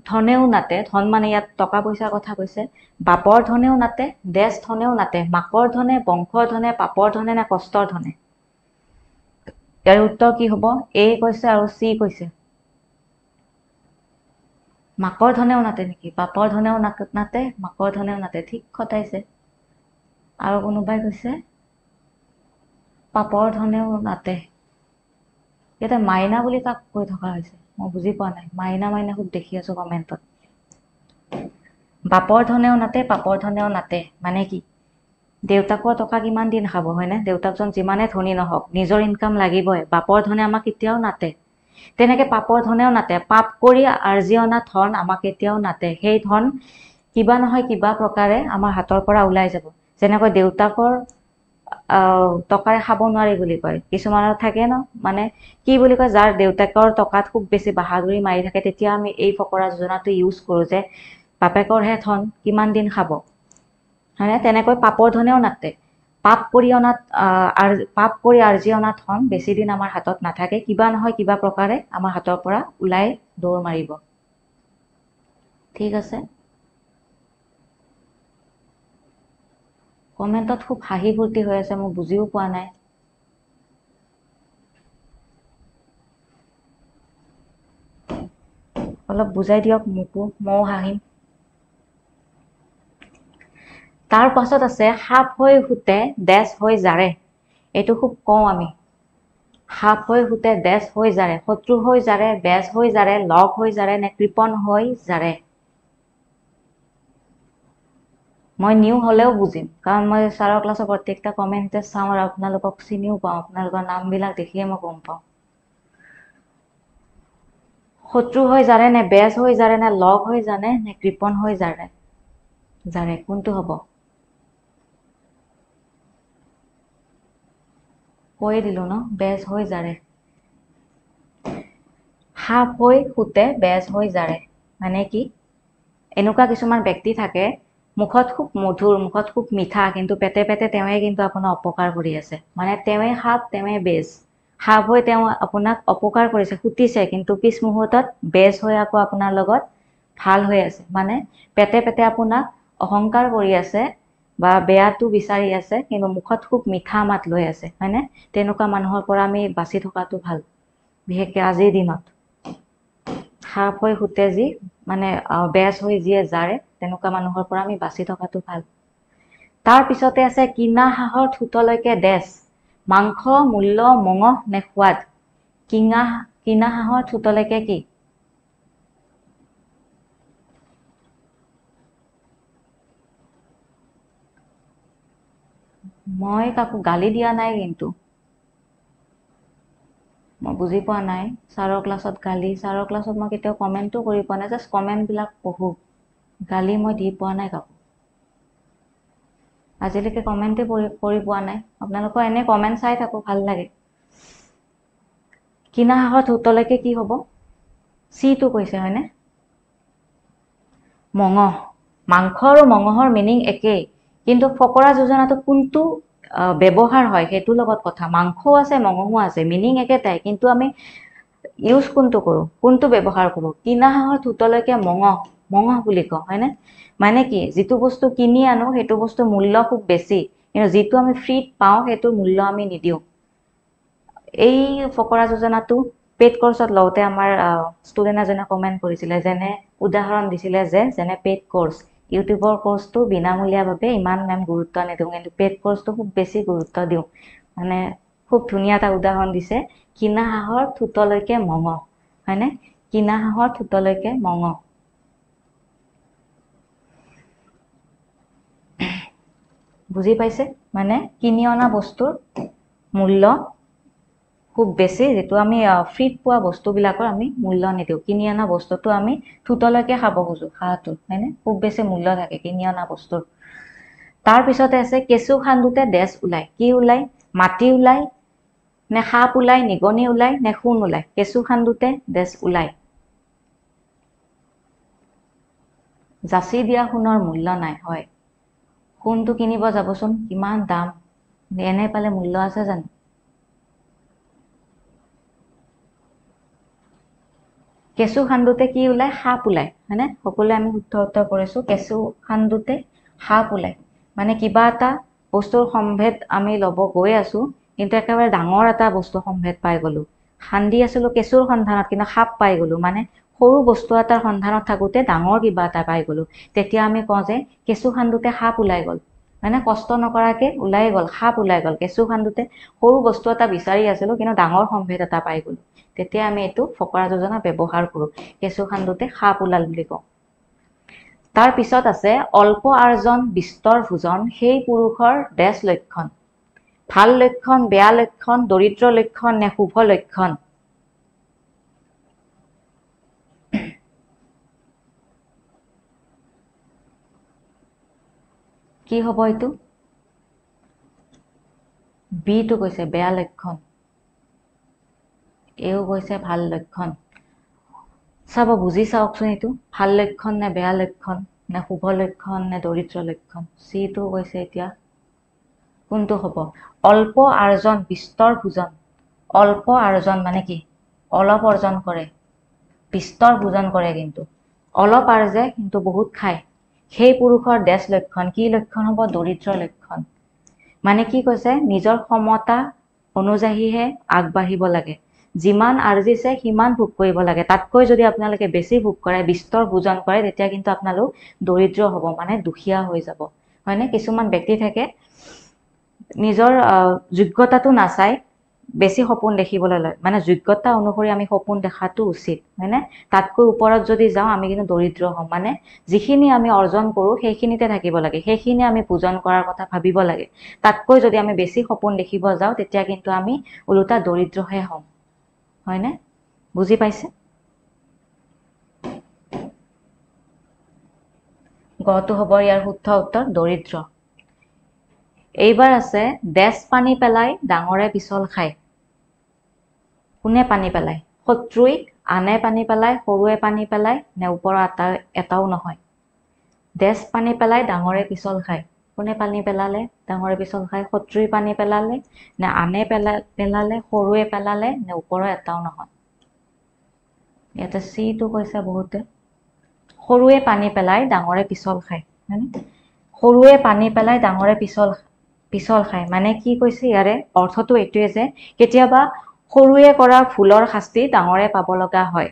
ধনেও নাতে ধন মানে ইয়াত টকা পইচাৰ কথা কৈছে বাপৰ ধনেও নাতে দেশ ধনেও নাতে মাকৰ ধনে বংশৰ ধনে পাপৰ ধনে নে কষ্টৰ ধনে ইয়াৰ উত্তৰ কি হ'ব এ কৈছে আৰু চি কৈছে মাকৰ ধনেও নাতে নেকি বাপৰ ধনেও নাতে মাকৰ ধনেও নাতে ঠিক খটাইছে আৰু কোনোবাই কৈছে পাপৰ ধনেও নাতে ইয়াতে মাইনা বুলি কাক কৈ থকা হৈছে মই বুজি পোৱা নাই মাইনা খুব দেখি আছো কমেণ্টত বাপৰ ধনেও নাতে পাপৰ ধনেও নাতে মানে কি দেউতাকৰ টকা কিমান দিন খাব হয়নে দেউতাকজন যিমানে ধনী নহওক নিজৰ ইনকাম লাগিবই বাপৰ ধনে আমাক কেতিয়াও নাতে তেনেকে পাপৰ ধনেও নাতে পাপ কৰি আৰ্জি অনা ধন আমাক কেতিয়াও নাতে সেই ধন কিবা নহয় কিবা প্ৰকাৰে আমাৰ হাতৰ পৰা ওলাই যাব যেনেকৈ দেউতাকৰ টকাৰে খাব নোৱাৰি বুলি কয় কিছুমানৰ থাকে ন মানে কি বুলি কয় যাৰ দেউতাকৰ টকাত খুব বেছি বাহাদুৰি মাৰি থাকে তেতিয়া আমি এই ফকৰা যোজনাটো ইউজ কৰোঁ যে বাপেকৰহে ধন কিমান দিন খাব হয়নে তেনেকৈ পাপৰ ধনেও নাতে পাপ কৰি আৰ্জি অনা ধন বেছি দিন আমাৰ হাতত নাথাকে কিবা নহয় কিবা প্ৰকাৰে আমাৰ হাতৰ পৰা ওলাই দৌৰ মাৰিব ঠিক আছে কমেণ্টত খুব হাঁহি ফূৰ্তি হৈ আছে মই বুজিও পোৱা নাই অলপ বুজাই দিয়ক মোকো ময়ো হাঁহিম তাৰ পাছত আছে সাপ হৈ ফুটে দেশ হৈ জাৰে এইটো খুব কওঁ আমি সাপ হৈ ফুটে দেশ হৈ জাৰে শত্ৰু হৈ জাৰে বেজ হৈ জাৰে লগ হৈ জাৰে নে কৃপণ হৈ জাৰে মই নিউ হলেও বুজিম কাৰণ মই ছাৰৰ ক্লাছৰ প্ৰত্যেকটা কমেণ্টে চাওঁ আৰু আপোনালোকক চিনিও পাওঁ আপোনালোকৰ নামবিলাক দেখিয়ে মই গম পাওঁ শত্ৰু হৈ জাৰে নে বেজ হৈ জাৰে নে লগ হৈ জানে নে কৃপণ হৈ জাৰে কোনটো হ'ব কৈ দিলো ন বেজ হৈ জাৰে সাপ হৈ ফুটে বেজ হৈ জাৰে মানে কি এনেকুৱা কিছুমান ব্যক্তি থাকে মুখত খুব মধুৰ মুখত খুব মিঠা কিন্তু পেটে পেটে তেওঁৱে কিন্তু আপোনাক অপকাৰ কৰি আছে মানে তেওঁৱে সাপ তেওঁৱে বেজ সাপ হৈ তেওঁ আপোনাক অপকাৰ কৰিছে ফুটিছে কিন্তু পিছ মুহূৰ্তত বেজ হৈ আকৌ আপোনাৰ লগত ভাল হৈ আছে মানে পেটে পেটে আপোনাক অহংকাৰ কৰি আছে বা বেয়াটো বিচাৰি আছে কিন্তু মুখত খুব মিঠা মাত লৈ আছে হয়নে তেনেকুৱা মানুহৰ পৰা আমি বাচি থকাটো ভাল বিশেষকৈ আজিৰ দিনত সাপ হৈ ফুটে যি মানে বেজ হৈ যিয়ে জাৰে তেনেকুৱা মানুহৰ পৰা আমি বাচি থকাটো ভাল তাৰ পিছতে আছে কিনা হাঁহৰ ঠোঁটলৈকে দেশ মাংস মূল্য মঙহ নে সোৱাদ কিনা হাঁহৰ ঠোঁটলৈকে কি মই কাকো গালি দিয়া নাই কিন্তু মই বুজি পোৱা নাই ছাৰৰ ক্লাছত গালি ছাৰৰ ক্লাছত মই কেতিয়াও কমেণ্টো কৰি পোৱা নাই জাষ্ট কমেণ্টবিলাক পঢ়োঁ গালি মই দি পোৱা নাই কাকো আজিলৈকে কমেণ্টে কৰি পোৱা নাই আপোনালোকৰ এনে কমেণ্ট চাই থাকোঁ ভাল লাগে কিনা হাঁহৰ ঠোঁটলৈকে কি হ'ব চিটো কৈছে হয়নে মঙহ মাংস আৰু মঙহৰ মিনিং একেই কিন্তু ফকৰা যোজনাটো কোনটো ব্যৱহাৰ হয় সেইটোৰ লগত কথা মাংসও আছে মঙহো আছে মিনিং একেটাই কিন্তু আমি ইউজ কোনটো কৰোঁ কোনটো ব্যৱহাৰ কৰোঁ কিনা হাঁহৰ ঠোঁটলৈকে মঙহ বুলি কওঁ হয়নে মানে কি যিটো বস্তু কিনি আনো সেইটো বস্তু মূল্য খুব বেছি কিন্তু যিটো আমি ফ্ৰীত পাওঁ সেইটো মূল্য আমি নিদিওঁ এই ফকৰা যোজনাটো পেড কোৰ্সত লওঁতে আমাৰ ষ্টুডেণ্ট এজনে কমেণ্ট কৰিছিলে যেনে উদাহৰণ দিছিলে যে যেনে পেড কোৰ্স ইউটিউবৰ কোৰ্সটো বিনামূলীয়াভাৱে ইমান মেম গুৰুত্ব নিদিওঁ কিন্তু পেড কোৰ্সটো খুব বেছি গুৰুত্ব দিওঁ মানে খুব ধুনীয়া এটা উদাহৰণ দিছে কিনা হাঁহৰ ঠোঁটলৈকে মঙহ হয়নে কিনা হাঁহৰ ঠোঁটলৈকে মঙহ বুজি পাইছে মানে কিনি অনা বস্তুৰ মূল্য খুব বেছি যেটো আমি ফ্ৰীত পোৱা বস্তুবিলাকৰ আমি মূল্য নিদিওঁ কিনি অনা বস্তুটো আমি ঠোঁটলৈকে খাব খুজো হাঁহটো হয়নে খুব বেছি মূল্য থাকে কিনি অনা বস্তুৰ তাৰ পিছতে আছে কেঁচু খান্দোতে দেশ ওলাই কি ওলাই মাটি ওলাই নে সাপ ওলাই নিগনি ওলাই নে খুন ওলাই কেঁচু খান্দোতে দেশ ওলাই জাচি দিয়া সোণৰ মূল্য নাই হয় সোণটো কিনিব যাবচোন কিমান দাম এনে পালে মূল্য আছে জানো কেঁচু খান্দোতে কি ওলাই সাপ ওলাই হয়নে সকলোৱে আমি শুদ্ধ উত্তৰ কৰিছো কেঁচু খান্দোতে সাপ ওলাই মানে কিবা এটা বস্তুৰ সম্ভেদ আমি ল'ব গৈ আছো কিন্তু একেবাৰে ডাঙৰ এটা বস্তু সম্ভেদ পাই গলো খান্দি আছিলো কেঁচুৰ সন্ধানত কিন্তু সাপ পাই গলো মানে সৰু বস্তু এটাৰ সন্ধানত থাকোতে ডাঙৰ কিবা এটা পাই গলো তেতিয়া আমি কওঁ যে কেঁচু খান্দোতে সাপ ওলাই গল মানে কষ্ট নকৰাকে ওলাই গল সাপ ওলাই গল কেঁচু খান্দোতে সৰু বস্তু এটা বিচাৰি আছিলো কিন্তু ডাঙৰ সম্ভেদ এটা পাই গলো তেতিয়া আমি এটো ফকৰা যোজনা ব্যৱহাৰ কৰো কেঁচু খান্দোতে সাপ ওলাল বুলি কওঁ তাৰ পিছত আছে অল্প আৰ্জন বিস্তৰ ভোজন সেই পুৰুষৰ দেশ লক্ষণ ভাল লক্ষণ বেয়া লক্ষণ দৰিদ্ৰ লক্ষণ নে শুভ লক্ষণ কি হ'ব এটো বি টো কৈছে বেয়া লক্ষণ এও কৈছে ভাল লক্ষণ চাব বুজি চাওকচোন এটো ভাল লক্ষণ নে বেয়া লক্ষণ নে শুভ লক্ষণ নে দৰিদ্ৰ লক্ষণ সি টো কৈছে এতিয়া কোনটো হ'ব অল্প আৰ্জন বিস্তৰ ভোজন অল্প আৰ্জন মানে কি অলপ অৰ্জন কৰে বিস্তৰ ভোজন কৰে কিন্তু অলপ আৰ্জে কিন্তু বহুত খায় সেই পুৰুষৰ দেশ লক্ষণ কি লক্ষণ হ'ব দৰিদ্ৰ লক্ষণ মানে কি কৈছে নিজৰ ক্ষমতা অনুযায়ীহে আগবাঢ়িব লাগে যিমান আৰ্জিছে সিমান ভোগ কৰিব লাগে তাতকৈ যদি আপোনালোকে বেছি ভোগ কৰে বিস্তৰ ভোজন কৰে তেতিয়া কিন্তু আপোনালোক দৰিদ্ৰ হ'ব মানে দুখীয়া হৈ যাব হয়নে কিছুমান ব্যক্তি থাকে নিজৰ যোগ্যতাটো নাচাই বেছি সপোন দেখিবলৈ লয় মানে যোগ্যতা অনুসৰি আমি সপোন দেখাটো উচিত হয়নে তাতকৈ ওপৰত যদি যাওঁ আমি কিন্তু দৰিদ্ৰ হ'ম মানে যিখিনি আমি অৰ্জন কৰো সেইখিনিতে থাকিব লাগে সেইখিনি আমি পূজন কৰাৰ কথা ভাবিব লাগে তাতকৈ যদি আমি বেছি সপোন দেখিব যাওঁ তেতিয়া কিন্তু আমি উলটা দৰিদ্ৰহে হ'ম হয়নে বুজি পাইছে গটো হ'ব ইয়াৰ শুদ্ধ উত্তৰ দৰিদ্ৰ এইবাৰ আছে দেশ পানী পেলাই ডাঙৰে পিছল খায় কোনে পানী পেলাই শত্ৰুই আনে পানী পেলাই সৰুৱে পানী পেলাই নে ওপৰৰ এটাও নহয় দেশ পানী পেলাই ডাঙৰে পিছল খায় কোনে পানী পেলালে ডাঙৰে পিছল খায় শত্ৰুই পানী পেলালে নে আনে পেলালে সৰুৱে পেলালে নে ওপৰৰ এটাও নহয় ইয়াতে সি টো কৈছে বহুতে সৰুৱে পানী পেলাই ডাঙৰে পিছল খায় হয়নে সৰুৱে পানী পেলাই ডাঙৰে পিছল খায় মানে কি কৈছে ইয়াৰে অৰ্থটো এইটোৱে যে কেতিয়াবা সৰুৱে কৰা ভুলৰ শাস্তি ডাঙৰে পাব লগা হয়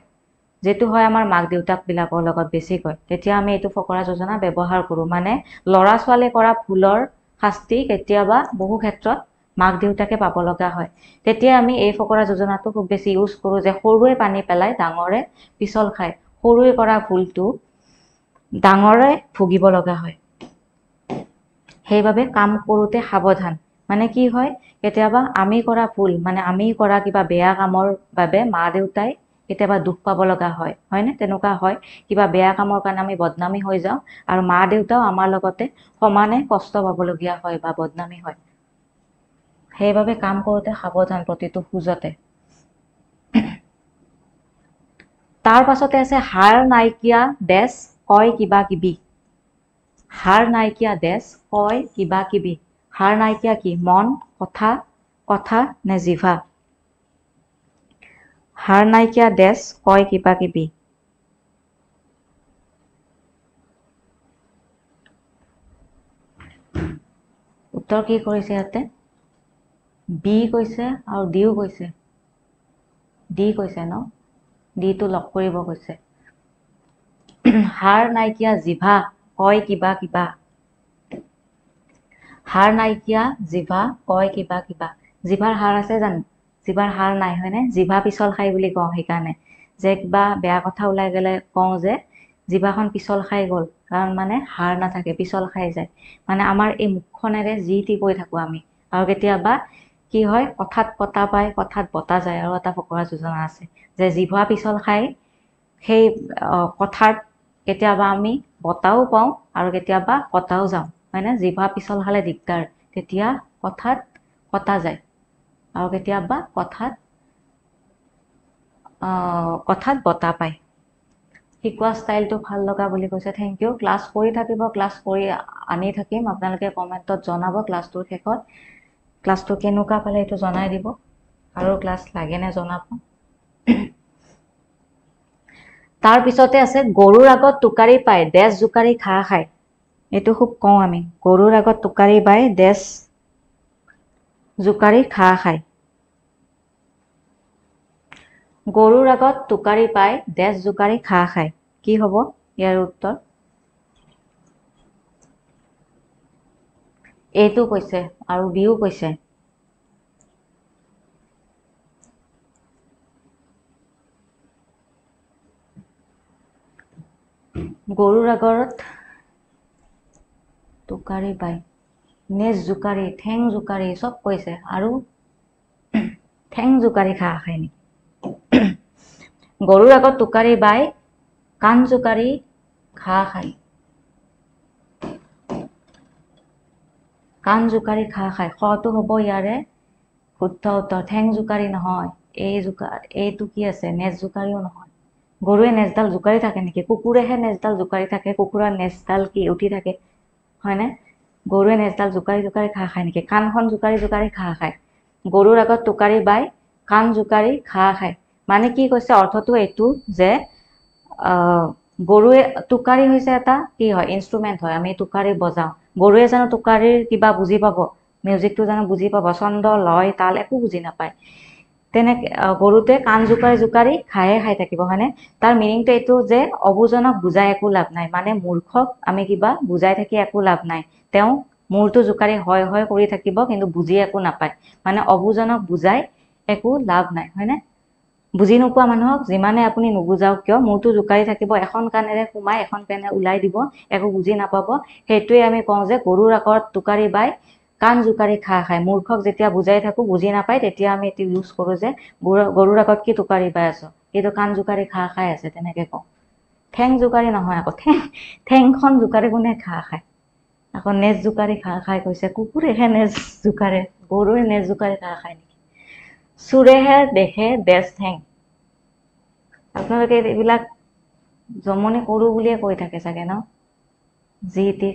যেটো হয় আমাৰ মাক দেউতাক বিলাকৰ লগত বেছিকৈ তেতিয়া আমি এইটো ফকৰা যোজনা ব্যৱহাৰ কৰো মানে লৰা ছোৱালী কৰা ভুলৰ শাস্তি কেতিয়াবা বহু ক্ষেত্ৰত মাক দেউতাকে পাব লগা হয় তেতিয়া আমি এই ফকৰা যোজনাটো খুব বেছি ইউজ কৰো যে সৰুৱে পানী পেলাই ডাঙৰে পিছল খায় সৰুৱে কৰা ভুলটো ডাঙৰে ভুগিব লগা হয় সেইবাবে কাম কৰোতে সাৱধান মানে কি হয় কেতিয়াবা আমি কৰা ভুল মানে আমি কৰা কিবা বেয়া কামৰ বাবে মা দেউতাই কেতিয়াবা দুখ পাব লগা হয় হয়নে তেনেকুৱা হয় কিবা বেয়া কামৰ কাৰণে আমি বদনামী হৈ যাওঁ আৰু মা দেউতাও আমাৰ লগতে সমানে কষ্ট পাবলগীয়া হয় বা বদনামী হয় সেইবাবে কাম কৰোতে সাৱধান প্ৰতিটো খোজতে তাৰ পাছতে আছে হাৰ নাইকিয়া দেশ কয় কিবা কিবি হাৰ নাইকিয়া দেশ কয় কিবা কিবি হাৰ নাইকিয়া কি মন কথা নে জিভা হাৰ নাইকিয়া দেশ কয় কিবা কিবি উত্তৰ কি কৰিছে ইয়াতে বি কৈছে আৰু ডিও কৈছে ডি কৈছে ন ডিটো লক কৰিব কৈছে হাড় নাইকিয়া জিভা কয় কিবা কিবা হাড় নাইকিয়া জিভা কয় কিবা কিবা জিভাৰ হাড় আছে জানো জিভাৰ হাড় নাই হয়নে জিভা পিছল খাই বুলি কওঁ সেইকাৰণে যে কিবা বেয়া কথা ওলাই গ'লে কওঁ যে জিভাখন পিছল খাই গ'ল কাৰণ মানে হাড় নাথাকে পিছল খাই যায় মানে আমাৰ এই মুখখনেৰে যি টি কৈ থাকো আমি আৰু কেতিয়াবা কি হয় কথাত পতা পায় কথাত বতা যায় আৰু এটা ফকৰা যোজনা আছে যে জিভা পিছল খাই সেই কথাত কেতিয়াবা আমি বতাও পাওঁ আৰু কেতিয়াবা কটাও যাওঁ হয়নে জিভা পিছল খালে দিগদাৰ তেতিয়া কথাত কটা যায় আৰু কেতিয়াবা কথাত বতা পায় শিকোৱা ষ্টাইলটো ভাল লগা বুলি কৈছে থেংক ইউ ক্লাছ কৰি থাকিব ক্লাছ কৰি আনি থাকিম আপোনালোকে কমেণ্টত জনাব ক্লাছটোৰ শেষত ক্লাছটো কেনেকুৱা পালে এইটো জনাই দিব আৰু ক্লাছ লাগে নে জনাব তাৰ পিছতে আছে গৰুৰ আগত টোকাৰি পায় দেশ জোকাৰি ঘাঁহ খায় এইটো খুব কওঁ আমি গৰুৰ আগত টোকাৰি পাই দেশ জোকাৰি ঘাঁহ খায় গৰুৰ আগত টোকাৰি পাই দেশ জোকাৰি ঘাঁহ খায় কি হ'ব ইয়াৰ উত্তৰ এইটো কৈছে আৰু বিও কৈছে গৰুৰ আগত টোকাৰি পাই নেজ জোকাৰি ঠেং জোকাৰি চব কৈছে আৰু ঠেং জোকাৰি ঘাঁহ খায় নেকি গৰুৰ আগত টোকাৰি বাই কাণ জোকাৰি ঘাঁহ খায় কাণ জোকাৰি ঘাঁহ খায় খটো হ'ব ইয়াৰে শুদ্ধ উত্তৰ ঠেং জোকাৰি নহয় এইটো কি আছে নেজ জোকাৰিও নহয় গৰুৱে নেজডাল জোকাৰি থাকে নেকি কুকুৰেহে নেজডাল জোকাৰি থাকে কুকুৰৰ নেজডাল কি উঠি থাকে হয়নে গৰুৱে নেজডাল জোকাৰি জোকাৰি ঘাঁহ খায় নেকি কাণখন জোকাৰি জোকাৰি ঘাঁহ খায় গৰুৰ আগত টোকাৰি বাই কাণ জোকাৰি ঘাঁহ খায় মানে কি কৈছে অৰ্থটো এইটো যে গৰুৱে টোকাৰি হৈছে এটা কি হয় ইনষ্ট্ৰুমেণ্ট হয় আমি টোকাৰি বজাওঁ গৰুৱে জানো টোকাৰিৰ কিবা বুজি পাব মিউজিকটো জানো বুজি পাব ছন্দ লয় তাল একো বুজি নাপায় তেনেকে গৰুতে কাণ জোকাৰি জোকাৰি ঘাঁহে খাই থাকিব হয়নে তাৰ মিনিংটো এইটো যে অবুজনক বুজাই একো লাভ নাই মানে মূৰ্খক আমি কিবা বুজাই থাকি একো লাভ নাই তেওঁ মূৰটো জোকাৰি হয় হয় কৰি থাকিব কিন্তু বুজি একো নাপায় মানে অবুজনক বুজাই একো লাভ নাই হয়নে বুজি নোপোৱা মানুহক যিমানে আপুনি নুবুজাওক কিয় মূৰটো জোকাৰি থাকিব এখন কাণেৰে সোমাই এখন কাণেৰে ওলাই দিব একো বুজি নাপাব সেইটোৱে আমি কওঁ যে গৰুৰ আগত টোকাৰি বাই কাণ জোকাৰি ঘাঁহ খায় মূৰ্খক যেতিয়া বুজাই থাকো বুজি নাপায় তেতিয়া আমি এইটো ইউজ কৰো যে গৰুৰ আগত কি টোকাৰি বাই আছো কিন্তু কাণ জোকাৰি ঘাঁহ খাই আছে তেনেকে কওঁ ঠেং জোকাৰি নহয় আকৌ ঠেংখন জোকাৰি কোনে ঘাঁহ খায় আকৌ নেজ জোকাৰি ঘাঁহ খাই কৈছে কুকুৰেহে নেজ জোকাৰে গৰুৱে নেজ জোকাৰি ঘাঁহ খায় নেকি চোৰেহে দেখে দেশ ঠেং আপোনালোকে এইবিলাক জমনি কৰো বুলিয়ে কৈ থাকে চাগে ন যি টি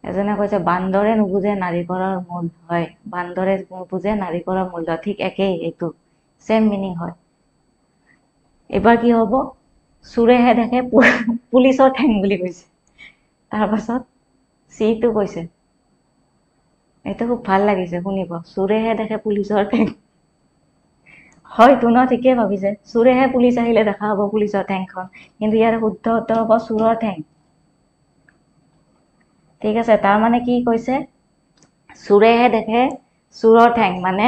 এজনে কৈছে বান্দৰে নুবুজে নাৰিকলৰ মূল হয় বান্দৰে নুবুজে নাৰিকলৰ মূল্য ঠিক একেই এইটো সেম মিনিং হয় এবাৰ কি হ'ব চোৰেহে দেখে পুলিচৰ ঠেং বুলি কৈছে তাৰ পাছত চিটো কৈছে এইটো খুব ভাল লাগিছে শুনিব চোৰেহে দেখে পুলিচৰ ঠেং হয়তো ন ঠিকেই ভাবিছে চোৰেহে পুলিচ আহিলে দেখা হ'ব পুলিচৰ ঠেংখন কিন্তু ইয়াৰ শুদ্ধ উত্তৰ হ'ব চোৰৰ ঠেং ঠিক আছে তাৰ মানে কি কৈছে চোৰেহে দেখে চোৰৰ ঠেং মানে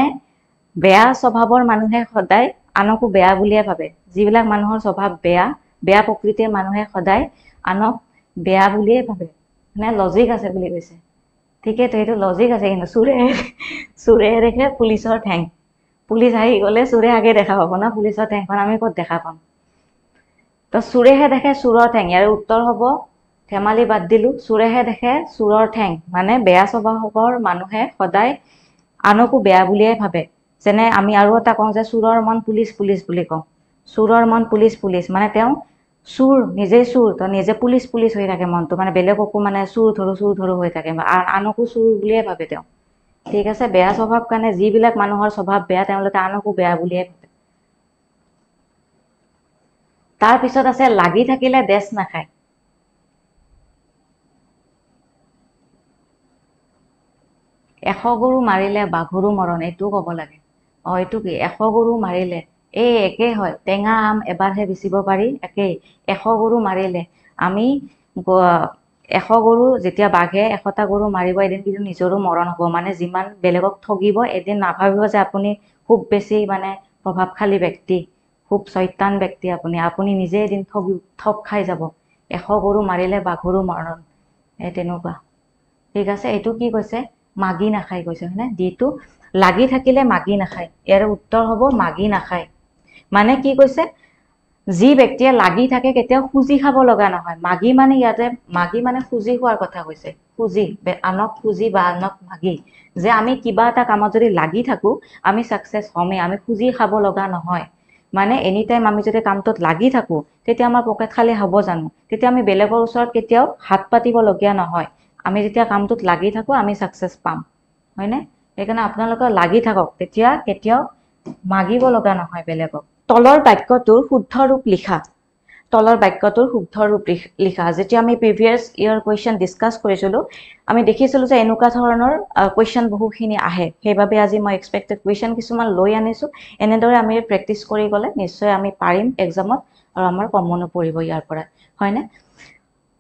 বেয়া স্বভাৱৰ মানুহে সদায় আনকো বেয়া বুলিয়ে ভাবে যিবিলাক মানুহৰ স্বভাৱ বেয়া প্ৰকৃতিৰ মানুহে সদায় আনক বেয়া বুলিয়ে ভাবে মানে লজিক আছে বুলি কৈছে ঠিকেইতো এইটো লজিক আছে কিন্তু চোৰেহে দেখে পুলিচৰ ঠেং পুলিচ আহি গ'লে চোৰে আগে দেখা পাব না পুলিচৰ ঠেংখন আমি ক'ত দেখা পাম তো চোৰেহে দেখে চোৰৰ ঠেং ইয়াৰ উত্তৰ হ'ব ধেমালি বাদ দিলো চোৰেহে দেখে চোৰৰ ঠেং মানে বেয়া স্বভাৱৰ মানুহে সদায় আনকো বেয়া বুলিয়ে ভাবে যেনে আমি আৰু এটা কওঁ যে চোৰৰ মন পুলিচ পুলিচ বুলি কওঁ চোৰৰ মন পুলিচ পুলিচ মানে তেওঁ চোৰ নিজেই চোৰ তো নিজে পুলিচ পুলিচ হৈ থাকে মনটো মানে বেলেগকো মানে চোৰ ধৰো হৈ থাকে আনকো চোৰ বুলিয়ে ভাবে তেওঁ ঠিক আছে বেয়া স্বভাৱ কাৰণে যিবিলাক মানুহৰ স্বভাৱ বেয়া তেওঁলোকে আনকো বেয়া বুলিয়ে ভাবে তাৰ পিছত আছে লাগি থাকিলে দেশ নাখায় 100 গৰু মাৰিলে বাঘৰো মৰণ, এইটো ক'ব লাগে। এইটো কি 100 গৰু মাৰিলে, একেই হয়, টেঙা আম এবাৰহে বেচিব পাৰি, একেই 100 গৰু মাৰিলে আমি 100 গৰু যেতিয়া বাঘে 100টা গৰু মাৰিব এদিন কিন্তু নিজৰো মৰণ হ'ব। মানে যিমান বেলেগক ঠগিব এদিন নাভাবিব যে আপুনি খুব বেছি মানে প্ৰভাৱশালী ব্যক্তি, খুব চৈতান ব্যক্তি, আপুনি নিজে এদিন ঠগ খাই যাব। 100 গৰু মাৰিলে বাঘৰো মৰণ, তেনেকুৱা। ঠিক আছে, এইটো কি কৈছে? মাগি নাখায় কৈছে, হয়নে? ডিটো লাগি থাকিলে মাগি নাখায়, ইয়াৰ উত্তৰ হ'ব মাগি নাখায়। মানে কি কৈছে? যি ব্যক্তিয়ে লাগি থাকে কেতিয়াও খুজি খাব লগা নহয়। মাগি মানে ইয়াতে মাগি মানে খুজি খোৱাৰ কথা কৈছে, খুজি, আনক খুজি বা আনক মাগি। যে আমি কিবা এটা কামত যদি লাগি থাকো আমি ছাকচেছ হমেই, আমি খুজি খাব লগা নহয়। মানে এনি টাইম আমি যদি কামটোত লাগি থাকো তেতিয়া আমাৰ পকেট খালী হ'ব জানো? তেতিয়া আমি বেলেগৰ ওচৰত কেতিয়াও হাত পাতিবলগীয়া নহয়। আমি যেতিয়া কামটোত লাগি থাকো আমি ছাকচেছ পাম, হয়নে? সেইকাৰণে আপোনালোকে লাগি থাকক, তেতিয়া কেতিয়াও মাগিব লগা নহয় বেলেগক। তলৰ বাক্যটোৰ শুদ্ধ ৰূপ লিখা। তলৰ বাক্যটোৰ শুদ্ধ ৰূপ লিখা। যেতিয়া আমি প্ৰিভিয়াছ ইয়াৰ কুৱেশ্যন ডিছকাছ কৰিছিলোঁ আমি দেখিছিলোঁ যে এনেকুৱা ধৰণৰ কুৱেশ্যন বহুখিনি আহে। সেইবাবে আজি মই এক্সপেক্টেড কুৱেশ্যন কিছুমান লৈ আনিছোঁ। এনেদৰে আমি প্ৰেক্টিছ কৰি গ'লে নিশ্চয় আমি পাৰিম এক্সামত, আৰু আমাৰ কমনো পৰিব ইয়াৰ পৰা, হয়নে?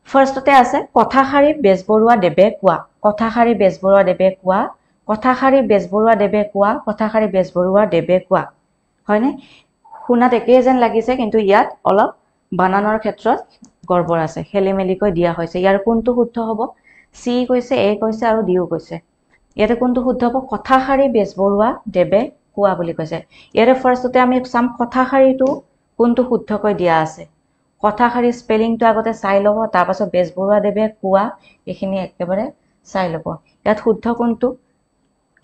ফাৰ্ষ্টতে আছে কথাষাৰি বেজবৰুৱা দেৱে কোৱা। কথাষাৰি বেজবৰুৱা দেৱে কোৱা, কথাষাৰি বেজবৰুৱা দেৱে কোৱা, কথাষাৰি বেজবৰুৱা দেৱে কোৱা, হয়নে? শুনাত একেই যেন লাগিছে কিন্তু ইয়াত অলপ বানানৰ ক্ষেত্ৰত গড়বড় আছে, খেলি মেলিকৈ দিয়া হৈছে। ইয়াৰ কোনটো শুদ্ধ হ'ব? চি কৈছে, এ কৈছে আৰু ডিও কৈছে। ইয়াতে কোনটো শুদ্ধ হ'ব? কথাষাৰি বেজবৰুৱা দেৱে কোৱা বুলি কৈছে। ইয়াতে ফাৰ্ষ্টতে আমি চাম কথাষাৰিটো কোনটো শুদ্ধকৈ দিয়া আছে। কথাষাৰি স্পেলিংটো আগতে চাই ল'ব, তাৰপাছত বেজবৰুৱা দেৱে কোৱা এইখিনি একেবাৰে চাই ল'ব। ইয়াত শুদ্ধ কোনটো?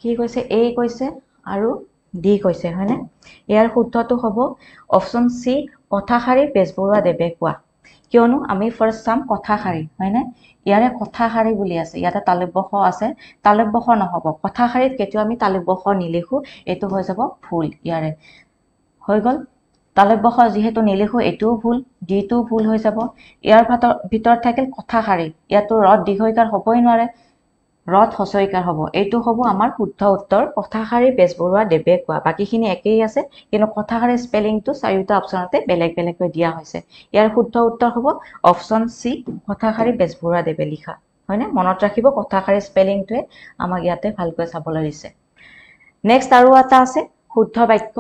কি কৈছে? এ কৈছে আৰু ডি কৈছে, হয়নে? ইয়াৰ শুদ্ধটো হ'ব অপশ্যন চি, কথাষাৰি বেজবৰুৱা দেৱে কোৱা। কিয়নো আমি ফাৰ্ষ্ট চাম কথাষাৰি, হয়নে? ইয়াৰে কথাষাৰি বুলি আছে, ইয়াতে তালব্য শ আছে, তালব্য শ নহ'ব। কথাষাৰিত কেতিয়াও আমি তালব্য শ নিলিখো, এইটো হৈ যাব ভুল। ইয়াৰে হৈ গ'ল। তালব্য শ যিহেতু নিলিখো এইটোও ভুল, ডিটোও ভুল হৈ যাব। ইয়াৰ ভিতৰত থাকিল কথাষাৰি, ইয়াতো ৰদ দীৰ্ঘইকাৰ হ'বই নোৱাৰে, ৰদ হস্ৰইকাৰ হ'ব। এইটো হ'ব আমাৰ শুদ্ধ উত্তৰ, কথাষাৰি বেজবৰুৱা দেৱে কোৱা। বাকীখিনি একেই আছে কিন্তু কথাষাৰি স্পেলিংটো চাৰিওটা অপশ্যনতে বেলেগ বেলেগকৈ দিয়া হৈছে। ইয়াৰ শুদ্ধ উত্তৰ হ'ব অপশ্যন চি, কথাষাৰি বেজবৰুৱা দেৱে লিখা, হয়নে? মনত ৰাখিব, কথাষাৰি স্পেলিংটোৱে আমাক ইয়াতে ভালকৈ চাবলৈ দিছে। নেক্সট আৰু এটা আছে শুদ্ধ বাক্য।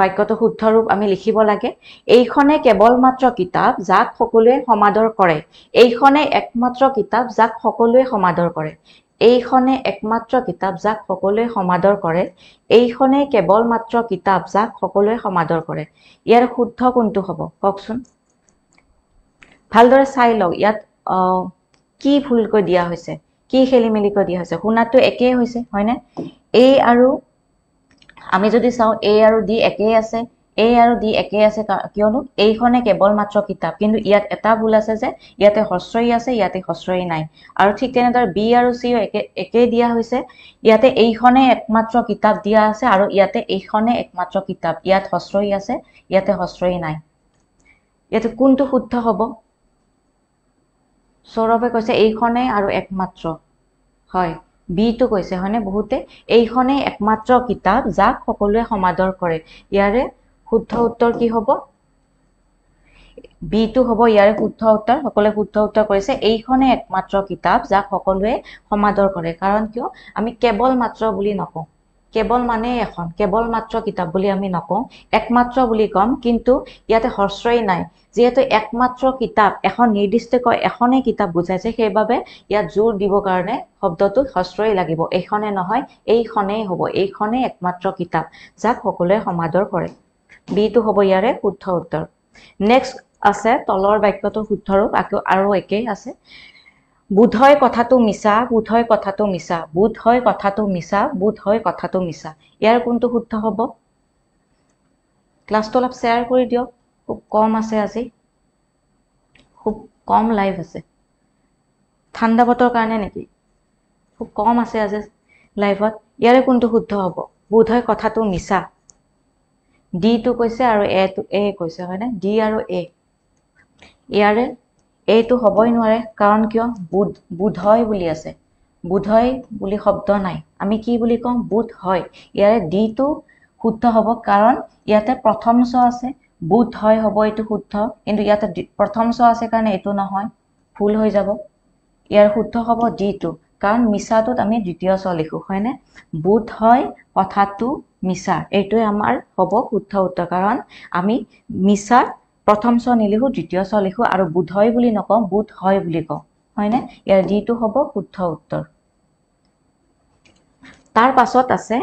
বাক্যটো শুদ্ধ ৰূপ আমি লিখিব লাগে। এইখনে কেৱল মাত্ৰ কিতাপ যাক সকলোৱে সমাদৰ কৰে। এইখনে একমাত্ৰ কিতাপ যাক সকলোৱে সমাদৰ কৰে। এইখনে একমাত্ৰ কিতাপ যাক সকলোৱে সমাদৰ কৰে। এইখনে কেৱল মাত্ৰ কিতাপ যাক সকলোৱে সমাদৰ কৰে। ইয়াৰ শুদ্ধ কোনটো হ'ব কওকচোন? ভালদৰে চাই লওক ইয়াত কি ভুলকৈ দিয়া হৈছে, কি খেলি মেলিকৈ দিয়া হৈছে। শুনাটো একেই হৈছে, হয়নে? এ আৰু আমি যদি চাওঁ এ আৰু ডি একেই আছে, এ আৰু ডি একেই আছে, কিয়নো এইখনে কেৱল মাত্ৰ কিতাপ, কিন্তু ইয়াত এটা ভুল আছে যে ইয়াতে হস্ৰই আছে, ইয়াতে হস্ৰই নাই। আৰু ঠিক তেনেদৰে বি আৰু চিও একেই দিয়া হৈছে। ইয়াতে এইখনে একমাত্ৰ কিতাপ দিয়া আছে আৰু ইয়াতে এইখনে একমাত্ৰ কিতাপ, ইয়াত হস্ৰই আছে, ইয়াতে হস্ৰই নাই। ইয়াতে কোনটো শুদ্ধ হ'ব? সৌৰভে কৈছে এইখনে আৰু একমাত্ৰ, হয় বিটো কৈছে, হয়নে? বহুতে এইখনে একমাত্ৰ কিতাপ যাক সকলোৱে সমাদৰ কৰে। ইয়াৰে শুদ্ধ উত্তৰ কি হ'ব? বিটো হ'ব ইয়াৰে শুদ্ধ উত্তৰ। সকলোৱে শুদ্ধ উত্তৰ কৰিছে, এইখনে একমাত্ৰ কিতাপ যাক সকলোৱে সমাদৰ কৰে। কাৰণ কিয়? আমি কেৱল মাত্ৰ বুলি নকওঁ, কেৱল মানে এখন, কেৱল মাত্ৰ কিতাপ বুলি আমি নকওঁ, একমাত্ৰ বুলি ক'ম, কিন্তু ইয়াতে হস্ৰই নাই। যিহেতু একমাত্ৰ কিতাপ, এখন নিৰ্দিষ্টকৈ এখনেই কিতাপ বুজাইছে, সেইবাবে ইয়াত জোৰ দিবৰ কাৰণে শব্দটো হস্ৰই লাগিব। এইখনে নহয়, এইখনেই হ'ব, এইখনেই একমাত্ৰ কিতাপ যাক সকলোৱে সমাদৰ কৰে। বিটো হ'ব ইয়াৰে শুদ্ধ উত্তৰ। নেক্সট আছে তলৰ বাক্যটোৰ শুদ্ধ ৰূপ, আৰু একেই আছে। বোধ হয় কথাটো মিছা, বোধ হয় কথাটো মিছা, বোধ হয় কথাটো মিছা, বোধ হয় কথাটো মিছা। ইয়াৰ কোনটো শুদ্ধ হ'ব? ক্লাছটো অলপ শ্বেয়াৰ কৰি দিয়ক, খুব কম আছে আজি, খুব কম লাইভ আছে। ঠাণ্ডা বতৰ কাৰণে নেকি? খুব কম আছে আজি লাইভত। ইয়াৰে কোনটো শুদ্ধ হ'ব? বোধ হয় কথাটো মিছা। ডিটো কৈছে আৰু এ কৈছে, হয়নে? ডি আৰু এ। ইয়াৰে এইটো হ'বই নোৱাৰে, কাৰণ কিয়? বোধ হয় বুলি আছে, বোধহয় বুলি শব্দ নাই আমি কি বুলি কম বোধ হয় ইয়াৰে ডিটো শুদ্ধ হ'ব কাৰণ ইয়াতে প্ৰথম ছ আছে বোধ হয় হ'ব এটো শুদ্ধ কিন্তু ইয়াতে প্ৰথম ছ আছে কাৰণে এটো নহয় ভুল হৈ যাব ইয়াৰ শুদ্ধ হ'ব ডিটো কাৰণ মিছাটোত আমি দ্বিতীয় ছ লিখো হয়নে বোধ হয় কথাটো মিছা এইটোৱে আমাৰ হ'ব শুদ্ধ উত্তৰ কাৰণ আমি মিছা প্ৰথম ছ নিলিখো দ্বিতীয় ছ লিখো আৰু বোধ হয় বুলি নকওঁ বোধ হয় বুলি কওঁ হয়নে ইয়াৰ ডিটো হ'ব শুদ্ধ উত্তৰ তাৰ পাছত আছে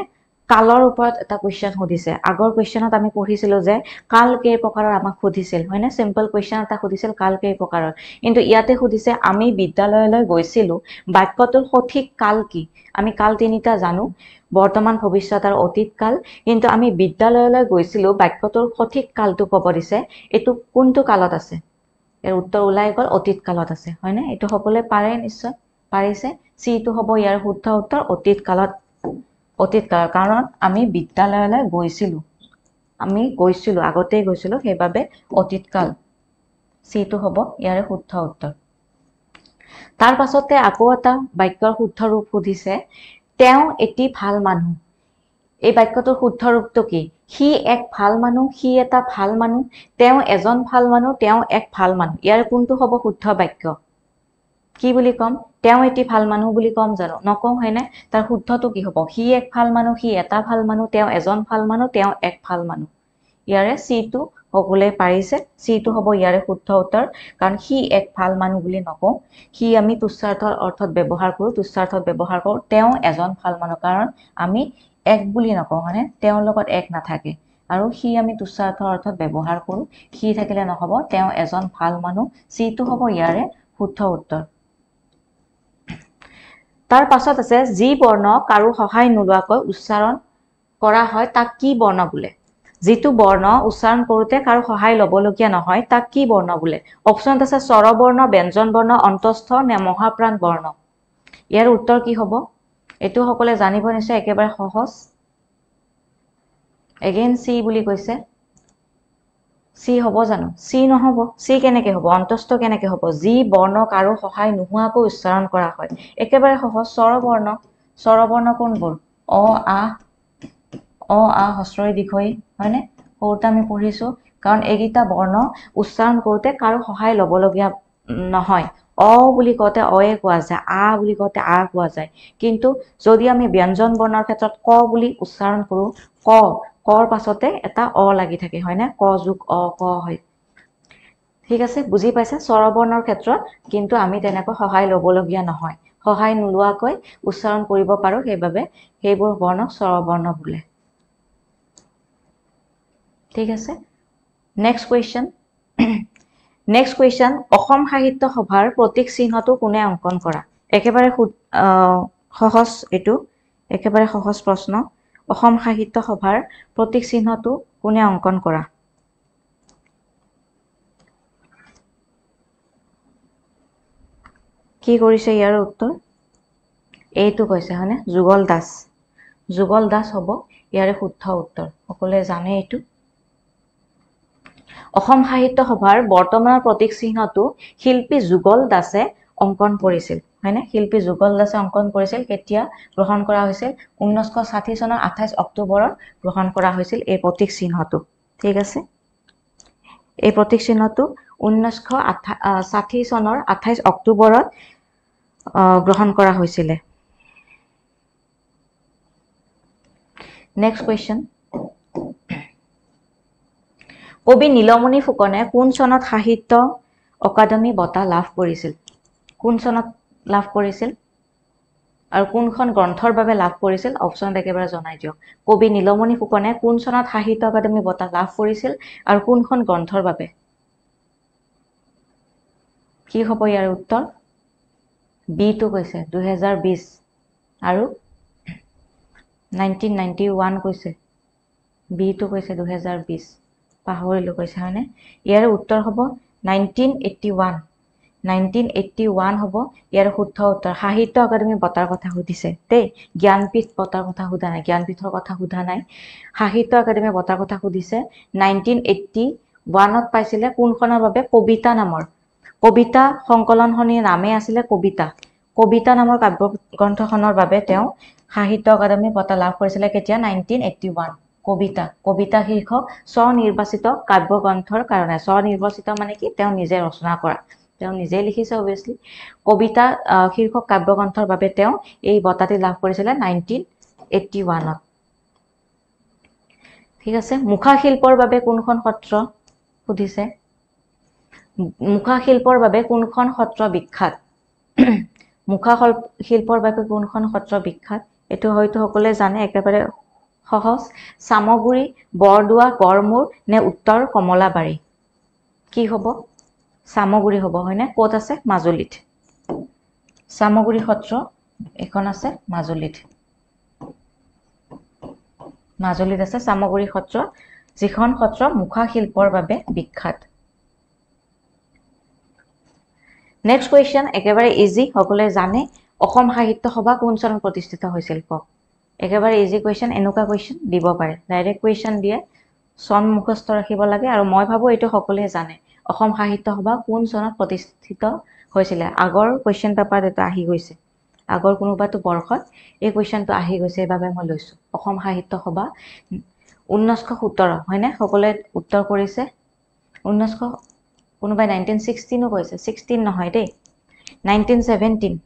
কালৰ ওপৰত এটা কোৱেশ্চন সুধিছে আগৰ কোৱেশ্চনত আমি পঢ়িছিলো যে কাল কেই প্ৰকাৰৰ আমাক সুধিছিল হয়নে সিম্পল কোৱেশ্চন এটা সুধিছিল কাল কেই প্ৰকাৰৰ কিন্তু ইয়াতে সুধিছে আমি বিদ্যালয়লৈ গৈছিলো বাক্যটোৰ সঠিক কাল কি আমি কাল তিনিটা জানো বৰ্তমান ভৱিষ্যত আৰু অতীত কাল কিন্তু আমি বিদ্যালয়লৈ গৈছিলো বাক্যটোৰ সঠিক কালটো ক'ব দিছে এটো কোনটো কালত আছে এৰ উত্তৰ ওলাই গ'ল অতীত কালত আছে হয়নে এটো সকলোৱে পাৰে নিশ্চয় পাৰিছে সি টো হ'ব ইয়াৰ শুদ্ধ উত্তৰ অতীত কালত অতীত কাল কাৰণ আমি বিদ্যালয়লৈ গৈছিলো আগতে গৈছিলো সেইবাবে অতীত কাল সি টো হ'ব ইয়াৰ শুদ্ধ উত্তৰ তাৰ পাছতে আকৌ এটা বাক্যৰ শুদ্ধ ৰূপ সুধিছে তেওঁ এটি ভাল মানুহ এই বাক্যটোৰ শুদ্ধ ৰূপটো কি হি এক ভাল মানুহ হি এটা ভাল মানুহ তেওঁ এজন ভাল মানুহ তেওঁ এক ভাল মানুহ ইয়াৰ কোনটো হ'ব শুদ্ধ বাক্য কি বুলি কম তেওঁ এটি ভাল মানুহ বুলি কম জানো নকওঁ হয়নে তাৰ শুদ্ধটো কি হ'ব হি এক ভাল মানুহ হি এটা ভাল মানুহ তেওঁ এজন ভাল মানুহ তেওঁ এক ভাল মানুহ ইয়াৰে সি টো সকলোৱে পাৰিছে সি টো হ'ব ইয়াৰে শুদ্ধ উত্তৰ কাৰণ হি এক ভাল মানুহ বুলি নকওঁ হি আমি তুচ্ছাৰ্থৰ অৰ্থত ব্যৱহাৰ কৰো তেওঁ এজন ভাল মানুহ কাৰণ আমি এক বুলি নকওঁ মানে তেওঁৰ লগত এক নাথাকে আৰু হি আমি তুচ্ছাৰ্থৰ অৰ্থত ব্যৱহাৰ কৰো হি থাকিলে নহব তেওঁ এজন ভাল মানুহ সি টো হ'ব ইয়াৰে শুদ্ধ উত্তৰ তাৰ পাছত আছে যি বৰ্ণ কাৰো সহায় নোলোৱাকৈ উচ্চাৰণ কৰা হয় তাক কি বৰ্ণ বোলে যেটো বৰ্ণ উচ্চাৰণ কৰোতে কাৰো সহায় লবলগীয়া নহয় তাক কি বৰ্ণ বোলে অপচনত আছে স্বৰবৰ্ণ ব্যঞ্জন বৰ্ণ অন্তস্থ নে মহাপ্ৰাণ বৰ্ণ ইয়াৰ উত্তৰ কি হ'ব এটো সকলে জানিব নিশ্চয় একেবাৰে সহজ এগেইন সি বুলি কৈছে সি হ'ব জানো সি নহব সি কেনেকে হ'ব অন্তস্থ কেনেকে হ'ব যি বৰ্ণ কাৰো সহায় নোহোৱাকৈ উচ্চাৰণ কৰা হয় একেবাৰে সহজ স্বৰবৰ্ণ কোনবোৰ অ আ হস্ৰই দীঘই হয়নে সৰুতে আমি পঢ়িছো কাৰণ এইকেইটা বৰ্ণ উচ্চাৰণ কৰোতে কাৰো সহায় লবলগীয়া নহয় অ বুলি কওঁতে অয়ে কোৱা যায় আ বুলি কওঁতে আ কোৱা যায় কিন্তু যদি আমি ব্যঞ্জন বৰ্ণৰ ক্ষেত্ৰত ক বুলি উচ্চাৰণ কৰো কৰ পাছতে এটা অ লাগি থাকে হয়নে ক যোগ অ ক হয় ঠিক আছে বুজি পাইছা স্বৰবৰ্ণৰ ক্ষেত্ৰত কিন্তু আমি তেনেকৈ সহায় লবলগীয়া নহয় সহায় নোলোৱাকৈ উচ্চাৰণ কৰিব পাৰো সেইবাবে সেইবোৰ বৰ্ণক স্বৰবৰ্ণ বোলে ঠিক আছে নেক্সট কুৱেশ্চন অসম সাহিত্য সভাৰ প্ৰতীক চিহ্নটো কোনে অংকন কৰা একেবাৰে সহজ এটো একেবাৰে সহজ প্ৰশ্ন অসম সাহিত্য সভাৰ প্ৰতীক চিহ্নটো কোনে অংকন কৰা কি কৰিছে ইয়াৰ উত্তৰ এইটো কৈছে হয়নে যুগল দাস হ'ব ইয়াৰে শুদ্ধ উত্তৰ সকলোৱে জানে এইটো অসম সাহিত্য সভাৰ বৰ্তমানৰ প্ৰতীক চিহ্নটো শিল্পী যুগল দাসে অংকন কৰিছিল হয়নে শিল্পী যুগল দাসে অংকন কৰিছিল কেতিয়া গ্ৰহণ কৰা হৈছিল 1960 চনৰ 28 অক্টোবৰত গ্ৰহণ কৰা হৈছিল এই প্ৰতীক চিহ্নটো ঠিক আছে এই প্ৰতীক চিহ্নটো 1960 চনৰ 28 অক্টোবৰত গ্ৰহণ কৰা হৈছিল নেক্সট কোৱেশ্চন কবি নীলমণি ফুকনে কোন চনত সাহিত্য অকাডেমি বঁটা লাভ কৰিছিল কোন চনত লাভ কৰিছিল আৰু কোনখন গ্ৰন্থৰ বাবে লাভ কৰিছিল অপচন একেবাৰে জনাই দিয়ক কবি নীলমণি ফুকনে কোন চনত সাহিত্য অকাডেমি বঁটা লাভ কৰিছিল আৰু কোনখন গ্ৰন্থৰ বাবে কি হ'ব ইয়াৰ উত্তৰ বি টো কৈছে 2020 আৰু 1991 কৈছে বি টো কৈছে 2020 পাহৰিলো কৈছে হয়নে ইয়াৰ উত্তৰ হ'ব 1981 হ'ব ইয়াৰ শুদ্ধ উত্তৰ সাহিত্য অকাডেমি বঁটাৰ কথা সুধিছে দেই জ্ঞানপীঠ বঁটাৰ কথা সোধা নাই জ্ঞানপীঠৰ কথা সোধা নাই সাহিত্য অকাডেমি বঁটাৰ কথা সুধিছে 1981ত পাইছিলে কোনখনৰ বাবে কবিতা নামৰ কবিতা সংকলনখনিৰ নামে আছিলে কবিতা কবিতা নামৰ কাব্যগ্ৰন্থখনৰ বাবে তেওঁ সাহিত্য অকাডেমি বঁটা লাভ কৰিছিলে কেতিয়া 1981 কবিতা শীৰ্ষক স্বনিৰ্বাচিত কাব্যগ্ৰন্থৰ কাৰণে স্বনিৰ্বাচিত মানে কি তেওঁ নিজে ৰচনা কৰা তেওঁ নিজে লিখিছে অবভিয়াসলি কবিতা শীৰ্ষক কাব্যগ্ৰন্থৰ বাবে তেওঁ এই বঁটাটি লাভ কৰিছিলে 1981 ঠিক আছে মুখা শিল্পৰ বাবে কোনখন সত্ৰ সুধিছে মুখা শিল্পৰ বাবে কোনখন সত্ৰ বিখ্যাত মুখা শিল্পৰ বাবে কোনখন সত্ৰ বিখ্যাত এটো হয়তো সকলে জানে একেবাৰে সহজ সামগুৰি বৰদুৱা গড়মুৰ নে উত্তৰ কমলাবাৰী কি হ'ব সামগুৰি হ'ব হয়নে ক'ত আছে মাজুলীত সামগুৰি সত্ৰ এখন আছে মাজুলীত আছে সামগুৰি সত্ৰ যিখন সত্ৰ মুখা শিল্পৰ বাবে বিখ্যাত নেক্সট কোৱেশ্চন একেবাৰে ইজি সকলে জানে অসম সাহিত্য সভা কোন চনত প্ৰতিষ্ঠিত হৈছিল কক একেবাৰে ইজি কোৱেশ্চন এনেকুৱা কোৱেশ্চন দিব পাৰে ডাইৰেক্ট কোৱেশ্চন দিয়ে সন মুখস্থ ৰাখিব লাগে আৰু মই ভাবো এটো সকলে জানে অসম সাহিত্য সভা কোন চনত প্ৰতিষ্ঠিত হৈছিল আগৰ কোৱেশ্চন পেপাৰ এটা আহি গৈছে আগৰ কোনোবাটো বৰ্ষত এই কোৱেশ্চনটো আহি গৈছে বাবে মই লৈছো অসম সাহিত্য সভা 1917 হয়নে সকলে উত্তৰ কৰিছে 1900 কোনোবাই 1916 কৈছে 16 নহয় দেই 1917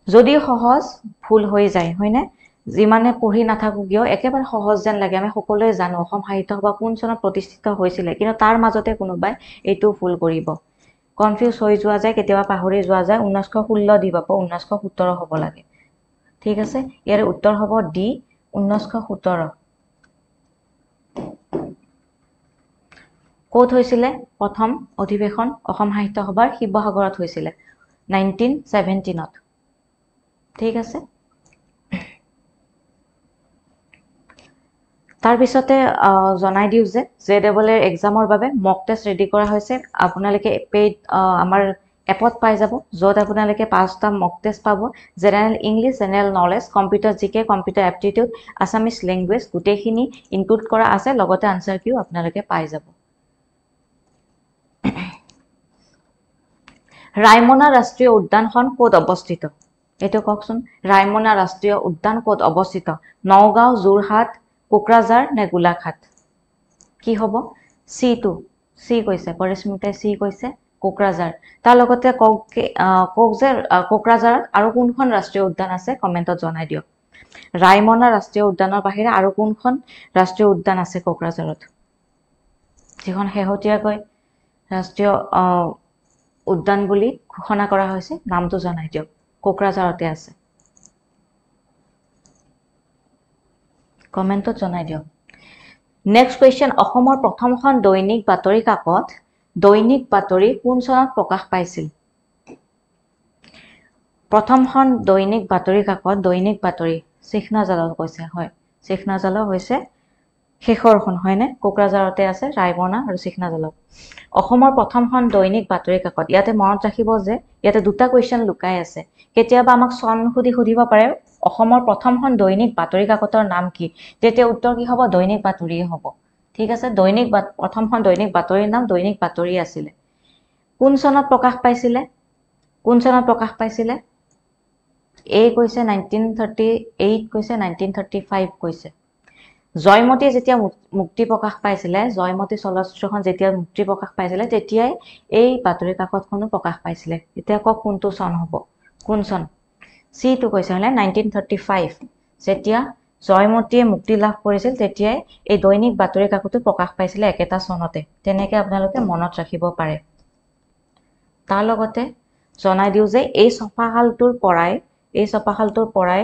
যদি সহজ ভুল হৈ যায় হয়নে যিমানে পঢ়ি নাথাকো কিয় একেবাৰে সহজ যেন লাগে আমি সকলোৱে জানো অসম সাহিত্য সভা কোন চনত প্ৰতিষ্ঠিত হৈছিল কিন্তু তাৰ মাজতে কোনোবাই এইটো ভুল কৰিব কনফিউজ হৈ যোৱা যায় কেতিয়াবা পাহৰি যোৱা যায় 1916 দিব পাব 1917 হ'ব লাগে ঠিক আছে ইয়াৰ উত্তৰ হ'ব ডি 1917 ক'ত হৈছিল প্ৰথম অধিৱেশন অসম সাহিত্য সভাৰ শিৱসাগৰত হৈছিল 1917 ত ঠিক আছে তাৰ পিছতে জনাই দিউ যে জেডবলৰ এক্সামৰ বাবে মক টেষ্ট ৰেডি কৰা হৈছে আপোনালোকে পেইড আমাৰ এপত পাই যাব যত আপোনালোকে পাঁচটা মক টেষ্ট পাব general English general knowledge computer GK computer aptitude Assamese language গুটেখিনি ইনক্লুড কৰা আছে লগতে আনসাৰ কিউ আপোনালোকে পাই যাব ৰায়মনা ৰাষ্ট্ৰীয় উদ্যানখন ক'ত অৱস্থিত এটো কওকচোন ৰায়মনা ৰাষ্ট্ৰীয় উদ্যান ক'ত অৱস্থিত নওগাঁও যোৰহাট কোকৰাঝাৰ নে গোলাঘাট কি হ'ব C2 C কৈছে পৰিস্মিতাই C কৈছে কোকৰাঝাৰ তাৰ লগতে কক যে কোকৰাঝাৰত আৰু কোনখন ৰাষ্ট্ৰীয় উদ্যান আছে কমেন্টত জনাই দিয়ক ৰায়মনা ৰাষ্ট্ৰীয় উদ্যানৰ বাহিৰে আৰু কোনখন ৰাষ্ট্ৰীয় উদ্যান আছে কোকৰাঝাৰত যিখন হেহতিয়াকৈ ৰাষ্ট্ৰীয় উদ্যান বুলি ঘোষণা কৰা হৈছে নামটো জনাই দিয়ক কোকৰাঝাৰতে আছে কমেন্টত জনাই দিয়ক নেক্সট কোৱেশ্চন অসমৰ প্ৰথমখন দৈনিক বাতৰি কাকত দৈনিক বাতৰি কোন চনত প্ৰকাশ পাইছিল প্ৰথমখন দৈনিক বাতৰি কাকত দৈনিক বাতৰি শিখনাজালৰ কৈছে হয় শিখনাজালৰ হৈছে শেষৰখন হয়নে কোকৰাঝাৰতে আছে ৰায়মনা আৰু শিখনাজালৰ অসমৰ প্ৰথমখন দৈনিক বাতৰি কাকত ইয়াতে মনত ৰাখিব যে ইয়াতে দুটা কোৱেশ্চন লুকাই আছে কেতিয়াবা আমাক সন সুধিব পাৰে অসমৰ প্ৰথমখন দৈনিক বাতৰি কাকতৰ নাম কি তেতিয়া উত্তৰ কি হ'ব দৈনিক বাতৰিয়ে হ'ব ঠিক আছে দৈনিক প্ৰথমখন দৈনিক বাতৰিৰ নাম দৈনিক বাতৰি আছিল কোন চনত প্ৰকাশ পাইছিল এ কৈছে 1938 কৈছে 1935 কৈছে জয়মতী যেতিয়া মুক্তি প্ৰকাশ পাইছিল জয়মতী চলচ্চিত্ৰখন যেতিয়া মুক্তি প্ৰকাশ পাইছিল তেতিয়াই এই বাতৰি কাকতখনো প্ৰকাশ পাইছিল এতিয়া কক কোনটো চন হ'ব কোন চন C2 কৈছে হলে 1935 যেতিয়া জয়মতীয়ে মুক্তি লাভ কৰিছিল তেতিয়াই এই দৈনিক বাতৰি কাকতটো প্ৰকাশ পাইছিল একেটা চনতে তেনেকৈ আপোনালোকে মনত ৰাখিব পাৰে তাৰ লগতে জনাই দিউ যে এই ছপাশালটোৰ পৰাই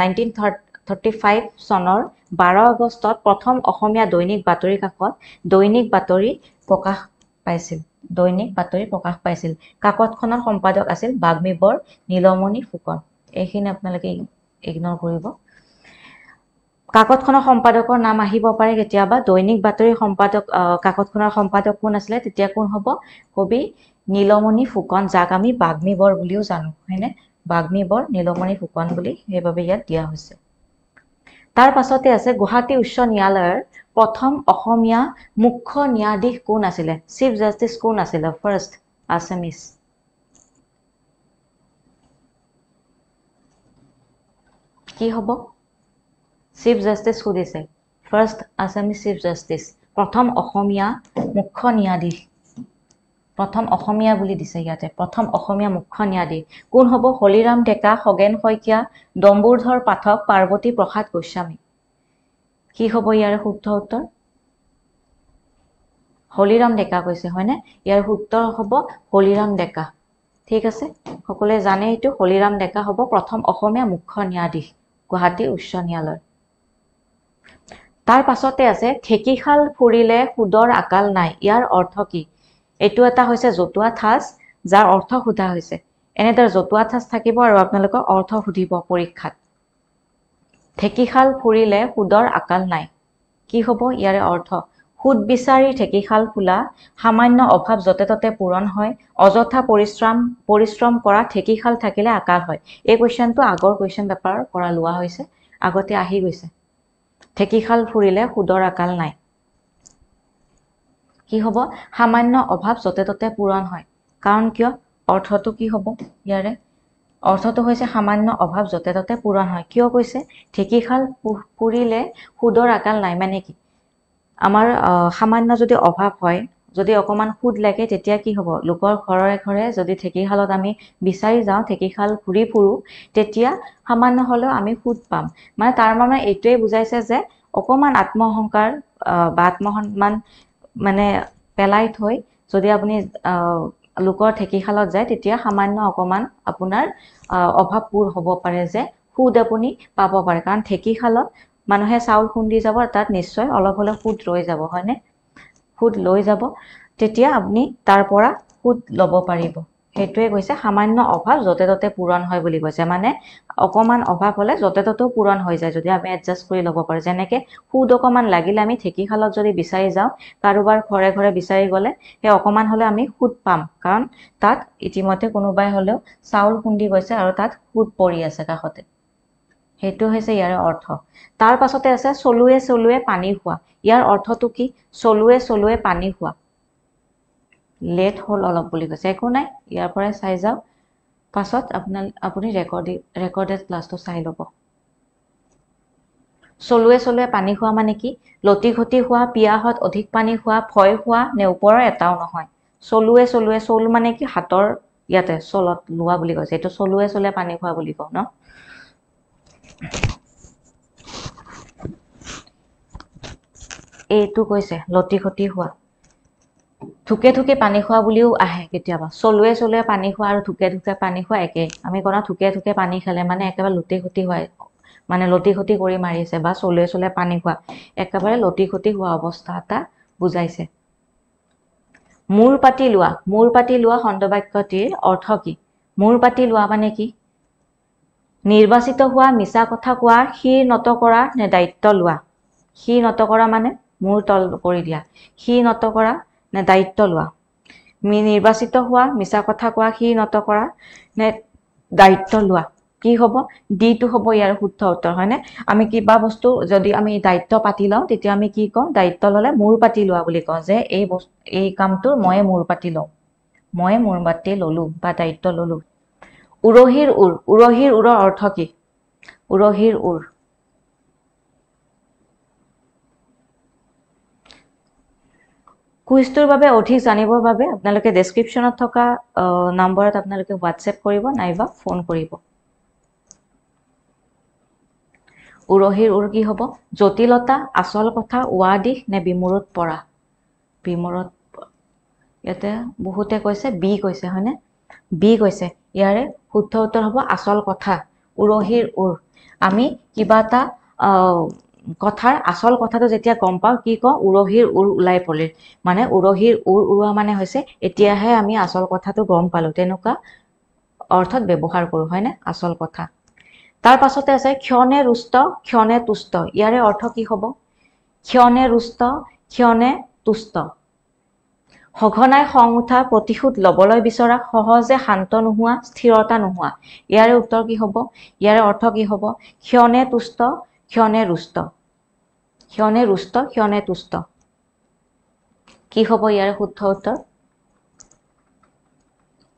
1935 চনৰ 12 আগষ্টত প্ৰথম অসমীয়া দৈনিক বাতৰি কাকত দৈনিক বাতৰি প্ৰকাশ পাইছিল কাকতখনৰ সম্পাদক আছিল বাগ্মীবৰ নীলমণি ফুকন এইখিনি আপোনালোকে ইগনোৰ কৰিব কাকতখনৰ সম্পাদকৰ নাম আহিব পাৰে কেতিয়াবা দৈনিক বাতৰি সম্পাদক কাকতখনৰ সম্পাদক কোন আছিল তেতিয়া কোন হ'ব কবি নীলমণি ফুকন যাক আমি বাগ্মীবৰ বুলিও জানো হয়নে বাগ্মীবৰ নীলমণি ফুকন বুলি সেইভাবে ইয়াত দিয়া হৈছে তাৰ পাছতে আছে গুৱাহাটী উচ্চ ন্যায়ালয়ৰ প্ৰথম অসমীয়া মুখ্য ন্যায়াধীশ কোন আছিল চিফ জাস্টিস কোন আছিল ফাৰ্স্ট আসামিজ কি হ'ব চিফ জাষ্টিস সুধিছে ফাৰ্ষ্ট আছামিজ চিফ জাষ্টিস প্ৰথম অসমীয়া মুখ্য ন্যায়াধীশ প্ৰথম অসমীয়া বুলি দিছে ইয়াতে প্ৰথম অসমীয়া মুখ্য ন্যায়াধীশ কোন হ'ব হলিৰাম ডেকা খগেন শইকীয়া ডম্বুৰধৰ পাঠক পাৰ্বতী প্ৰসাদ গোস্বামী কি হ'ব ইয়াৰ শুদ্ধ উত্তৰ হলিৰাম ডেকা কৈছে হয়নে ইয়াৰ উত্তৰ হ'ব হলিৰাম ডেকা ঠিক আছে সকলোৱে জানে এইটো হলিৰাম ডেকা হ'ব প্ৰথম অসমীয়া মুখ্য ন্যায়াধীশ গুৱাহাটী উচ্চ ন্যায়ালয় তাৰ পাছতে আছে ঠেকিখাল ফুৰিলে সুদৰ আকাল নাই ইয়াৰ অৰ্থ কি এইটো এটা হৈছে জতুৱা ঠাঁচ যাৰ অৰ্থ সোধা হৈছে এনেদৰে জতুৱা ঠাঁচ থাকিব আৰু আপোনালোকক অৰ্থ সুধিব পৰীক্ষাত ঠেকিখাল ফুৰিলে সুদৰ আকাল নাই কি হ'ব ইয়াৰে অৰ্থ সুদ বিচাৰি ঠেকিখাল ফুলা সামান্য অভাৱ যতে ততে পূৰণ হয় অযথা পৰিশ্ৰম কৰা ঠেকিখাল থাকিলে আকাল হয় এই কোৱেশ্চনটো আগৰ কোৱেশ্চন পেপাৰৰ পৰা লোৱা হৈছে আগতে আহি গৈছে ঠেকিখাল ফুৰিলে সুদৰ আকাল নাই কি হ'ব সামান্য অভাৱ যতে ততে পূৰণ হয় কাৰণ কিয় অৰ্থটো কি হ'ব ইয়াৰে অৰ্থটো হৈছে সামান্য অভাৱ যতে ততে পূৰণ হয় কিয় কৈছে ঠেকিখাল ফুৰিলে সুদৰ আকাল নাই মানে কি আমাৰ সামান্য যদি অভাৱ হয় যদি অকমান সুদ লাগে তেতিয়া কি হ'ব লোকৰ ঘৰে ঘৰে যদি ঠেকিখালত আমি বিচাৰি যাওঁ ঠেকিখাল ঘূৰি ফুৰো তেতিয়া সামান্য হলেও আমি সুদ পাম মানে তাৰ মানে এইটোৱে বুজাইছে যে অকমান আত্মহংকাৰ বা আত্মসন্মান মানে পেলাই থৈ যদি আপুনি লোকৰ ঠেকিখালত যায় তেতিয়া সামান্য অকমান আপোনাৰ অভাৱ পূৰ হ'ব পাৰে যে সুদ আপুনি পাব পাৰে কাৰণ ঠেকিখালত মানুহে চাউল খুন্দি যাব তাত নিশ্চয় অলপ হলেও সুদ ৰৈ যাব হয়নে সুদ লৈ যাব তেতিয়া আপুনি তাৰ পৰা সুদ ল'ব পাৰিব সেইটোৱে কৈছে সামান্য অভাৱ যতে ততে পূৰণ হয় বুলি কৈছে মানে অকমান অভাৱ হলে যতে ততেও পূৰণ হৈ যায় যদি আমি এডজাষ্ট কৰি ল'ব পাৰো যেনেকে সুদ অকমান লাগিলে আমি ঠেকিখালত যদি বিচাৰি যাওঁ কাৰোবাৰ ঘৰে ঘৰে বিচাৰি গলে সেই অকমান হলে আমি সুদ পাম কাৰণ তাত ইতিমধ্যে কোনোবাই হলেও চাউল খুন্দি গৈছে আৰু তাত সুদ পৰি আছে কাষতে সেইটো হৈছে ইয়াৰ অৰ্থ তাৰ পাছতে আছে চলুৱে চলুৱে পানী খোৱা ইয়াৰ অৰ্থটো কি চলুৱে চলুৱে পানী খোৱা লেট হল অলপ বুলি কৈছে একো নাই ইয়াৰ পৰাই চাই যাওক পাছত আপুনি ৰেকৰ্ডেড ক্লাছটো চাই ল'ব চলুৱে চলুৱে পানী খোৱা মানে কি লতি ঘটি খোৱা পিয়াহত অধিক পানী খোৱা ভয় খোৱা নে ওপৰৰ এটাও নহয় চলুৱে চলুৱে চল মানে কি হাতৰ ইয়াতে চলত লোৱা বুলি কৈছে এইটো চলুৱে চলুৱে পানী খোৱা বুলি কওঁ ন এইটো কৈছে লতি ঘটি খোৱা থুকে থুকে পানী খোৱা বুলিও আহে কেতিয়াবা চলুৱে চলুৱে পানী খোৱা আৰু থুকে থুকে পানী খোৱা একে আমি কওঁ থুকে থুকে পানী খালে মানে একেবাৰে লতি ঘটি হয় মানে লতি ঘটি কৰি মাৰিছে বা চলুৱে চলুৱে পানী খোৱা একেবাৰে লতি ঘটি হোৱা অৱস্থা এটা বুজাইছে মূৰ পাতি লোৱা খণ্ডবাক্যটিৰ অৰ্থ কি মূৰ পাতি লোৱা মানে কি নিৰ্বাচিত হোৱা মিছা কথা কোৱা শিৰ নত কৰা নে দায়িত্ব লোৱা শিৰ নত কৰা মানে মূৰ তল কৰি দিয়া শিৰ নত কৰা নে দায়িত্ব লোৱা নিৰ্বাচিত হোৱা মিছা কথা কোৱা শিৰ নত কৰা নে দায়িত্ব লোৱা কি হ'ব ডিটো হ'ব ইয়াৰ শুদ্ধ উত্তৰ হয়নে আমি কিবা বস্তু যদি আমি দায়িত্ব পাতি লওঁ তেতিয়া আমি কি কওঁ দায়িত্ব ললে মূৰ পাতি লোৱা বুলি কওঁ যে এই কামটোৰ মই মূৰ পাতি লওঁ মই মূৰ পাতি ললো বা দায়িত্ব ললো উৰহীৰ উৰৰ অৰ্থ কি উৰহীৰ উৰ কুইজটোৰ বাবে অধিক জানিবৰ বাবে আপোনালোকে ডেসক্ৰিপচনত থকা নম্বৰত আপোনালোকে হোৱাটসএপ কৰিব নাইবা ফোন কৰিব উৰহীৰ উৰ কি হ'ব জটিলতা আচল কথা ওৱা দিশ নে বিমূৰত পৰা বিমূৰত ইয়াতে বহুতে কৈছে বি কৈছে হয়নে বি কৈছে ইয়াৰে শুদ্ধ উত্তৰ হ'ব আচল কথা উৰহীৰ উৰ আমি কিবা এটা কথাৰ আচল কথাটো যেতিয়া গম পাওঁ কি কওঁ উৰহীৰ উৰ ওলাই পৰিল মানে উৰহীৰ উৰ উৰোৱা মানে হৈছে এতিয়াহে আমি আচল কথাটো গম পালো তেনেকুৱা অৰ্থত ব্যৱহাৰ কৰো হয়নে আচল কথা তাৰ পাছতে আছে ক্ষণে ৰুষ্ট ক্ষণে তুষ্ট ইয়াৰে অৰ্থ কি হ'ব ক্ষণে ৰুষ্ট ক্ষণে তুষ্ট সঘনাই খং উঠা প্ৰতিশোধ লবলৈ বিচৰা সহজে শান্ত নোহোৱা স্থিৰতা নোহোৱা ইয়াৰে উত্তৰ কি হ'ব ইয়াৰে অৰ্থ কি হ'ব ক্ষণে তুষ্ট ক্ষণে ৰুষ্ট ক্ষণে ৰুষ্ট ক্ষণে তুষ্ট কি হ'ব ইয়াৰে শুদ্ধ উত্তৰ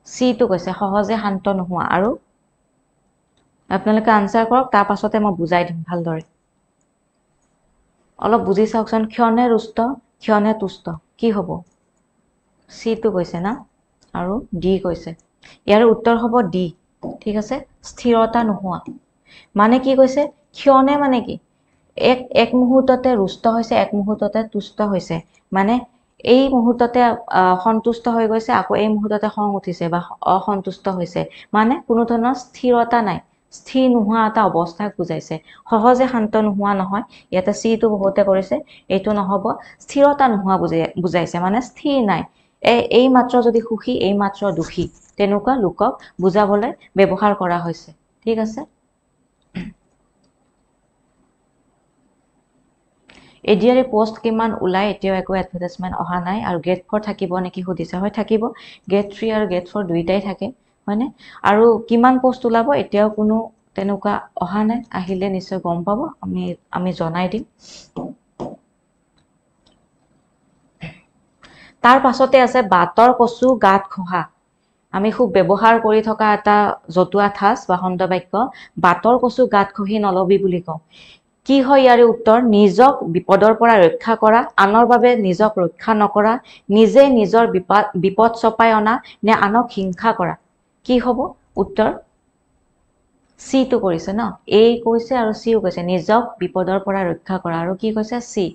সিটো কৈছে সহজে শান্ত নোহোৱা আৰু আপোনালোকে আনসাৰ কৰক তাৰ পাছতে মই বুজাই দিম ভালদৰে অলপ বুজি চাওকচোন ক্ষণে ৰুষ্ট ক্ষণে তুষ্ট কি হ'ব সি তো কৈছে না আৰু ডি কৈছে ইয়াৰ উত্তৰ হ'ব ডি ঠিক আছে স্থিৰতা নোহোৱা মানে কি কৈছে ক্ষণে মানে কি এক মুহূৰ্ততে ৰুষ্ট হৈছে এক মুহূৰ্ততে তুষ্ট হৈছে মানে এই মুহূৰ্ততে সন্তুষ্ট হৈ গৈছে আকৌ এই মুহূৰ্ততে খং উঠিছে বা অসন্তুষ্ট হৈছে মানে কোনো ধৰণৰ স্থিৰতা নাই স্থিৰ নোহোৱা এটা অৱস্থাক বুজাইছে সহজে শান্ত নোহোৱা নহয় ইয়াতে সি টো বহুতে কৰিছে এইটো নহব স্থিৰতা নোহোৱা বুজাইছে মানে স্থিৰ নাই এই মাত্ৰ যদি সুখী এই মাত্ৰ দুখী তেনেকুৱা লোকক বুজাবলৈ ব্যৱহাৰ কৰা হৈছে ঠিক আছে এডিয়াৰে পোষ্ট কিমান ওলাই এতিয়াও একো এডভাৰটাইজমেন্ট অহা নাই আৰু গ্ৰেড 4 থাকিব নেকি সুধিছে হয় থাকিব গ্ৰেড 3 আৰু গ্ৰেড 4 দুইটাই থাকে হয়নে আৰু কিমান পোষ্ট ওলাব এতিয়াও কোনো তেনেকুৱা অহা নাই আহিলে নিশ্চয় গম পাব আমি জনাই দিম তাৰ পাছতে আছে বাতৰ কচু গাত খহা আমি খুব ব্যৱহাৰ কৰি থকা এটা জতুৱা ঠাঁচ বা খণ্ড বাক্য বাতৰ কচু গাত খহি নলবি বুলি কওঁ কি হয় ইয়াৰে উত্তৰ নিজক বিপদৰ পৰা ৰক্ষা কৰা আনৰ বাবে নিজক ৰক্ষা নকৰা নিজে নিজৰ বিপদ চপাই অনা নে আনক হিংসা কৰা কি হ'ব উত্তৰ সি তো কৰিছে ন এ কৈছে আৰু সিও কৈছে নিজক বিপদৰ পৰা ৰক্ষা কৰা আৰু কি কৈছে সি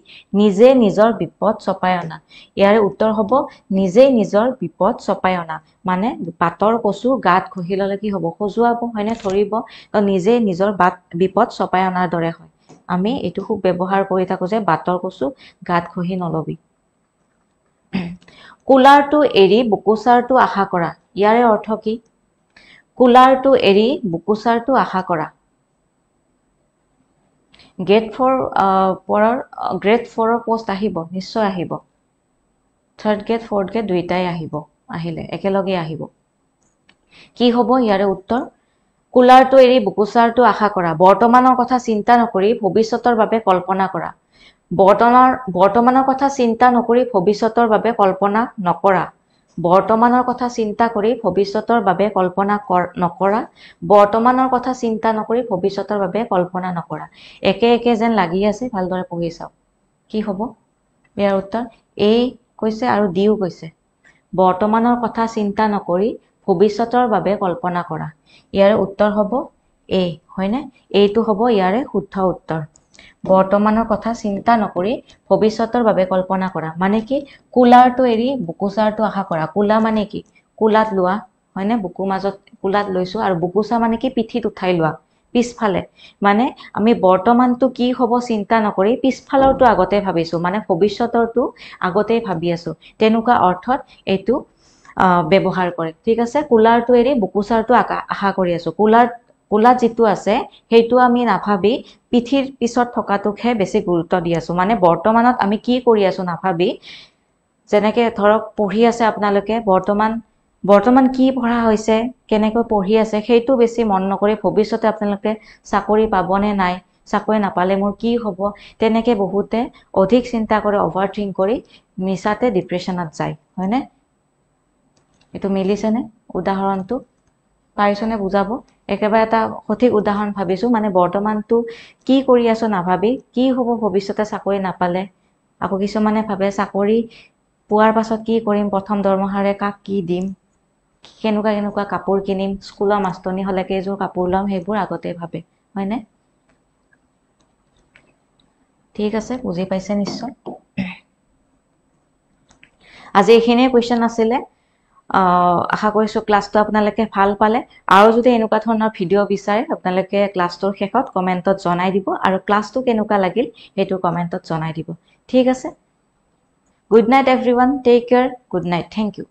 নিজে নিজৰ বিপদ চপাই অনা ইয়াৰে উত্তৰ হ'ব নিজে নিজৰ বিপদ চপাই অনা মানে বাতৰ কচু গাত খহি ললে কি হ'ব খজুৱাব হয়নে ধৰিব তো নিজে নিজৰ বিপদ চপাই অনাৰ দৰে হয় আমি এইটো খুব ব্যৱহাৰ কৰি থাকো যে বাতৰ কচু গাত খহি নলবি কুলাৰটো এৰি বুকুচাৰটো আশা কৰা ইয়াৰে অৰ্থ কি কুলাৰটো এৰি বুকুচাৰটো আশা কৰা গ্ৰেড 4 পোষ্ট আহিব নিশ্চয় আহিব থাৰ্ড গ্ৰেড ফৰ্থ গ্ৰেড দুইটাই আহিলে একেলগে আহিব কি হ'ব ইয়াৰে উত্তৰ কুলাৰটো এৰি বুকুচাৰটো আশা কৰা বৰ্তমানৰ কথা চিন্তা নকৰি ভৱিষ্যতৰ বাবে কল্পনা কৰা বৰ্তমানৰ কথা চিন্তা নকৰি ভৱিষ্যতৰ বাবে কল্পনা নকৰা বৰ্তমানৰ কথা চিন্তা কৰি ভৱিষ্যতৰ বাবে কল্পনা নকৰা বৰ্তমানৰ কথা চিন্তা নকৰি ভৱিষ্যতৰ বাবে কল্পনা নকৰা একে যেন লাগি আছে ভালদৰে পঢ়ি চাওক কি হ'ব ইয়াৰ উত্তৰ এ কৈছে আৰু ডিও কৈছে বৰ্তমানৰ কথা চিন্তা নকৰি ভৱিষ্যতৰ বাবে কল্পনা কৰা ইয়াৰ উত্তৰ হ'ব এ হয়নে এইটো হ'ব ইয়াৰে শুদ্ধ উত্তৰ বৰ্তমানৰ কথা চিন্তা নকৰি ভৱিষ্যতৰ বাবে কল্পনা কৰা মানে কি কুলাৰটো এৰি বুকুচাৰটো আশা কৰা কুলা মানে কি কুলাত লোৱা হয়নে বুকু মাজত কুলাত লৈছো আৰু বুকুচা মানে কি পিঠিত উঠাই লোৱা পিছফালে মানে আমি বৰ্তমানটো কি হ'ব চিন্তা নকৰি পিছফালৰটো আগতে ভাবিছো মানে ভৱিষ্যতৰটো আগতে ভাবি আছো তেনেকুৱা অৰ্থত এইটো ব্যৱহাৰ কৰে ঠিক আছে কুলাৰটো এৰি বুকুচাৰটো আশা কৰি আছো কুলাত যিটো আছে সেইটো আমি নাভাবি পিঠিৰ পিছত থকাটোকহে বেছি গুৰুত্ব দি আছো মানে বৰ্তমানত আমি কি কৰি আছো নাভাবি যেনেকে ধৰক পঢ়ি আছে আপোনালোকে বৰ্তমান কি পঢ়া হৈছে কেনেকৈ পঢ়ি আছে সেইটো বেছি মন নকৰি ভৱিষ্যতে আপোনালোকে চাকৰি পাবনে নাই চাকৰি নাপালে মোৰ কি হ'ব তেনেকে বহুতে অধিক চিন্তা কৰি অভাৰথিংক কৰি মিছাতে ডিপ্ৰেছনত যায় হয়নে এইটো মিলিছেনে উদাহৰণটো পাৰিছনে বুজাব একেবাৰে এটা সঠিক উদাহৰণ ভাবিছো মানে বৰ্তমানটো কি কৰি আছো নাভাবি কি হ'ব ভৱিষ্যতে চাকৰি নাপালে আকৌ কিছুমানে ভাবে চাকৰি পোৱাৰ পাছত কি কৰিম প্ৰথম দৰমহাৰে কাক কি দিম কেনেকুৱা কাপোৰ কিনিম স্কুলৰ মাষ্টৰনী হলে কেইযোৰ কাপোৰ ল'ম সেইবোৰ আগতে ভাবে হয়নে ঠিক আছে বুজি পাইছে নিশ্চয় আজি এইখিনিয়ে কোৱেশ্চন আছিলে আশা কৰিছো ক্লাছটো আপোনালোকে ভাল পালে আৰু যদি এনেকুৱা ধৰণৰ ভিডিঅ' বিচাৰে আপোনালোকে ক্লাছটোৰ শেষত কমেন্টত জনাই দিব আৰু ক্লাছটো কেনেকুৱা লাগিল সেইটো কমেন্টত জনাই দিব ঠিক আছে good night everyone take care good night thank U